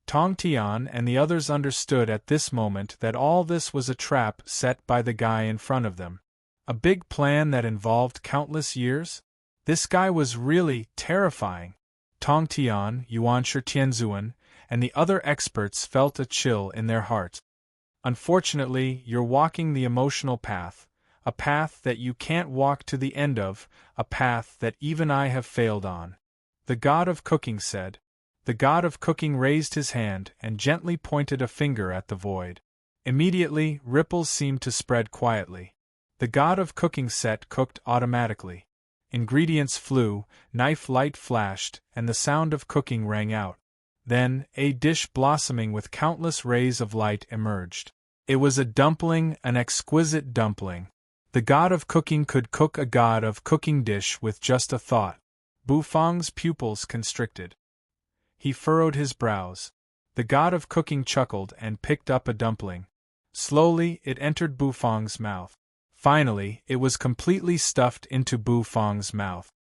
Tongtian and the others understood at this moment that all this was a trap set by the guy in front of them. A big plan that involved countless years? This guy was really terrifying. Tong Tian, Yuan Tianzuan, and the other experts felt a chill in their hearts. Unfortunately, you're walking the emotional path, a path that you can't walk to the end of, a path that even I have failed on. The god of cooking said. The god of cooking raised his hand and gently pointed a finger at the void. Immediately, ripples seemed to spread quietly. The god of cooking set cooked automatically. Ingredients flew, knife light flashed, and the sound of cooking rang out. Then, a dish blossoming with countless rays of light emerged. It was a dumpling, an exquisite dumpling. The god of cooking could cook a god of cooking dish with just a thought. Bu Fang's pupils constricted. He furrowed his brows. The god of cooking chuckled and picked up a dumpling. Slowly, it entered Bu Fang's mouth. Finally, it was completely stuffed into Bu Fang's mouth.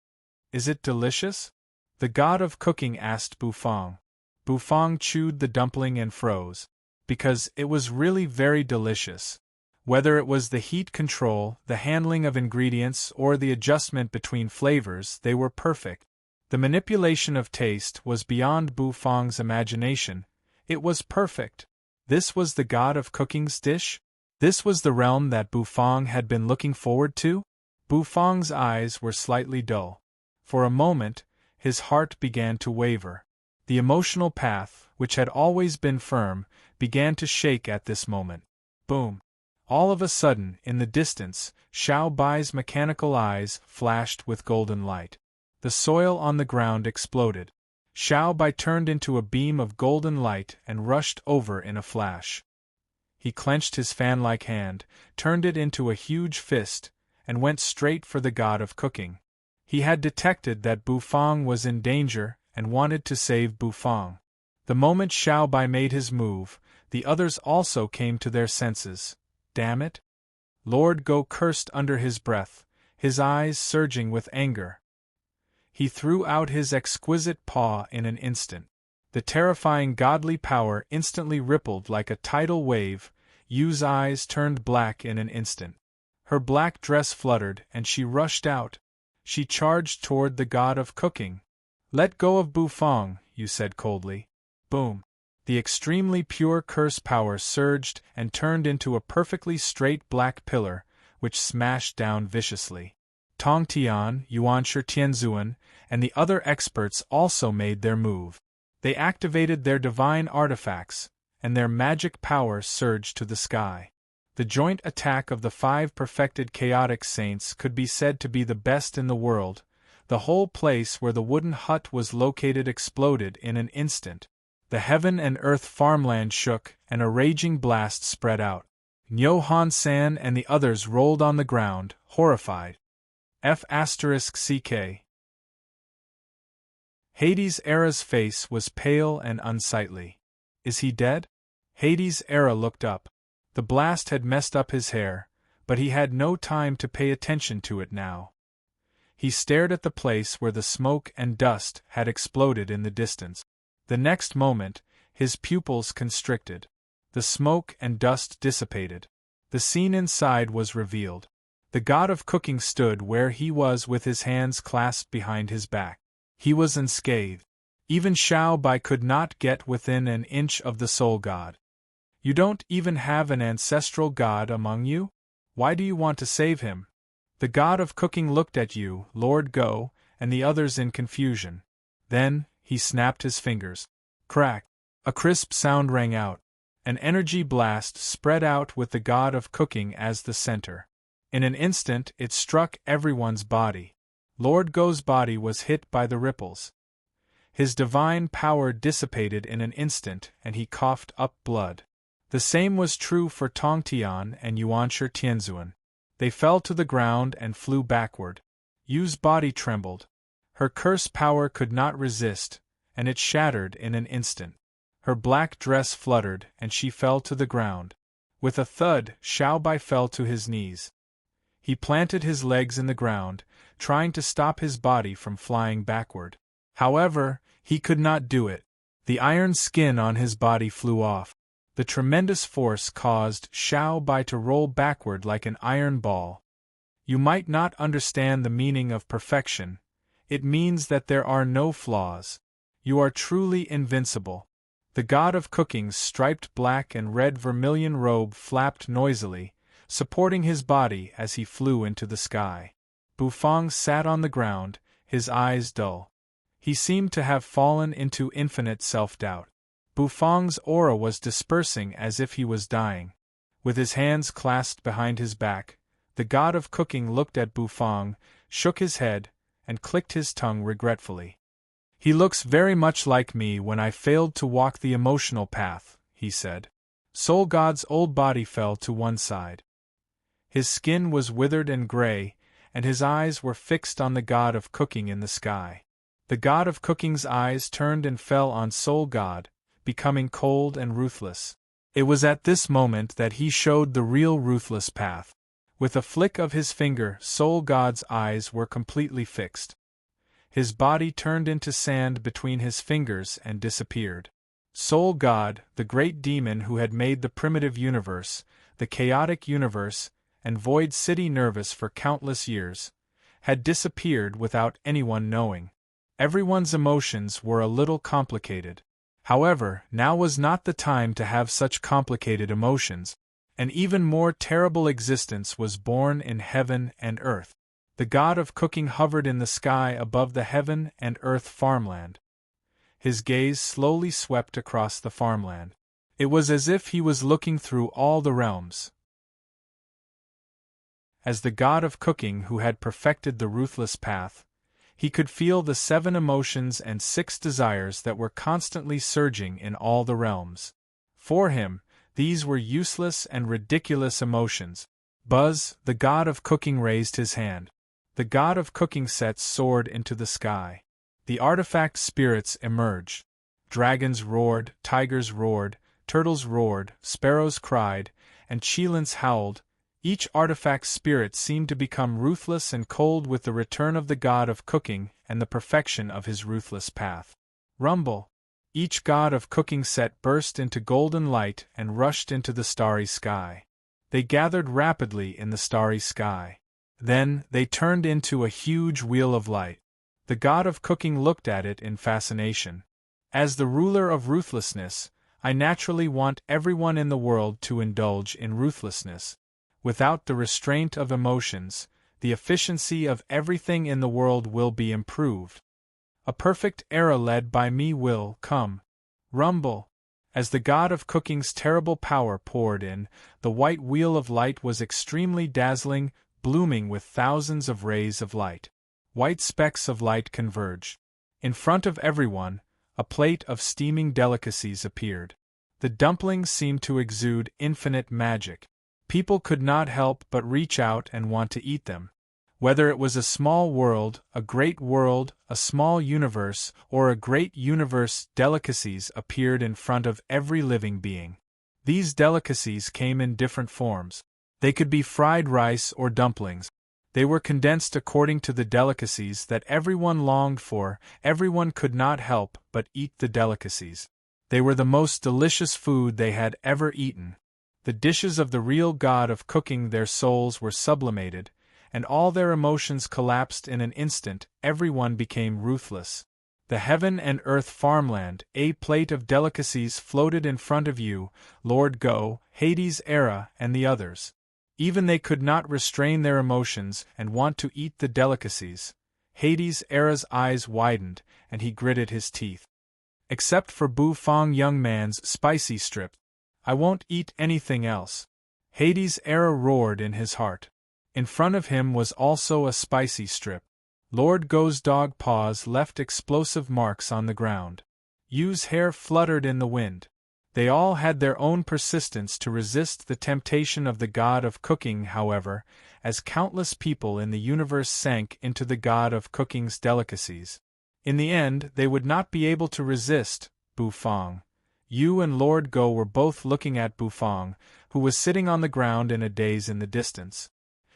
Is it delicious? The god of cooking asked Bu Fang. Bu Fang chewed the dumpling and froze. Because it was really very delicious. Whether it was the heat control, the handling of ingredients, or the adjustment between flavors, they were perfect. The manipulation of taste was beyond Bu Fang's imagination. It was perfect. This was the god of cooking's dish? This was the realm that Bu Fang had been looking forward to? Bu Fang's eyes were slightly dull. For a moment, his heart began to waver. The emotional path, which had always been firm, began to shake at this moment. Boom! All of a sudden, in the distance, Xiao Bai's mechanical eyes flashed with golden light. The soil on the ground exploded. Xiao Bai turned into a beam of golden light and rushed over in a flash. He clenched his fan-like hand, turned it into a huge fist, and went straight for the god of cooking. He had detected that Bu Fang was in danger and wanted to save Bu Fang. The moment Xiao Bai made his move, the others also came to their senses. Damn it! Lord Go cursed under his breath, his eyes surging with anger. He threw out his exquisite paw in an instant. The terrifying godly power instantly rippled like a tidal wave. Yu's eyes turned black in an instant. Her black dress fluttered and she rushed out. She charged toward the god of cooking. Let go of Bu Fang, Yu said coldly. Boom! The extremely pure curse power surged and turned into a perfectly straight black pillar, which smashed down viciously. Tong Tian, Yuan Tianzuan, and the other experts also made their move. They activated their divine artifacts, and their magic power surged to the sky. The joint attack of the 5 perfected chaotic saints could be said to be the best in the world. The whole place where the wooden hut was located exploded in an instant. The heaven and earth farmland shook, and a raging blast spread out. Nyo Han San and the others rolled on the ground, horrified. F***ck. Hades' Era's face was pale and unsightly. Is he dead? Hades' Era looked up. The blast had messed up his hair, but he had no time to pay attention to it now. He stared at the place where the smoke and dust had exploded in the distance. The next moment, his pupils constricted. The smoke and dust dissipated. The scene inside was revealed. The god of cooking stood where he was with his hands clasped behind his back. He was unscathed. Even Xiao Bai could not get within an inch of the soul god. You don't even have an ancestral god among you? Why do you want to save him? The god of cooking looked at you, Lord Go, and the others in confusion. Then, he snapped his fingers. Crack! A crisp sound rang out. An energy blast spread out with the god of cooking as the center. In an instant, it struck everyone's body. Lord Go's body was hit by the ripples. His divine power dissipated in an instant, and he coughed up blood. The same was true for Tong Tian and Yuan Tianzuan. They fell to the ground and flew backward. Yu's body trembled. Her curse power could not resist, and it shattered in an instant. Her black dress fluttered and she fell to the ground. With a thud, Xiao Bai fell to his knees. He planted his legs in the ground, trying to stop his body from flying backward. However, he could not do it. The iron skin on his body flew off. The tremendous force caused Xiao Bai to roll backward like an iron ball. You might not understand the meaning of perfection, It means that there are no flaws. You are truly invincible. The god of cooking's striped black and red vermilion robe flapped noisily, supporting his body as he flew into the sky. Bufang sat on the ground, his eyes dull. He seemed to have fallen into infinite self-doubt. Bufang's aura was dispersing as if he was dying. With his hands clasped behind his back, the god of cooking looked at Bufang, shook his head, and clicked his tongue regretfully. He looks very much like me when I failed to walk the emotional path, he said. Soul God's old body fell to one side. His skin was withered and gray, and his eyes were fixed on the god of cooking in the sky. The god of cooking's eyes turned and fell on Soul God, becoming cold and ruthless. It was at this moment that he showed the real ruthless path. With a flick of his finger, Soul God's eyes were completely fixed. His body turned into sand between his fingers and disappeared. Soul God, the great demon who had made the primitive universe, the chaotic universe, and Void City nervous for countless years, had disappeared without anyone knowing. Everyone's emotions were a little complicated. However, now was not the time to have such complicated emotions. An even more terrible existence was born in heaven and earth. The god of cooking hovered in the sky above the heaven and earth farmland. His gaze slowly swept across the farmland. It was as if he was looking through all the realms. As the god of cooking who had perfected the ruthless path, he could feel the 7 emotions and 6 desires that were constantly surging in all the realms. For him, these were useless and ridiculous emotions. Buzz, the god of cooking, raised his hand. The god of cooking set sword into the sky. The artifact spirits emerged. Dragons roared, tigers roared, turtles roared, sparrows cried, and cheelants howled. Each artifact spirit seemed to become ruthless and cold with the return of the god of cooking and the perfection of his ruthless path. Rumble! Each god of cooking set burst into golden light and rushed into the starry sky. They gathered rapidly in the starry sky. Then, they turned into a huge wheel of light. The god of cooking looked at it in fascination. As the ruler of ruthlessness, I naturally want everyone in the world to indulge in ruthlessness. Without the restraint of emotions, the efficiency of everything in the world will be improved. A perfect era led by me will come. Rumble! As the god of cooking's terrible power poured in, the white wheel of light was extremely dazzling, blooming with thousands of rays of light. White specks of light converged. In front of everyone, a plate of steaming delicacies appeared. The dumplings seemed to exude infinite magic. People could not help but reach out and want to eat them. Whether it was a small world, a great world, a small universe, or a great universe, delicacies appeared in front of every living being. These delicacies came in different forms. They could be fried rice or dumplings. They were condensed according to the delicacies that everyone longed for. Everyone could not help but eat the delicacies. They were the most delicious food they had ever eaten. The dishes of the real god of cooking, their souls were sublimated, and all their emotions collapsed in an instant. Everyone became ruthless. The heaven and earth farmland, a plate of delicacies floated in front of you, Lord Go, Hades Era, and the others. Even they could not restrain their emotions and want to eat the delicacies. Hades Era's eyes widened, and he gritted his teeth. Except for Bufang young man's spicy strip, I won't eat anything else. Hades Era roared in his heart. In front of him was also a spicy strip. Lord Go's dog paws left explosive marks on the ground. Yu's hair fluttered in the wind. They all had their own persistence to resist the temptation of the god of cooking. However, as countless people in the universe sank into the god of cooking's delicacies, in the end they would not be able to resist. Bufang. Yu and Lord Go were both looking at Bufang, who was sitting on the ground in a daze in the distance.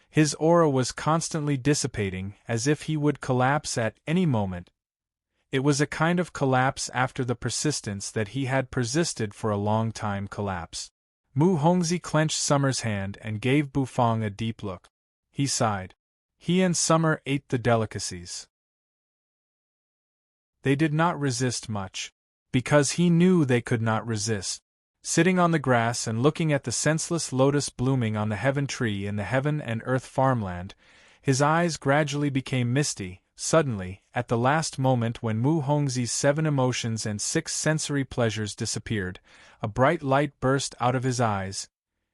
His aura was constantly dissipating, as if he would collapse at any moment. It was a kind of collapse after the persistence that he had persisted for a long time collapse. Mu Hongzhi clenched Summer's hand and gave Bufang a deep look. He sighed. He and Summer ate the delicacies. They did not resist much. Because he knew they could not resist. Sitting on the grass and looking at the senseless lotus blooming on the heaven tree in the heaven and earth farmland, his eyes gradually became misty. Suddenly, at the last moment when Mu Hongzhi's 7 emotions and 6 sensory pleasures disappeared, a bright light burst out of his eyes.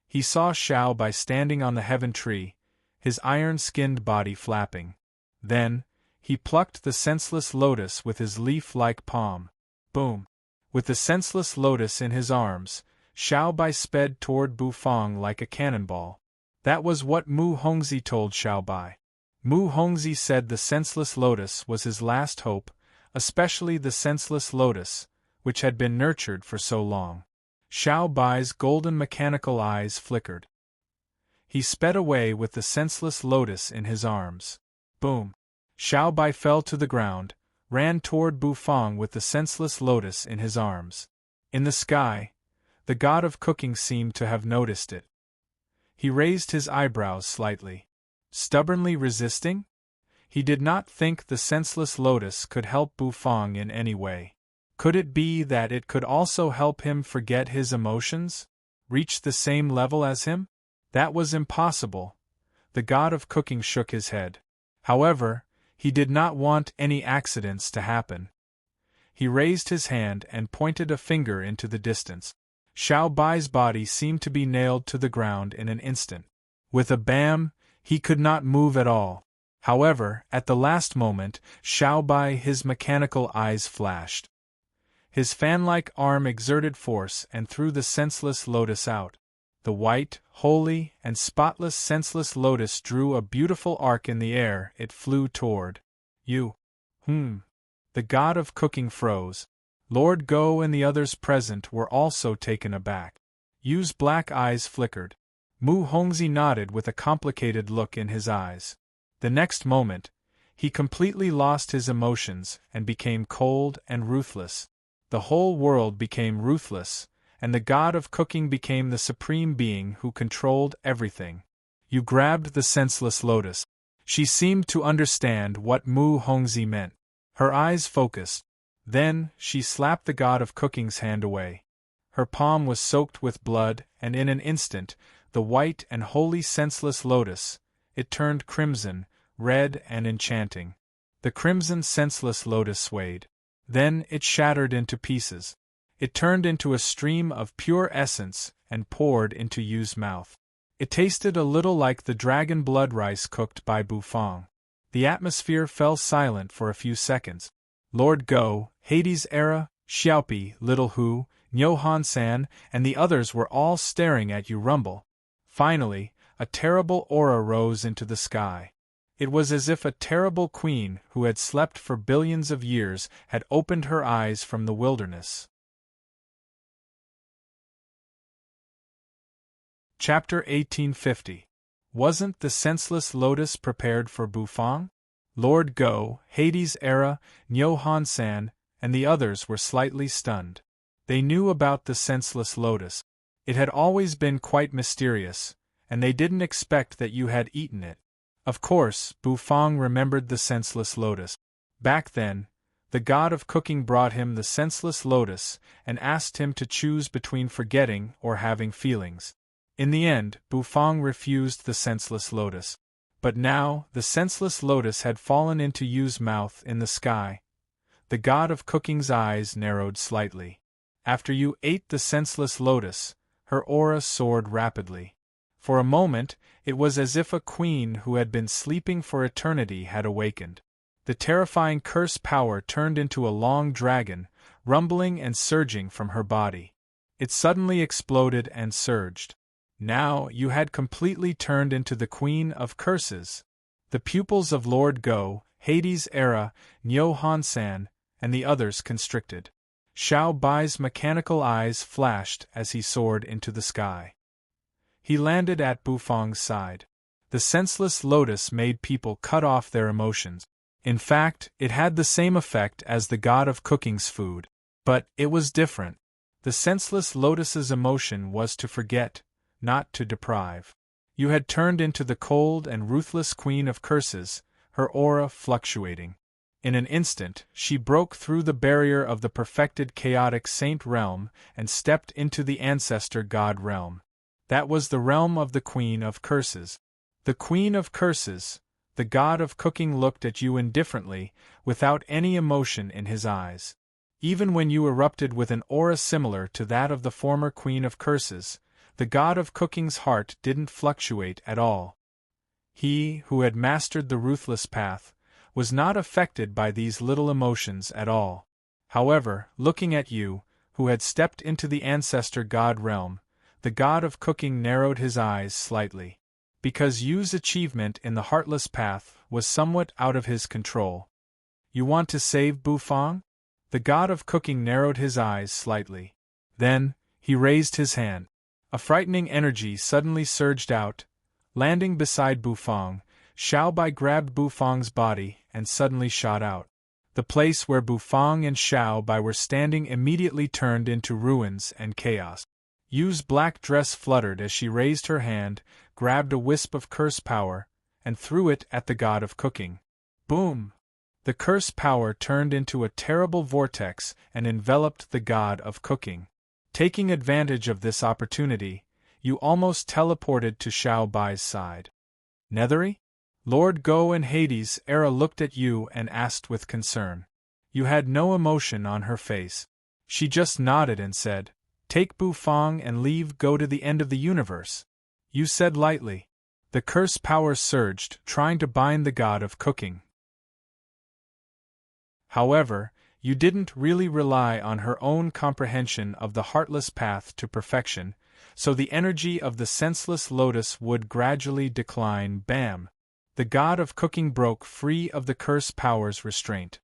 He saw Xiao Bai standing on the heaven tree, his iron-skinned body flapping. Then, he plucked the senseless lotus with his leaf-like palm. Boom! With the senseless lotus in his arms, Xiao Bai sped toward Bufang like a cannonball. That was what Mu Hongzhi told Xiao Bai. Mu Hongzhi said the senseless lotus was his last hope, especially the senseless lotus, which had been nurtured for so long. Xiao Bai's golden mechanical eyes flickered. He sped away with the senseless lotus in his arms. Boom! Xiao Bai fell to the ground, ran toward Bufang with the senseless lotus in his arms. In the sky, the god of cooking seemed to have noticed it. He raised his eyebrows slightly. Stubbornly resisting? He did not think the senseless lotus could help Bufang in any way. Could it be that it could also help him forget his emotions? Reach the same level as him? That was impossible. The god of cooking shook his head. However, he did not want any accidents to happen. He raised his hand and pointed a finger into the distance. Xiao Bai's body seemed to be nailed to the ground in an instant. With a bam, he could not move at all. However, at the last moment, Xiao Bai, his mechanical eyes flashed. His fan-like arm exerted force and threw the senseless lotus out. The white, holy, and spotless senseless lotus drew a beautiful arc in the air. It flew toward you. The god of cooking froze. Lord Go and the others present were also taken aback. Yu's black eyes flickered. Mu Hongzhi nodded with a complicated look in his eyes. The next moment, he completely lost his emotions and became cold and ruthless. The whole world became ruthless, and the god of cooking became the supreme being who controlled everything. Yu grabbed the senseless lotus. She seemed to understand what Mu Hongzhi meant. Her eyes focused. Then, she slapped the god of cooking's hand away. Her palm was soaked with blood, and in an instant, the white and holy senseless lotus, it turned crimson, red and enchanting. The crimson senseless lotus swayed. Then it shattered into pieces. It turned into a stream of pure essence and poured into Yu's mouth. It tasted a little like the dragon blood rice cooked by Bufang. The atmosphere fell silent for a few seconds. Lord Go, Hades Era, Xiaopi, Little Hu, Niu Han-san, and the others were all staring at Yu rumble. Finally, a terrible aura rose into the sky. It was as if a terrible queen who had slept for billions of years had opened her eyes from the wilderness. Chapter 1850. Wasn't the senseless lotus prepared for Bufang? Lord Go, Hades Era, Niu Han-san, and the others were slightly stunned. They knew about the senseless lotus. It had always been quite mysterious, and they didn't expect that you had eaten it. Of course, Bufang remembered the senseless lotus. Back then, the god of cooking brought him the senseless lotus and asked him to choose between forgetting or having feelings. In the end, Bufang refused the senseless lotus. But now, the senseless lotus had fallen into Yu's mouth in the sky. The god of cooking's eyes narrowed slightly. After Yu ate the senseless lotus, her aura soared rapidly. For a moment, it was as if a queen who had been sleeping for eternity had awakened. The terrifying curse power turned into a long dragon, rumbling and surging from her body. It suddenly exploded and surged. Now you had completely turned into the Queen of Curses. The pupils of Lord Go, Hades Era, Niu Han-san, and the others constricted. Xiao Bai's mechanical eyes flashed as he soared into the sky. He landed at Bufang's side. The senseless lotus made people cut off their emotions. In fact, it had the same effect as the god of cooking's food. But it was different. The senseless lotus's emotion was to forget, not to deprive. You had turned into the cold and ruthless Queen of Curses, her aura fluctuating. In an instant, she broke through the barrier of the perfected chaotic saint realm and stepped into the ancestor god realm. That was the realm of the Queen of Curses. The Queen of Curses, the god of cooking, looked at you indifferently, without any emotion in his eyes. Even when you erupted with an aura similar to that of the former Queen of Curses, the god of cooking's heart didn't fluctuate at all. He, who had mastered the ruthless path, was not affected by these little emotions at all. However, looking at you, who had stepped into the ancestor god realm, the god of cooking narrowed his eyes slightly. Because Yu's achievement in the heartless path was somewhat out of his control. You want to save Bufang? The god of cooking narrowed his eyes slightly. Then, he raised his hand. A frightening energy suddenly surged out. Landing beside Bufang, Xiaobai grabbed Bufang's body and suddenly shot out. The place where Bufang and Xiaobai were standing immediately turned into ruins and chaos. Yu's black dress fluttered as she raised her hand, grabbed a wisp of curse power, and threw it at the god of cooking. Boom! The curse power turned into a terrible vortex and enveloped the god of cooking. Taking advantage of this opportunity, you almost teleported to Xiaobai's side. Nethery? Lord Go and Hades' Era looked at you and asked with concern. You had no emotion on her face. She just nodded and said, "Take Bufang and leave, go to the end of the universe." You said lightly. The curse power surged, trying to bind the god of cooking. However, you didn't really rely on her own comprehension of the heartless path to perfection, so the energy of the senseless lotus would gradually decline. Bam! The god of cooking broke free of the curse power's restraint.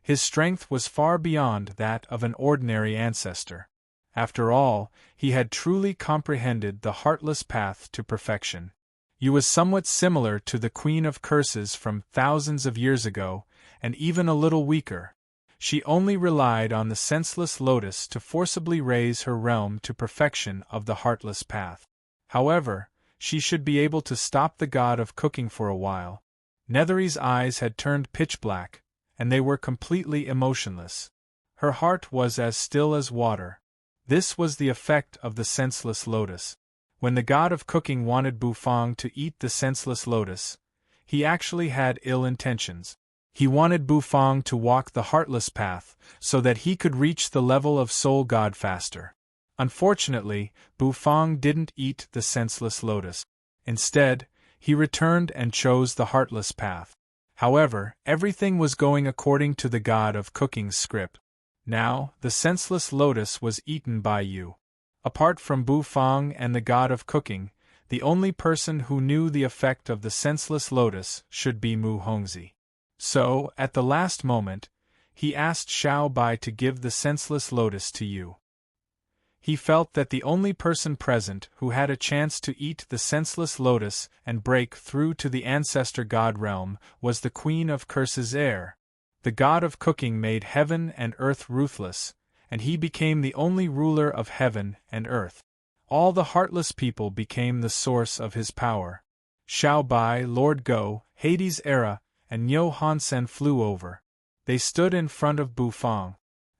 His strength was far beyond that of an ordinary ancestor. After all, he had truly comprehended the heartless path to perfection. You was somewhat similar to the Queen of Curses from thousands of years ago, and even a little weaker. She only relied on the senseless lotus to forcibly raise her realm to perfection of the heartless path. However, she should be able to stop the god of cooking for a while. Nethery's eyes had turned pitch black, and they were completely emotionless. Her heart was as still as water. This was the effect of the senseless lotus. When the god of cooking wanted Bufang to eat the senseless lotus, he actually had ill intentions. He wanted Bufang to walk the heartless path so that he could reach the level of soul god faster. Unfortunately, Bufang didn't eat the senseless lotus. Instead, he returned and chose the heartless path. However, everything was going according to the god of cooking's script. Now, the senseless lotus was eaten by you. Apart from Bufang and the god of cooking, the only person who knew the effect of the senseless lotus should be Mu Hongzi. So, at the last moment, he asked Xiaobai to give the senseless lotus to you. He felt that the only person present who had a chance to eat the senseless lotus and break through to the ancestor god realm was the Queen of Curses' heir. The god of cooking made heaven and earth ruthless, and he became the only ruler of heaven and earth. All the heartless people became the source of his power. Xiaobai, Lord Go, Hades' Era, and Niu Hansen flew over. They stood in front of Bufang.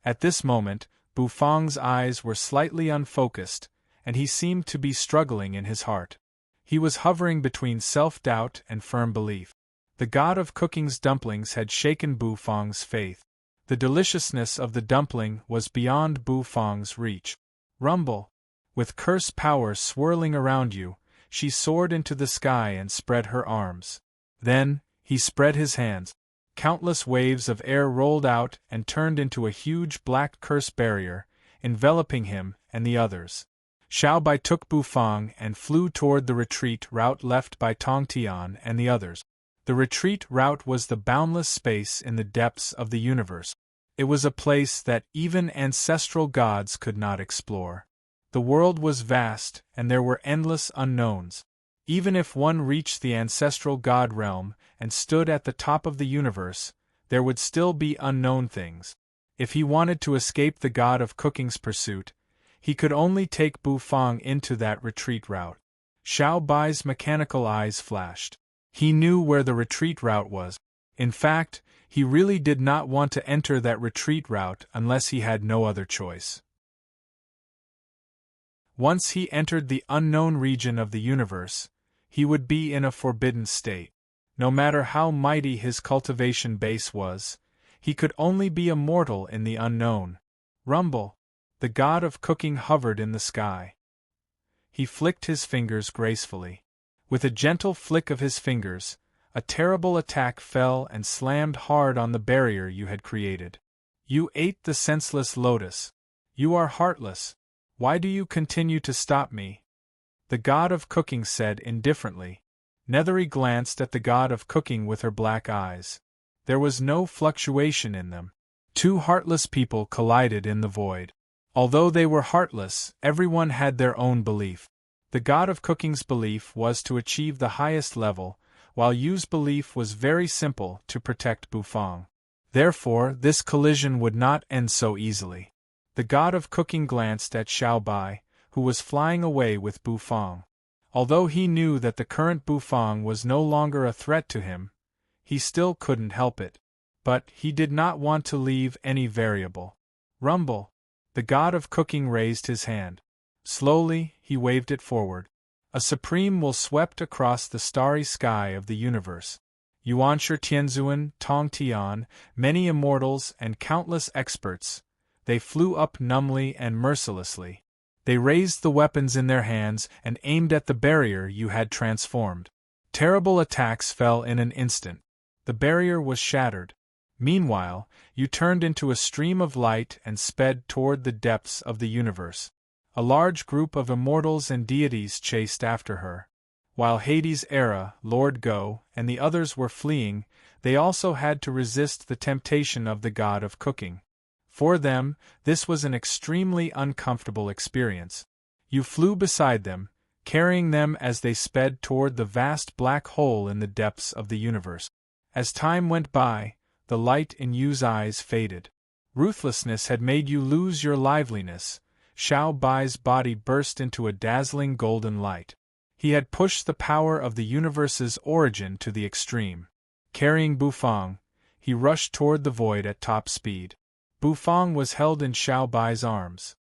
At this moment, Bufang's eyes were slightly unfocused, and he seemed to be struggling in his heart. He was hovering between self-doubt and firm belief. The god of cooking's dumplings had shaken Bufang's faith. The deliciousness of the dumpling was beyond Bufang's reach. Rumble! With curse power swirling around you, she soared into the sky and spread her arms. Then, he spread his hands. Countless waves of air rolled out and turned into a huge black curse barrier, enveloping him and the others. Xiaobai took Bufang and flew toward the retreat route left by Tongtian and the others. The retreat route was the boundless space in the depths of the universe. It was a place that even ancestral gods could not explore. The world was vast, and there were endless unknowns. Even if one reached the ancestral god realm and stood at the top of the universe, there would still be unknown things. If he wanted to escape the god of cooking's pursuit, he could only take Bufang into that retreat route. Xiaobai's mechanical eyes flashed. He knew where the retreat route was. In fact, he really did not want to enter that retreat route unless he had no other choice. Once he entered the unknown region of the universe, he would be in a forbidden state. No matter how mighty his cultivation base was, he could only be a mortal in the unknown. Rumble, the god of cooking, hovered in the sky. He flicked his fingers gracefully. With a gentle flick of his fingers, a terrible attack fell and slammed hard on the barrier you had created. You ate the senseless lotus. You are heartless. Why do you continue to stop me? The god of cooking said indifferently. Nethery glanced at the god of cooking with her black eyes. There was no fluctuation in them. Two heartless people collided in the void. Although they were heartless, everyone had their own belief. The god of cooking's belief was to achieve the highest level, while Yu's belief was very simple, to protect Bufang. Therefore, this collision would not end so easily. The god of cooking glanced at Xiao Bai, who was flying away with Bufang. Although he knew that the current Bufang was no longer a threat to him, he still couldn't help it. But he did not want to leave any variable. Rumble. The god of cooking raised his hand. Slowly, he waved it forward. A supreme will swept across the starry sky of the universe. Yuanshi Tianzuan, Tong Tian, many immortals and countless experts, they flew up numbly and mercilessly. They raised the weapons in their hands and aimed at the barrier you had transformed. Terrible attacks fell in an instant. The barrier was shattered. Meanwhile, you turned into a stream of light and sped toward the depths of the universe. A large group of immortals and deities chased after her. While Hades' era, Lord Go, and the others were fleeing, they also had to resist the temptation of the god of cooking. For them, this was an extremely uncomfortable experience. You flew beside them, carrying them as they sped toward the vast black hole in the depths of the universe. As time went by, the light in Yu's eyes faded. Ruthlessness had made you lose your liveliness. Xiao Bai's body burst into a dazzling golden light. He had pushed the power of the universe's origin to the extreme. Carrying Bufang, he rushed toward the void at top speed. Bufang was held in Xiao Bai's arms.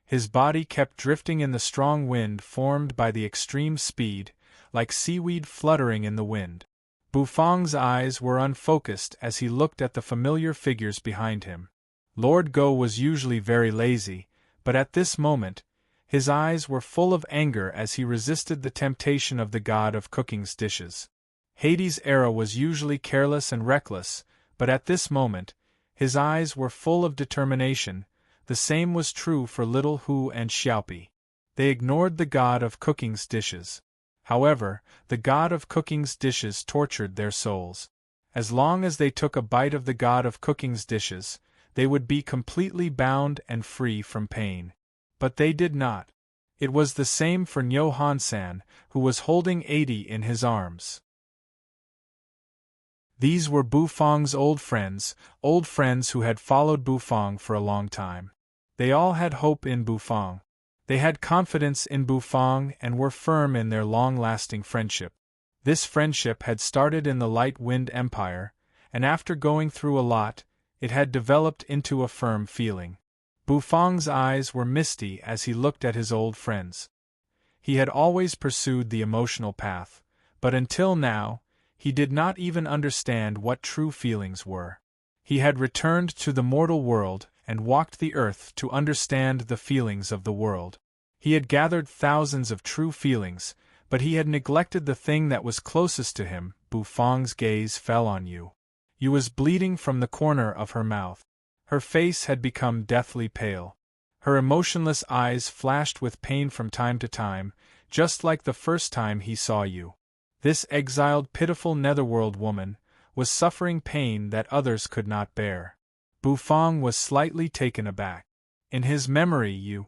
His body kept drifting in the strong wind formed by the extreme speed, like seaweed fluttering in the wind. Bufang's eyes were unfocused as he looked at the familiar figures behind him. Lord Go was usually very lazy, but at this moment, his eyes were full of anger as he resisted the temptation of the god of cooking's dishes. Hades' era was usually careless and reckless, but at this moment, his eyes were full of determination. The same was true for Little Hu and Xiaopi. They ignored the god of cooking's dishes. However, the god of cooking's dishes tortured their souls. As long as they took a bite of the god of cooking's dishes, they would be completely bound and free from pain. But they did not. It was the same for Nyo Han-san, who was holding 80 in his arms. These were Bufang's old friends who had followed Bufang for a long time. They all had hope in Bufang. They had confidence in Bufang and were firm in their long-lasting friendship. This friendship had started in the Light Wind Empire, and after going through a lot, it had developed into a firm feeling. Bufang's eyes were misty as he looked at his old friends. He had always pursued the emotional path, but until now, he did not even understand what true feelings were. He had returned to the mortal world and walked the earth to understand the feelings of the world. He had gathered thousands of true feelings, but he had neglected the thing that was closest to him. Bufang's gaze fell on Yu. Yu was bleeding from the corner of her mouth. Her face had become deathly pale. Her emotionless eyes flashed with pain from time to time, just like the first time he saw Yu. This exiled, pitiful netherworld woman was suffering pain that others could not bear. Bufang was slightly taken aback. In his memory,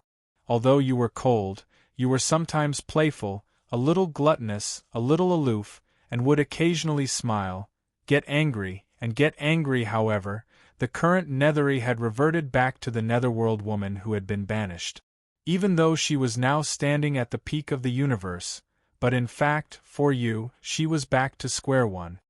although you were cold, you were sometimes playful, a little gluttonous, a little aloof, and would occasionally smile, get angry, however, the current Nethery had reverted back to the netherworld woman who had been banished. Even though she was now standing at the peak of the universe, but in fact, for you, she was back to square one.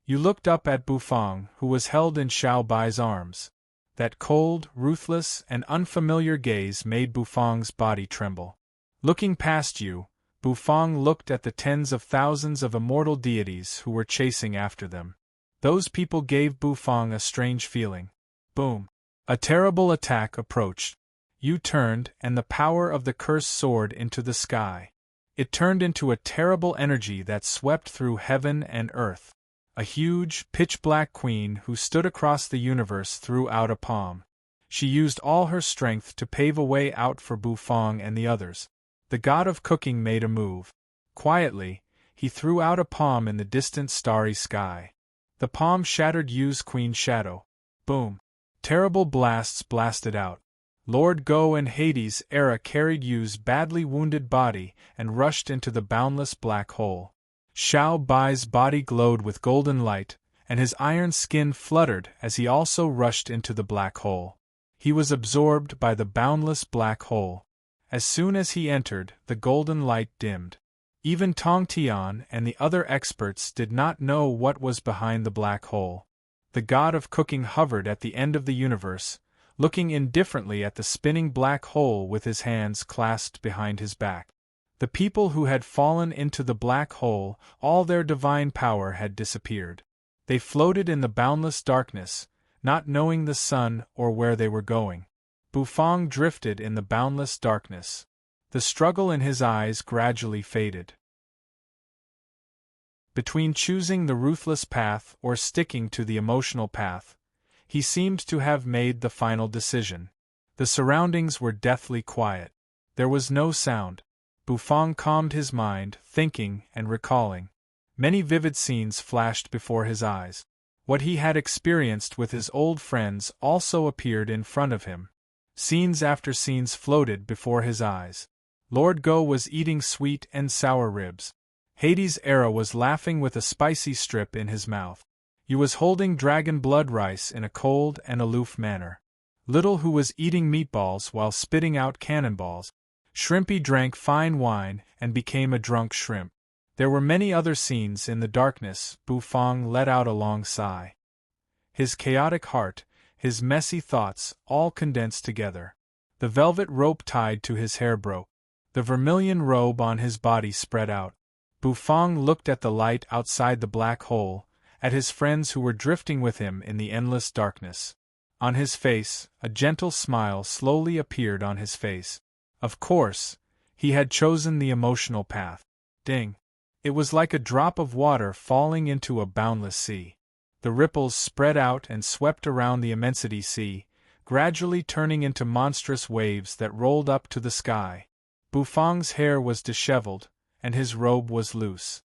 You looked up at Bufang, who was held in Xiao Bai's arms. That cold, ruthless, and unfamiliar gaze made Bufang's body tremble. Looking past you, Bufang looked at the tens of thousands of immortal deities who were chasing after them. Those people gave Bufang a strange feeling. Boom! A terrible attack approached. You turned, and the power of the curse soared into the sky. It turned into a terrible energy that swept through heaven and earth. A huge, pitch-black queen who stood across the universe threw out a palm. She used all her strength to pave a way out for Bufang and the others. The god of cooking made a move. Quietly, he threw out a palm in the distant starry sky. The palm shattered Yu's queen's shadow. Boom! Terrible blasts blasted out. Lord Go and Hades' era carried Yu's badly wounded body and rushed into the boundless black hole. Xiao Bai's body glowed with golden light, and his iron skin fluttered as he also rushed into the black hole. He was absorbed by the boundless black hole. As soon as he entered, the golden light dimmed. Even Tong Tian and the other experts did not know what was behind the black hole. The god of cooking hovered at the end of the universe, looking indifferently at the spinning black hole with his hands clasped behind his back. The people who had fallen into the black hole, all their divine power had disappeared. They floated in the boundless darkness, not knowing the sun or where they were going. Bufang drifted in the boundless darkness. The struggle in his eyes gradually faded. Between choosing the ruthless path or sticking to the emotional path, he seemed to have made the final decision. The surroundings were deathly quiet. There was no sound. Bufang calmed his mind, thinking and recalling. Many vivid scenes flashed before his eyes. What he had experienced with his old friends also appeared in front of him. Scenes after scenes floated before his eyes. Lord Go was eating sweet and sour ribs. Hades' era was laughing with a spicy strip in his mouth. He was holding dragon blood rice in a cold and aloof manner. Little Who was eating meatballs while spitting out cannonballs. Shrimpy drank fine wine and became a drunk shrimp. There were many other scenes in the darkness. Bufang let out a long sigh. His chaotic heart, his messy thoughts, all condensed together. The velvet rope tied to his hair broke. The vermilion robe on his body spread out. Bufang looked at the light outside the black hole, at his friends who were drifting with him in the endless darkness. On his face, a gentle smile slowly appeared on his face. Of course, he had chosen the emotional path. Ding! It was like a drop of water falling into a boundless sea. The ripples spread out and swept around the immensity sea, gradually turning into monstrous waves that rolled up to the sky. Bufang's hair was disheveled, and his robe was loose.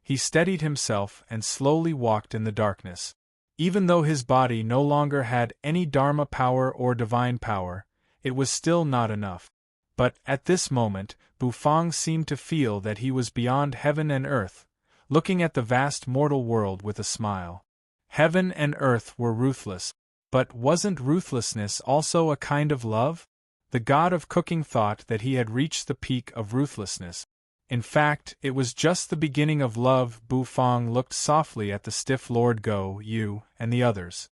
He steadied himself and slowly walked in the darkness. Even though his body no longer had any Dharma power or divine power, it was still not enough. But, at this moment, Bufang seemed to feel that he was beyond heaven and earth, looking at the vast mortal world with a smile. Heaven and earth were ruthless, but wasn't ruthlessness also a kind of love? The god of cooking thought that he had reached the peak of ruthlessness. In fact, it was just the beginning of love. Bufang looked softly at the stiff Lord Go, Yu, and the others.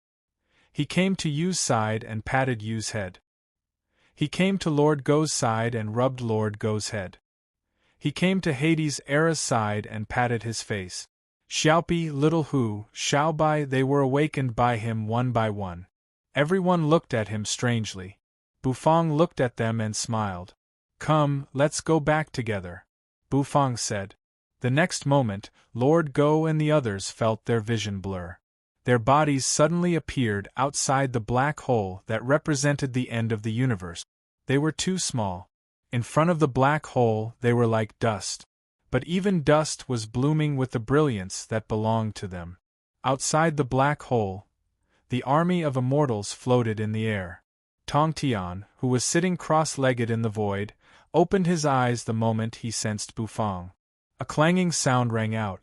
He came to Yu's side and patted Yu's head. He came to Lord Go's side and rubbed Lord Go's head. He came to Hades' era's side and patted his face. Xiaopi, Little Hu, Xiaobai, they were awakened by him one by one. Everyone looked at him strangely. Bufang looked at them and smiled. "Come, let's go back together," Bufang said. The next moment, Lord Go and the others felt their vision blur. Their bodies suddenly appeared outside the black hole that represented the end of the universe. They were too small. In front of the black hole, they were like dust. But even dust was blooming with the brilliance that belonged to them. Outside the black hole, the army of immortals floated in the air. Tong Tian, who was sitting cross-legged in the void, opened his eyes the moment he sensed Bufang. A clanging sound rang out.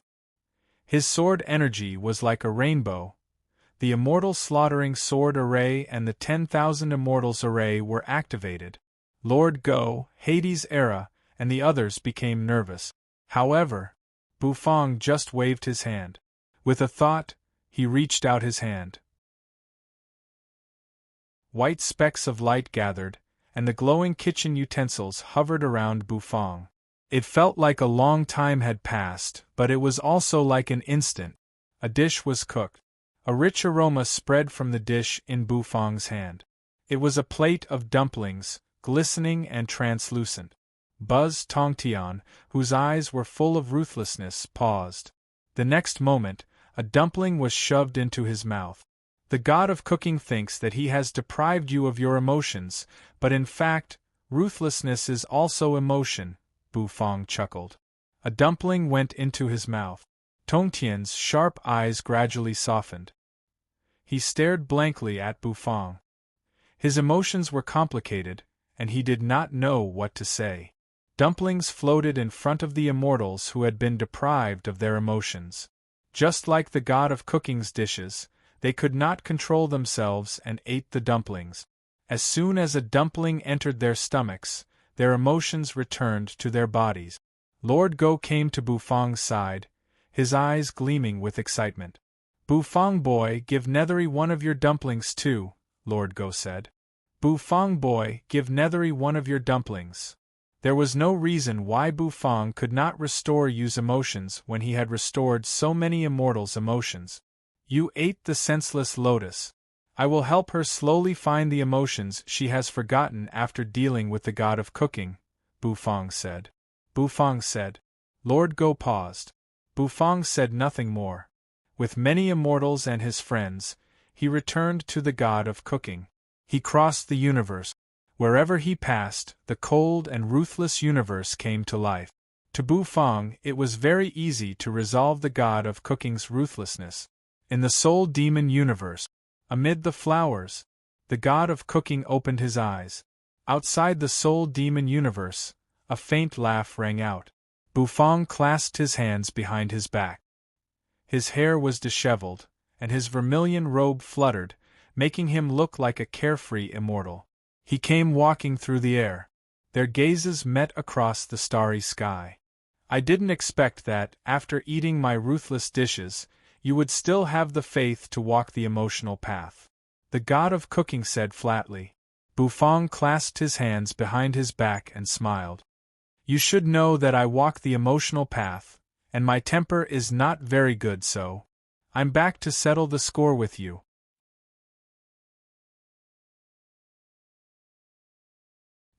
His sword energy was like a rainbow. The immortal slaughtering sword array and the 10,000 immortals array were activated. Lord Go, Hades' era, and the others became nervous. However, Bufang just waved his hand. With a thought, he reached out his hand. White specks of light gathered, and the glowing kitchen utensils hovered around Bufang. It felt like a long time had passed, but it was also like an instant. A dish was cooked. A rich aroma spread from the dish in Bufang's hand. It was a plate of dumplings, glistening and translucent. Buzz Tongtian, whose eyes were full of ruthlessness, paused. The next moment, a dumpling was shoved into his mouth. The god of cooking thinks that he has deprived you of your emotions, but in fact, ruthlessness is also emotion, Bufang chuckled. A dumpling went into his mouth. Tongtian's sharp eyes gradually softened. He stared blankly at Bufang. His emotions were complicated, and he did not know what to say. Dumplings floated in front of the immortals who had been deprived of their emotions. Just like the god of cooking's dishes, they could not control themselves and ate the dumplings. As soon as a dumpling entered their stomachs, their emotions returned to their bodies. Lord Go came to Bufang's side, his eyes gleaming with excitement. Bufang boy, give Nethery one of your dumplings too, Lord Go said. Bufang boy, give Nethery one of your dumplings. There was no reason why Bufang could not restore Yu's emotions when he had restored so many immortals' emotions. You ate the senseless lotus. I will help her slowly find the emotions she has forgotten after dealing with the god of cooking, Bufang said. Bufang said. Lord Go paused. Bufang said nothing more. With many immortals and his friends, he returned to the god of cooking. He crossed the universe. Wherever he passed, the cold and ruthless universe came to life. To Bufang, it was very easy to resolve the god of cooking's ruthlessness. In the soul demon universe, amid the flowers, the god of cooking opened his eyes. Outside the soul demon universe, a faint laugh rang out. Bufang clasped his hands behind his back. His hair was disheveled, and his vermilion robe fluttered, making him look like a carefree immortal. He came walking through the air. Their gazes met across the starry sky. I didn't expect that, after eating my ruthless dishes, you would still have the faith to walk the emotional path. The god of cooking said flatly. Bufang clasped his hands behind his back and smiled. You should know that I walk the emotional path, and my temper is not very good, so I'm back to settle the score with you.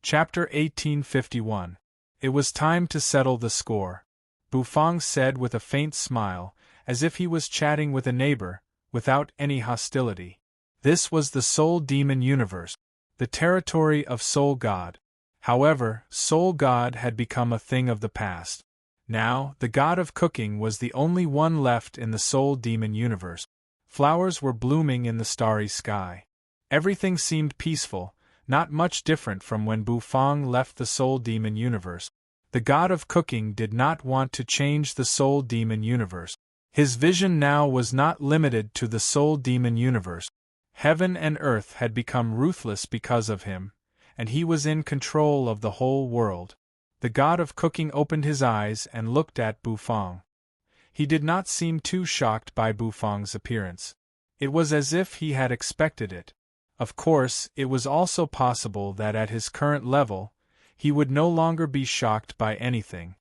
Chapter 1851. It was time to settle the score, Bufang said with a faint smile, as if he was chatting with a neighbor, without any hostility. This was the Soul Demon universe, the territory of Soul God. However, Soul God had become a thing of the past. Now, the god of cooking was the only one left in the Soul Demon universe. Flowers were blooming in the starry sky. Everything seemed peaceful, not much different from when Bufang left the Soul Demon universe. The god of cooking did not want to change the Soul Demon universe. His vision now was not limited to the Soul Demon universe. Heaven and earth had become ruthless because of him, and he was in control of the whole world. The god of cooking opened his eyes and looked at Bufang. He did not seem too shocked by Bufang's appearance. It was as if he had expected it. Of course, it was also possible that at his current level, he would no longer be shocked by anything.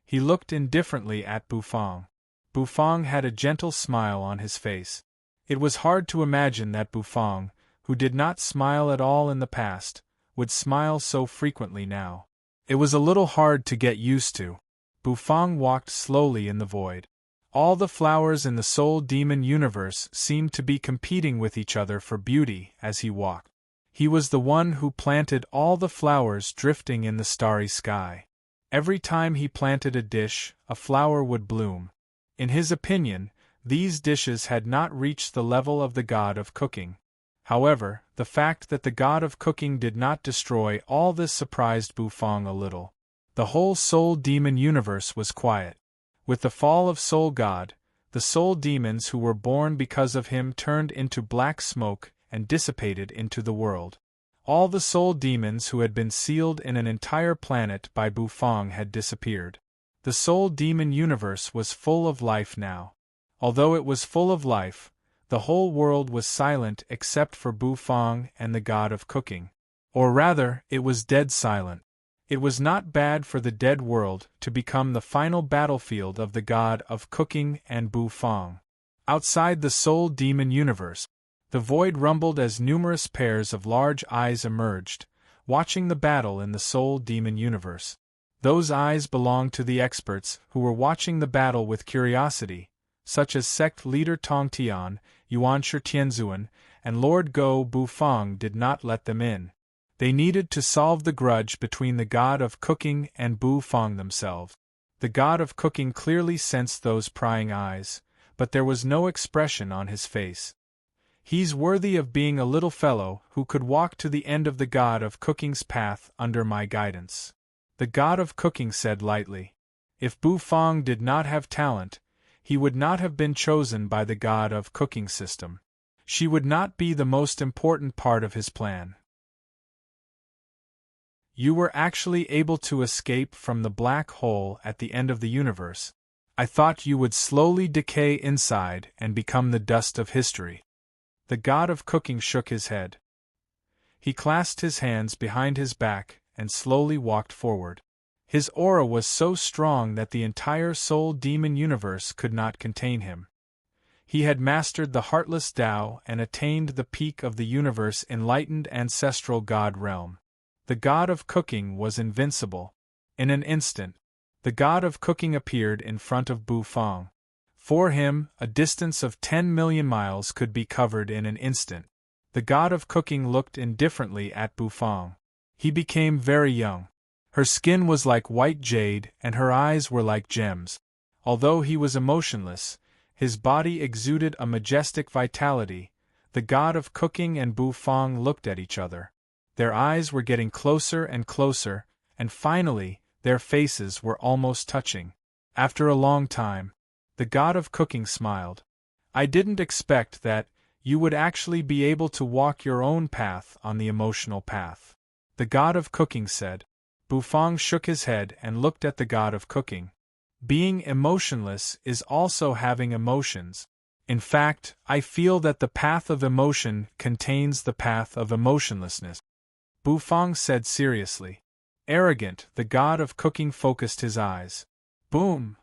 He looked indifferently at Bufang. Bufang had a gentle smile on his face. It was hard to imagine that Bufang, who did not smile at all in the past, would smile so frequently now. It was a little hard to get used to. Bufang walked slowly in the void. All the flowers in the Soul Demon universe seemed to be competing with each other for beauty as he walked. He was the one who planted all the flowers drifting in the starry sky. Every time he planted a dish, a flower would bloom. In his opinion, these dishes had not reached the level of the god of cooking. However, the fact that the god of cooking did not destroy all this surprised Bufang a little. The whole Soul Demon universe was quiet. With the fall of Soul God, the soul demons who were born because of him turned into black smoke and dissipated into the world. All the soul demons who had been sealed in an entire planet by Bufang had disappeared. The Soul Demon universe was full of life now. Although it was full of life, the whole world was silent except for Bufang and the god of cooking. Or rather, it was dead silent. It was not bad for the dead world to become the final battlefield of the god of cooking and Bufang. Outside the soul demon universe, the void rumbled as numerous pairs of large eyes emerged, watching the battle in the soul demon universe. Those eyes belonged to the experts who were watching the battle with curiosity, such as sect leader Tong Tian, Yuan Shitianzuan, and Lord Go Bufang did not let them in. They needed to solve the grudge between the god of cooking and Bufang themselves. The god of cooking clearly sensed those prying eyes, but there was no expression on his face. He's worthy of being a little fellow who could walk to the end of the god of cooking's path under my guidance. The god of cooking said lightly. If Bufang did not have talent, he would not have been chosen by the god of cooking system. She would not be the most important part of his plan. You were actually able to escape from the black hole at the end of the universe. I thought you would slowly decay inside and become the dust of history. The god of cooking shook his head. He clasped his hands behind his back and slowly walked forward. His aura was so strong that the entire soul demon universe could not contain him. He had mastered the heartless Tao and attained the peak of the universe enlightened ancestral god realm. The god of cooking was invincible. In an instant, the god of cooking appeared in front of Bufang. For him, a distance of 10 million miles could be covered in an instant. The god of cooking looked indifferently at Bufang. He became very young. Her skin was like white jade and her eyes were like gems. Although he was emotionless, his body exuded a majestic vitality. The god of cooking and Bufang looked at each other. Their eyes were getting closer and closer, and finally, their faces were almost touching. After a long time, the god of cooking smiled. I didn't expect that you would actually be able to walk your own path on the emotional path. The god of cooking said. Bufang shook his head and looked at the god of cooking. Being emotionless is also having emotions. In fact, I feel that the path of emotion contains the path of emotionlessness. Bufang said seriously. Arrogant, the god of cooking focused his eyes. Boom!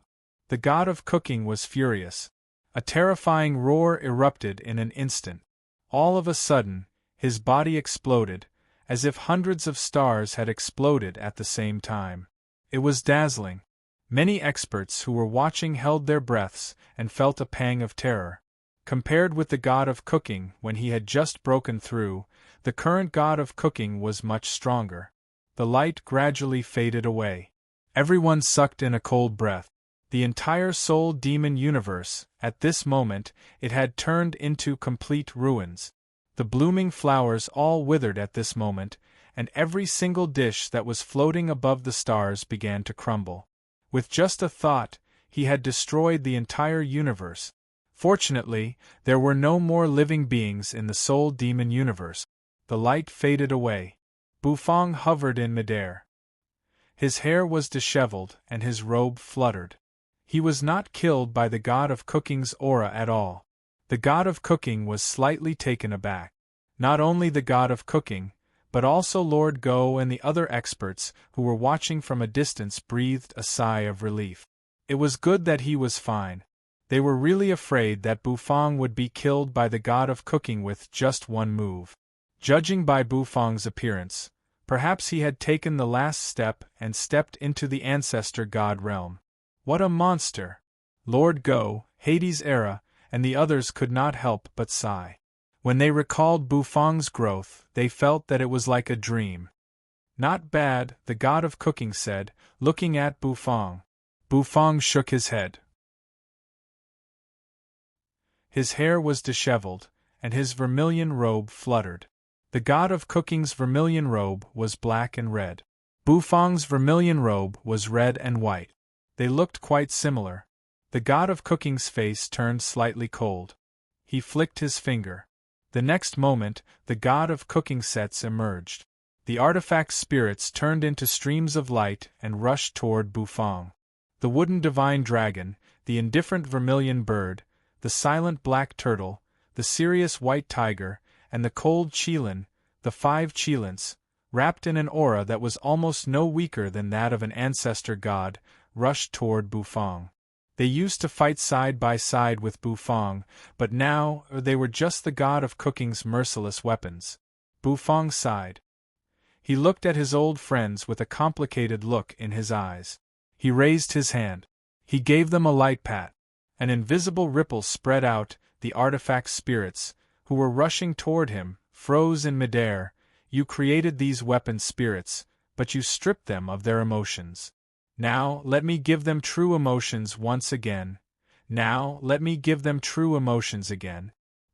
The god of cooking was furious. A terrifying roar erupted in an instant. All of a sudden, his body exploded, as if hundreds of stars had exploded at the same time. It was dazzling. Many experts who were watching held their breaths and felt a pang of terror. Compared with the god of cooking when he had just broken through, the current god of cooking was much stronger. The light gradually faded away. Everyone sucked in a cold breath. The entire soul demon universe, at this moment, it had turned into complete ruins. The blooming flowers all withered at this moment, and every single dish that was floating above the stars began to crumble. With just a thought, he had destroyed the entire universe. Fortunately, there were no more living beings in the soul demon universe. The light faded away. Bufang hovered in midair. His hair was disheveled and his robe fluttered. He was not killed by the god of cooking's aura at all. The god of cooking was slightly taken aback. Not only the god of cooking, but also Lord Go and the other experts who were watching from a distance breathed a sigh of relief. It was good that he was fine. They were really afraid that Bufang would be killed by the god of cooking with just one move. Judging by Bufang's appearance, perhaps he had taken the last step and stepped into the ancestor god realm. What a monster! Lord Go, Hades' era, and the others could not help but sigh. When they recalled Bufang's growth, they felt that it was like a dream. Not bad, the god of cooking said, looking at Bufang. Bufang shook his head. His hair was disheveled, and his vermilion robe fluttered. The god of cooking's vermilion robe was black and red. Bufang's vermilion robe was red and white. They looked quite similar. The god of cooking's face turned slightly cold. He flicked his finger. The next moment, the god of cooking sets emerged. The artifact spirits turned into streams of light and rushed toward Bufang. The wooden divine dragon, the indifferent vermilion bird, the silent black turtle, the serious white tiger, and the cold qilin, the 5 qilins, wrapped in an aura that was almost no weaker than that of an ancestor god, rushed toward Bufang. They used to fight side by side with Bufang, but now they were just the god of cooking's merciless weapons. Bufang sighed. He looked at his old friends with a complicated look in his eyes. He raised his hand. He gave them a light pat. An invisible ripple spread out, the artifact spirits, who were rushing toward him, froze in midair. You created these weapon spirits, but you stripped them of their emotions. Now let me give them true emotions once again. Now let me give them true emotions again,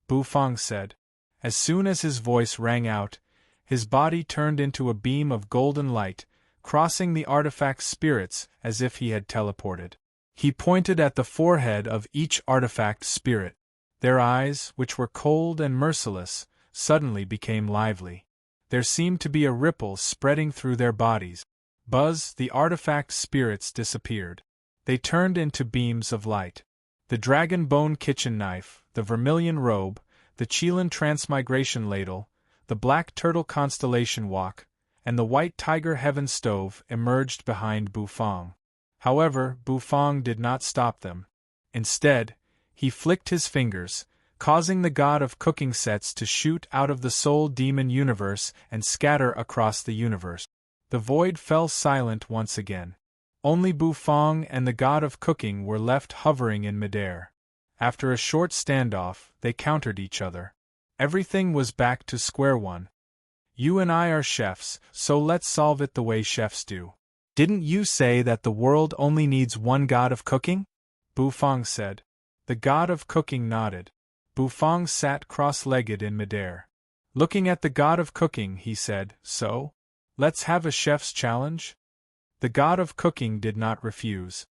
Bufang said. As soon as his voice rang out, his body turned into a beam of golden light, crossing the artifact spirits as if he had teleported. He pointed at the forehead of each artifact spirit. Their eyes, which were cold and merciless, suddenly became lively. There seemed to be a ripple spreading through their bodies. Buzz, the artifact spirits disappeared. They turned into beams of light. The dragon bone kitchen knife, the vermilion robe, the qilin transmigration ladle, the black turtle constellation walk, and the white tiger heaven stove emerged behind Bufang. However, Bufang did not stop them. Instead, he flicked his fingers, causing the god of cooking sets to shoot out of the soul demon universe and scatter across the universe. The void fell silent once again. Only Bufang and the god of cooking were left hovering in midair. After a short standoff, they countered each other. Everything was back to square one. You and I are chefs, so let's solve it the way chefs do. Didn't you say that the world only needs one god of cooking? Bufang said. The god of cooking nodded. Bufang sat cross-legged in midair. Looking at the god of cooking, he said, So? Let's have a chef's challenge? The god of cooking did not refuse.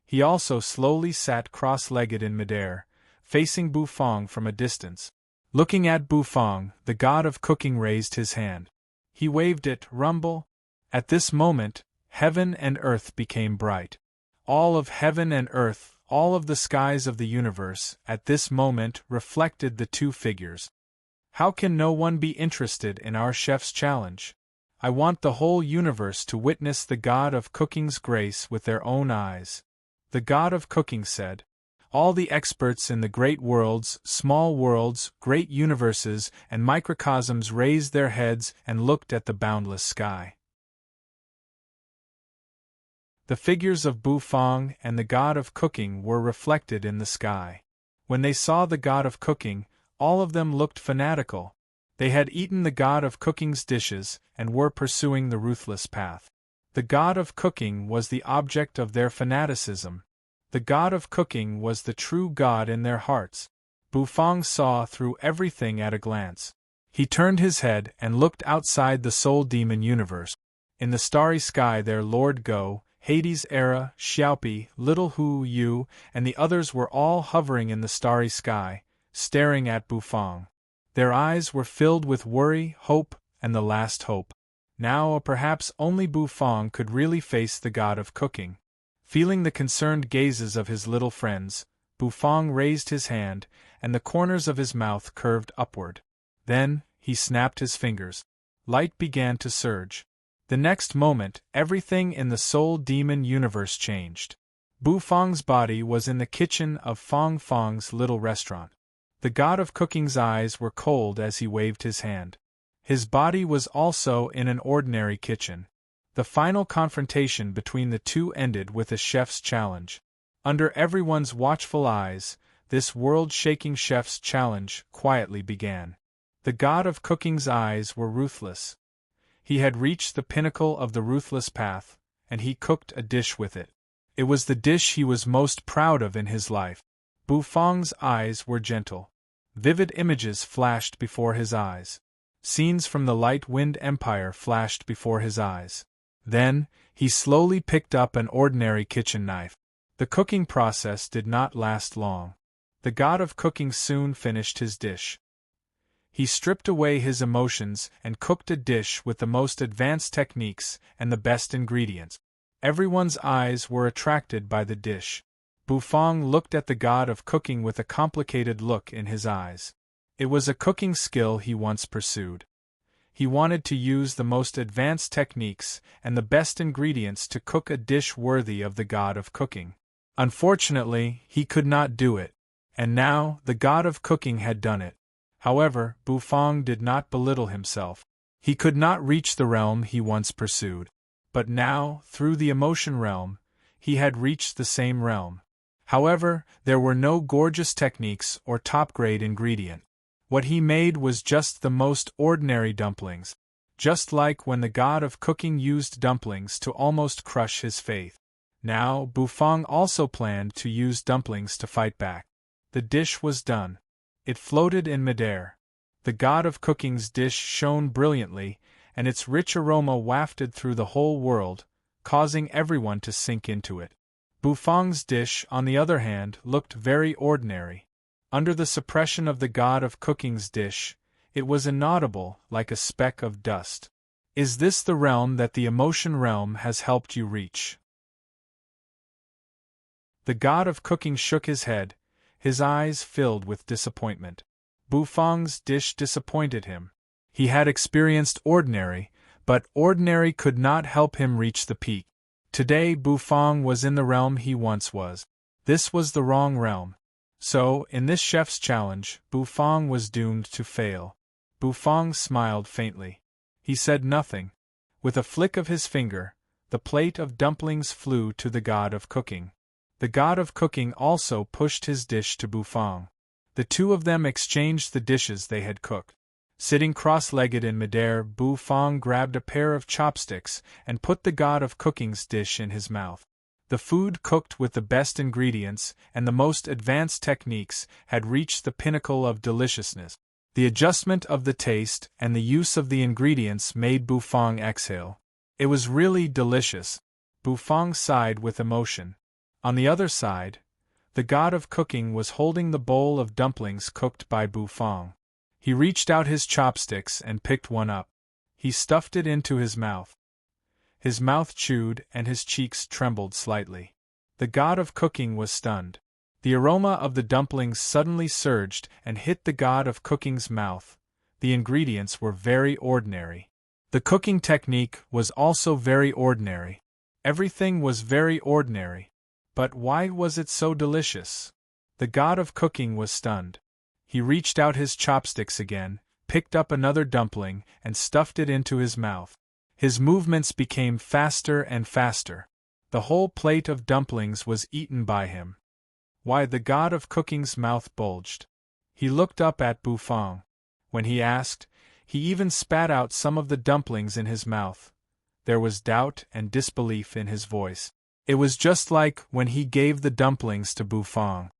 He also slowly sat cross-legged in midair, facing Bufang from a distance. Looking at Bufang, the god of cooking raised his hand. He waved it, rumble. At this moment, heaven and earth became bright. All of heaven and earth, all of the skies of the universe, at this moment reflected the two figures. How can no one be interested in our chef's challenge? I want the whole universe to witness the god of cooking's grace with their own eyes. The god of cooking said. All the experts in the great worlds, small worlds, great universes, and microcosms raised their heads and looked at the boundless sky. The figures of Bufang and the god of cooking were reflected in the sky. When they saw the god of cooking, all of them looked fanatical. They had eaten the god of cooking's dishes and were pursuing the ruthless path. The god of cooking was the object of their fanaticism. The god of cooking was the true god in their hearts. Bufang saw through everything at a glance. He turned his head and looked outside the soul demon universe. In the starry sky there Lord Go, Hades Era, Xiaopi, Little Hu Yu, and the others were all hovering in the starry sky, staring at Bufang. Their eyes were filled with worry, hope, and the last hope. Now perhaps only Bufang could really face the god of cooking. Feeling the concerned gazes of his little friends, Bufang raised his hand, and the corners of his mouth curved upward. Then, he snapped his fingers. Light began to surge. The next moment, everything in the soul demon universe changed. Bufang's body was in the kitchen of Fong Fong's little restaurant. The god of cooking's eyes were cold as he waved his hand. His body was also in an ordinary kitchen. The final confrontation between the two ended with a chef's challenge. Under everyone's watchful eyes, this world-shaking chef's challenge quietly began. The god of cooking's eyes were ruthless. He had reached the pinnacle of the ruthless path, and he cooked a dish with it. It was the dish he was most proud of in his life. Bufang's eyes were gentle. Vivid images flashed before his eyes. Scenes from the Light Wind Empire flashed before his eyes. Then, he slowly picked up an ordinary kitchen knife. The cooking process did not last long. The god of cooking soon finished his dish. He stripped away his emotions and cooked a dish with the most advanced techniques and the best ingredients. Everyone's eyes were attracted by the dish. Bufang looked at the god of cooking with a complicated look in his eyes. It was a cooking skill he once pursued. He wanted to use the most advanced techniques and the best ingredients to cook a dish worthy of the god of cooking. Unfortunately, he could not do it, and now the god of cooking had done it. However, Bufang did not belittle himself. He could not reach the realm he once pursued. But now, through the emotion realm, he had reached the same realm. However, there were no gorgeous techniques or top-grade ingredient. What he made was just the most ordinary dumplings, just like when the god of cooking used dumplings to almost crush his faith. Now, Bufang also planned to use dumplings to fight back. The dish was done. It floated in midair. The god of cooking's dish shone brilliantly, and its rich aroma wafted through the whole world, causing everyone to sink into it. Bufang's dish, on the other hand, looked very ordinary. Under the suppression of the god of cooking's dish, it was inaudible, like a speck of dust. Is this the realm that the emotion realm has helped you reach? The god of cooking shook his head, his eyes filled with disappointment. Bufang's dish disappointed him. He had experienced ordinary, but ordinary could not help him reach the peak. Today Bufang was in the realm he once was. This was the wrong realm. So, in this chef's challenge, Bufang was doomed to fail. Bufang smiled faintly. He said nothing. With a flick of his finger, the plate of dumplings flew to the god of cooking. The god of cooking also pushed his dish to Bufang. The two of them exchanged the dishes they had cooked. Sitting cross-legged in midair, Bufang grabbed a pair of chopsticks and put the god of cooking's dish in his mouth. The food, cooked with the best ingredients and the most advanced techniques, had reached the pinnacle of deliciousness. The adjustment of the taste and the use of the ingredients made Bufang exhale. It was really delicious. Bufang sighed with emotion. On the other side, the god of cooking was holding the bowl of dumplings cooked by Bufang. He reached out his chopsticks and picked one up. He stuffed it into his mouth. His mouth chewed and his cheeks trembled slightly. The god of cooking was stunned. The aroma of the dumplings suddenly surged and hit the god of cooking's mouth. The ingredients were very ordinary. The cooking technique was also very ordinary. Everything was very ordinary. But why was it so delicious? The god of cooking was stunned. He reached out his chopsticks again, picked up another dumpling, and stuffed it into his mouth. His movements became faster and faster. The whole plate of dumplings was eaten by him. Why, the god of cooking's mouth bulged. He looked up at Bufang. When he asked, he even spat out some of the dumplings in his mouth. There was doubt and disbelief in his voice. It was just like when he gave the dumplings to Bufang.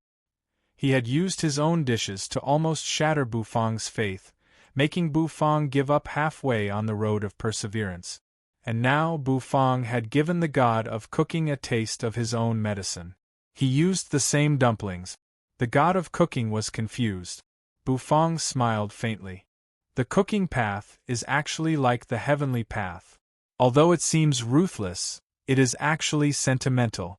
He had used his own dishes to almost shatter Bufang's faith, making Bufang give up halfway on the road of perseverance. And now Bufang had given the god of cooking a taste of his own medicine. He used the same dumplings. The god of cooking was confused. Bufang smiled faintly. The cooking path is actually like the heavenly path. Although it seems ruthless, it is actually sentimental.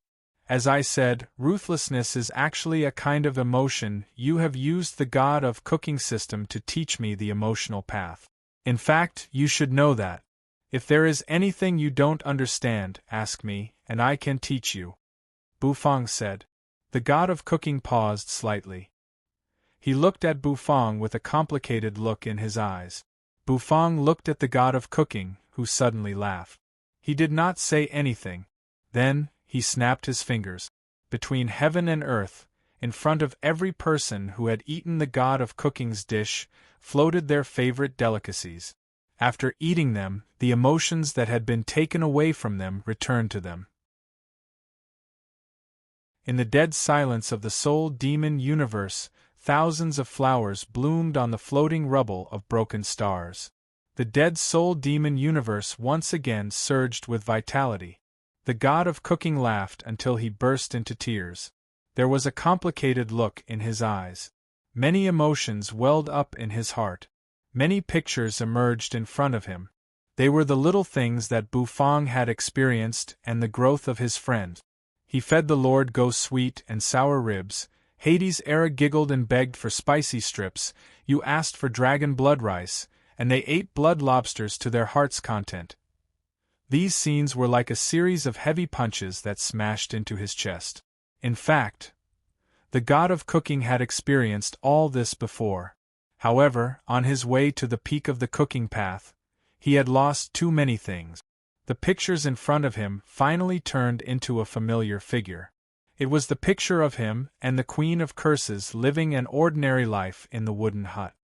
As I said, ruthlessness is actually a kind of emotion. You have used the god of cooking system to teach me the emotional path. In fact, you should know that. If there is anything you don't understand, ask me, and I can teach you. Bufang said. The god of cooking paused slightly. He looked at Bufang with a complicated look in his eyes. Bufang looked at the god of cooking, who suddenly laughed. He did not say anything. Then, he snapped his fingers. Between heaven and earth, in front of every person who had eaten the god of cooking's dish, floated their favorite delicacies. After eating them, the emotions that had been taken away from them returned to them. In the dead silence of the soul demon universe, thousands of flowers bloomed on the floating rubble of broken stars. The dead soul demon universe once again surged with vitality. The god of cooking laughed until he burst into tears. There was a complicated look in his eyes. Many emotions welled up in his heart. Many pictures emerged in front of him. They were the little things that Bufang had experienced and the growth of his friend. He fed the Lord Go sweet and sour ribs. Hades' era giggled and begged for spicy strips. You asked for dragon blood rice, and they ate blood lobsters to their heart's content. These scenes were like a series of heavy punches that smashed into his chest. In fact, the god of cooking had experienced all this before. However, on his way to the peak of the cooking path, he had lost too many things. The pictures in front of him finally turned into a familiar figure. It was the picture of him and the Queen of Curses living an ordinary life in the wooden hut.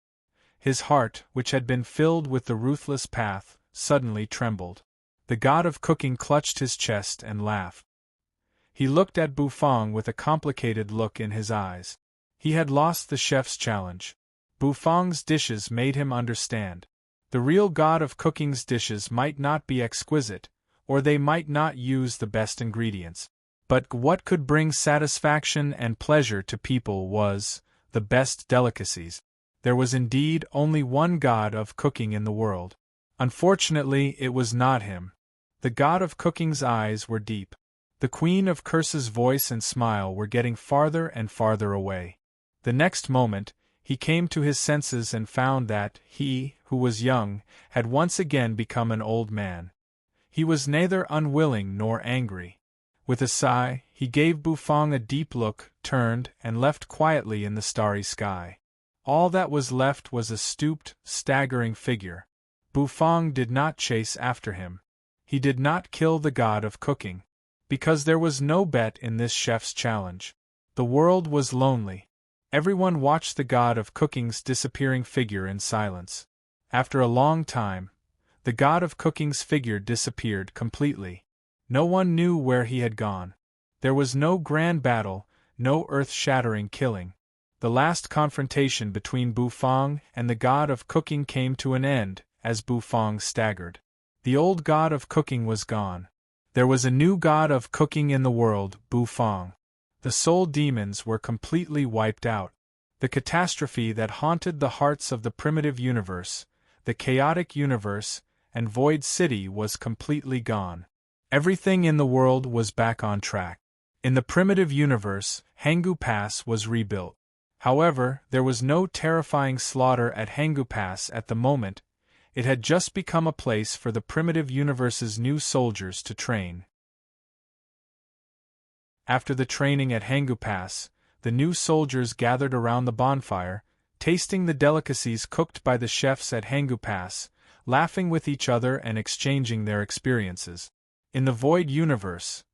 His heart, which had been filled with the ruthless path, suddenly trembled. The god of cooking clutched his chest and laughed. He looked at Bufang with a complicated look in his eyes. He had lost the chef's challenge. Bufang's dishes made him understand. The real god of cooking's dishes might not be exquisite, or they might not use the best ingredients. But what could bring satisfaction and pleasure to people was the best delicacies. There was indeed only one god of cooking in the world. Unfortunately, it was not him. The god of cooking's eyes were deep. The Queen of Curses' voice and smile were getting farther and farther away. The next moment, he came to his senses and found that he, who was young, had once again become an old man. He was neither unwilling nor angry. With a sigh, he gave Bufang a deep look, turned, and left quietly in the starry sky. All that was left was a stooped, staggering figure. Bufang did not chase after him. He did not kill the god of cooking. Because there was no bet in this chef's challenge. The world was lonely. Everyone watched the god of cooking's disappearing figure in silence. After a long time, the god of cooking's figure disappeared completely. No one knew where he had gone. There was no grand battle, no earth-shattering killing. The last confrontation between Bufang and the god of cooking came to an end as Bufang staggered. The old god of cooking was gone. There was a new god of cooking in the world, Bufang. The soul demons were completely wiped out. The catastrophe that haunted the hearts of the primitive universe, the chaotic universe, and Void City was completely gone. Everything in the world was back on track. In the primitive universe, Hangu Pass was rebuilt. However, there was no terrifying slaughter at Hangu Pass at the moment. It had just become a place for the primitive universe's new soldiers to train. After the training at Hangu Pass, the new soldiers gathered around the bonfire, tasting the delicacies cooked by the chefs at Hangu Pass, laughing with each other and exchanging their experiences. In the Void universe,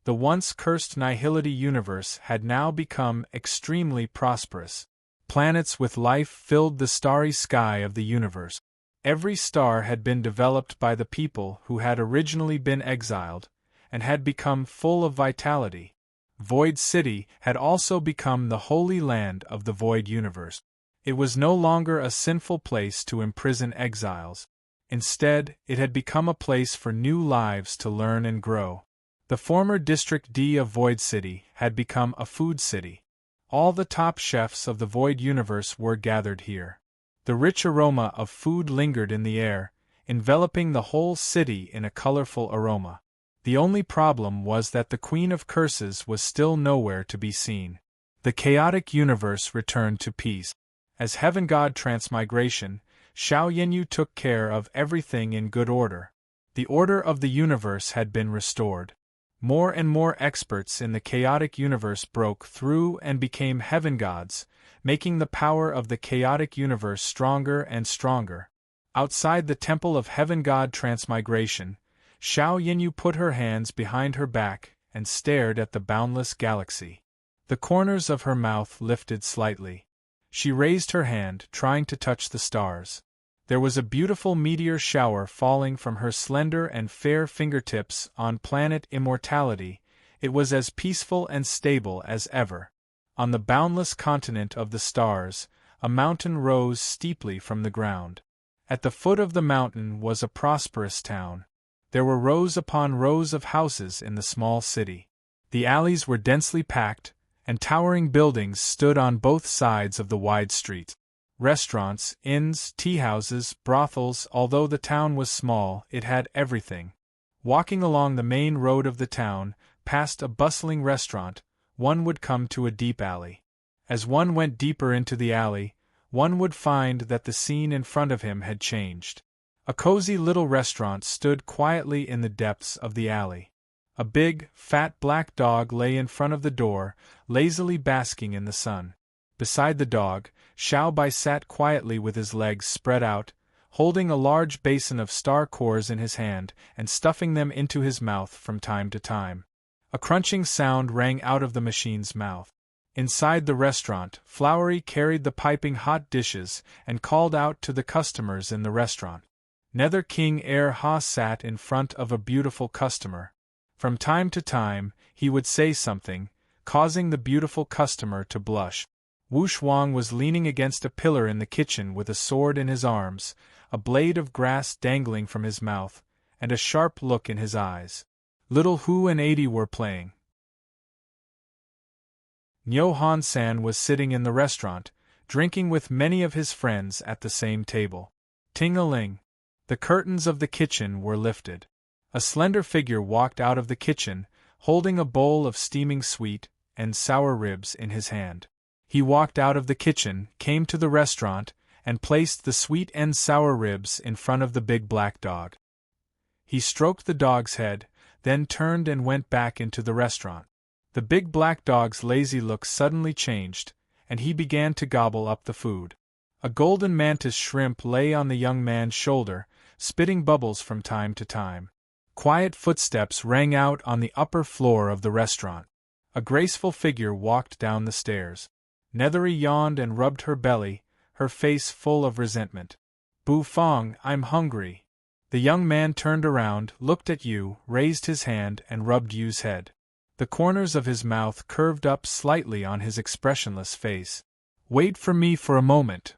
the once cursed Nihility universe had now become extremely prosperous. Planets with life filled the starry sky of the universe. Every star had been developed by the people who had originally been exiled, and had become full of vitality. Void City had also become the holy land of the Void universe. It was no longer a sinful place to imprison exiles. Instead, it had become a place for new lives to learn and grow. The former District D of Void City had become a food city. All the top chefs of the Void universe were gathered here. The rich aroma of food lingered in the air, enveloping the whole city in a colorful aroma. The only problem was that the Queen of Curses was still nowhere to be seen. The chaotic universe returned to peace. As Heaven God Transmigration, Xiao Yanyu took care of everything in good order. The order of the universe had been restored. More and more experts in the chaotic universe broke through and became heaven gods, making the power of the chaotic universe stronger and stronger. Outside the Temple of Heaven God Transmigration, Xiao Yanyu put her hands behind her back and stared at the boundless galaxy. The corners of her mouth lifted slightly. She raised her hand, trying to touch the stars. There was a beautiful meteor shower falling from her slender and fair fingertips on planet Immortality. It was as peaceful and stable as ever. On the boundless continent of the stars, a mountain rose steeply from the ground. At the foot of the mountain was a prosperous town. There were rows upon rows of houses in the small city. The alleys were densely packed, and towering buildings stood on both sides of the wide street. Restaurants, inns, teahouses, brothels. Although the town was small, it had everything. Walking along the main road of the town, past a bustling restaurant, one would come to a deep alley. As one went deeper into the alley, one would find that the scene in front of him had changed. A cozy little restaurant stood quietly in the depths of the alley. A big, fat black dog lay in front of the door, lazily basking in the sun. Beside the dog, Xiao Bai sat quietly with his legs spread out, holding a large basin of star cores in his hand and stuffing them into his mouth from time to time. A crunching sound rang out of the machine's mouth. Inside the restaurant, Flowery carried the piping hot dishes and called out to the customers in the restaurant. Nether King Er Ha sat in front of a beautiful customer. From time to time, he would say something, causing the beautiful customer to blush. Wu Shuang was leaning against a pillar in the kitchen with a sword in his arms, a blade of grass dangling from his mouth, and a sharp look in his eyes. Little Hu and Adi were playing. Niu Han-san was sitting in the restaurant, drinking with many of his friends at the same table. Ting-a-ling! The curtains of the kitchen were lifted. A slender figure walked out of the kitchen, holding a bowl of steaming sweet and sour ribs in his hand. He walked out of the kitchen, came to the restaurant, and placed the sweet and sour ribs in front of the big black dog. He stroked the dog's head, then turned and went back into the restaurant. The big black dog's lazy look suddenly changed, and he began to gobble up the food. A golden mantis shrimp lay on the young man's shoulder, spitting bubbles from time to time. Quiet footsteps rang out on the upper floor of the restaurant. A graceful figure walked down the stairs. Nethery yawned and rubbed her belly, her face full of resentment. Bu Fong, I'm hungry. The young man turned around, looked at Yu, raised his hand and rubbed Yu's head. The corners of his mouth curved up slightly on his expressionless face. Wait for me for a moment.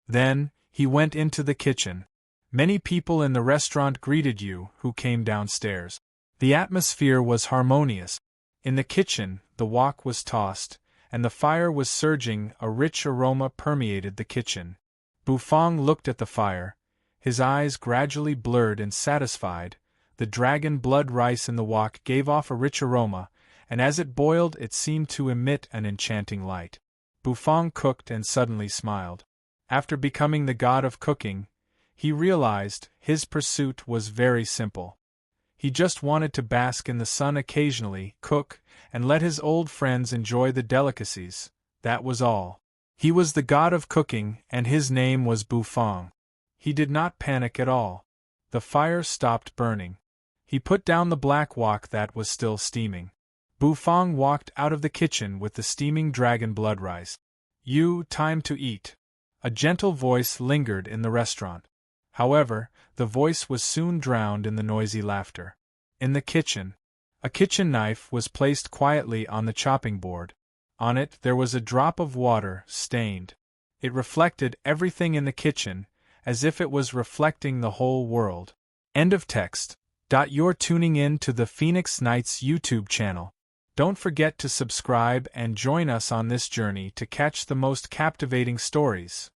Then, he went into the kitchen. Many people in the restaurant greeted Yu, who came downstairs. The atmosphere was harmonious. In the kitchen, the wok was tossed, and the fire was surging, a rich aroma permeated the kitchen. Bu Fong looked at the fire, his eyes gradually blurred and satisfied. The dragon blood rice in the wok gave off a rich aroma, and as it boiled it seemed to emit an enchanting light. Bu Fong cooked and suddenly smiled. After becoming the god of cooking, he realized his pursuit was very simple. He just wanted to bask in the sun occasionally, cook, and let his old friends enjoy the delicacies. That was all. He was the god of cooking, and his name was Bu Fong. He did not panic at all. The fire stopped burning. He put down the black wok that was still steaming. Bu Fong walked out of the kitchen with the steaming dragon blood rice. "You, time to eat." A gentle voice lingered in the restaurant. However, the voice was soon drowned in the noisy laughter. In the kitchen, a kitchen knife was placed quietly on the chopping board. On it there was a drop of water, stained. It reflected everything in the kitchen, as if it was reflecting the whole world. End of text. You're tuning in to the Phoenix Knights YouTube channel. Don't forget to subscribe and join us on this journey to catch the most captivating stories.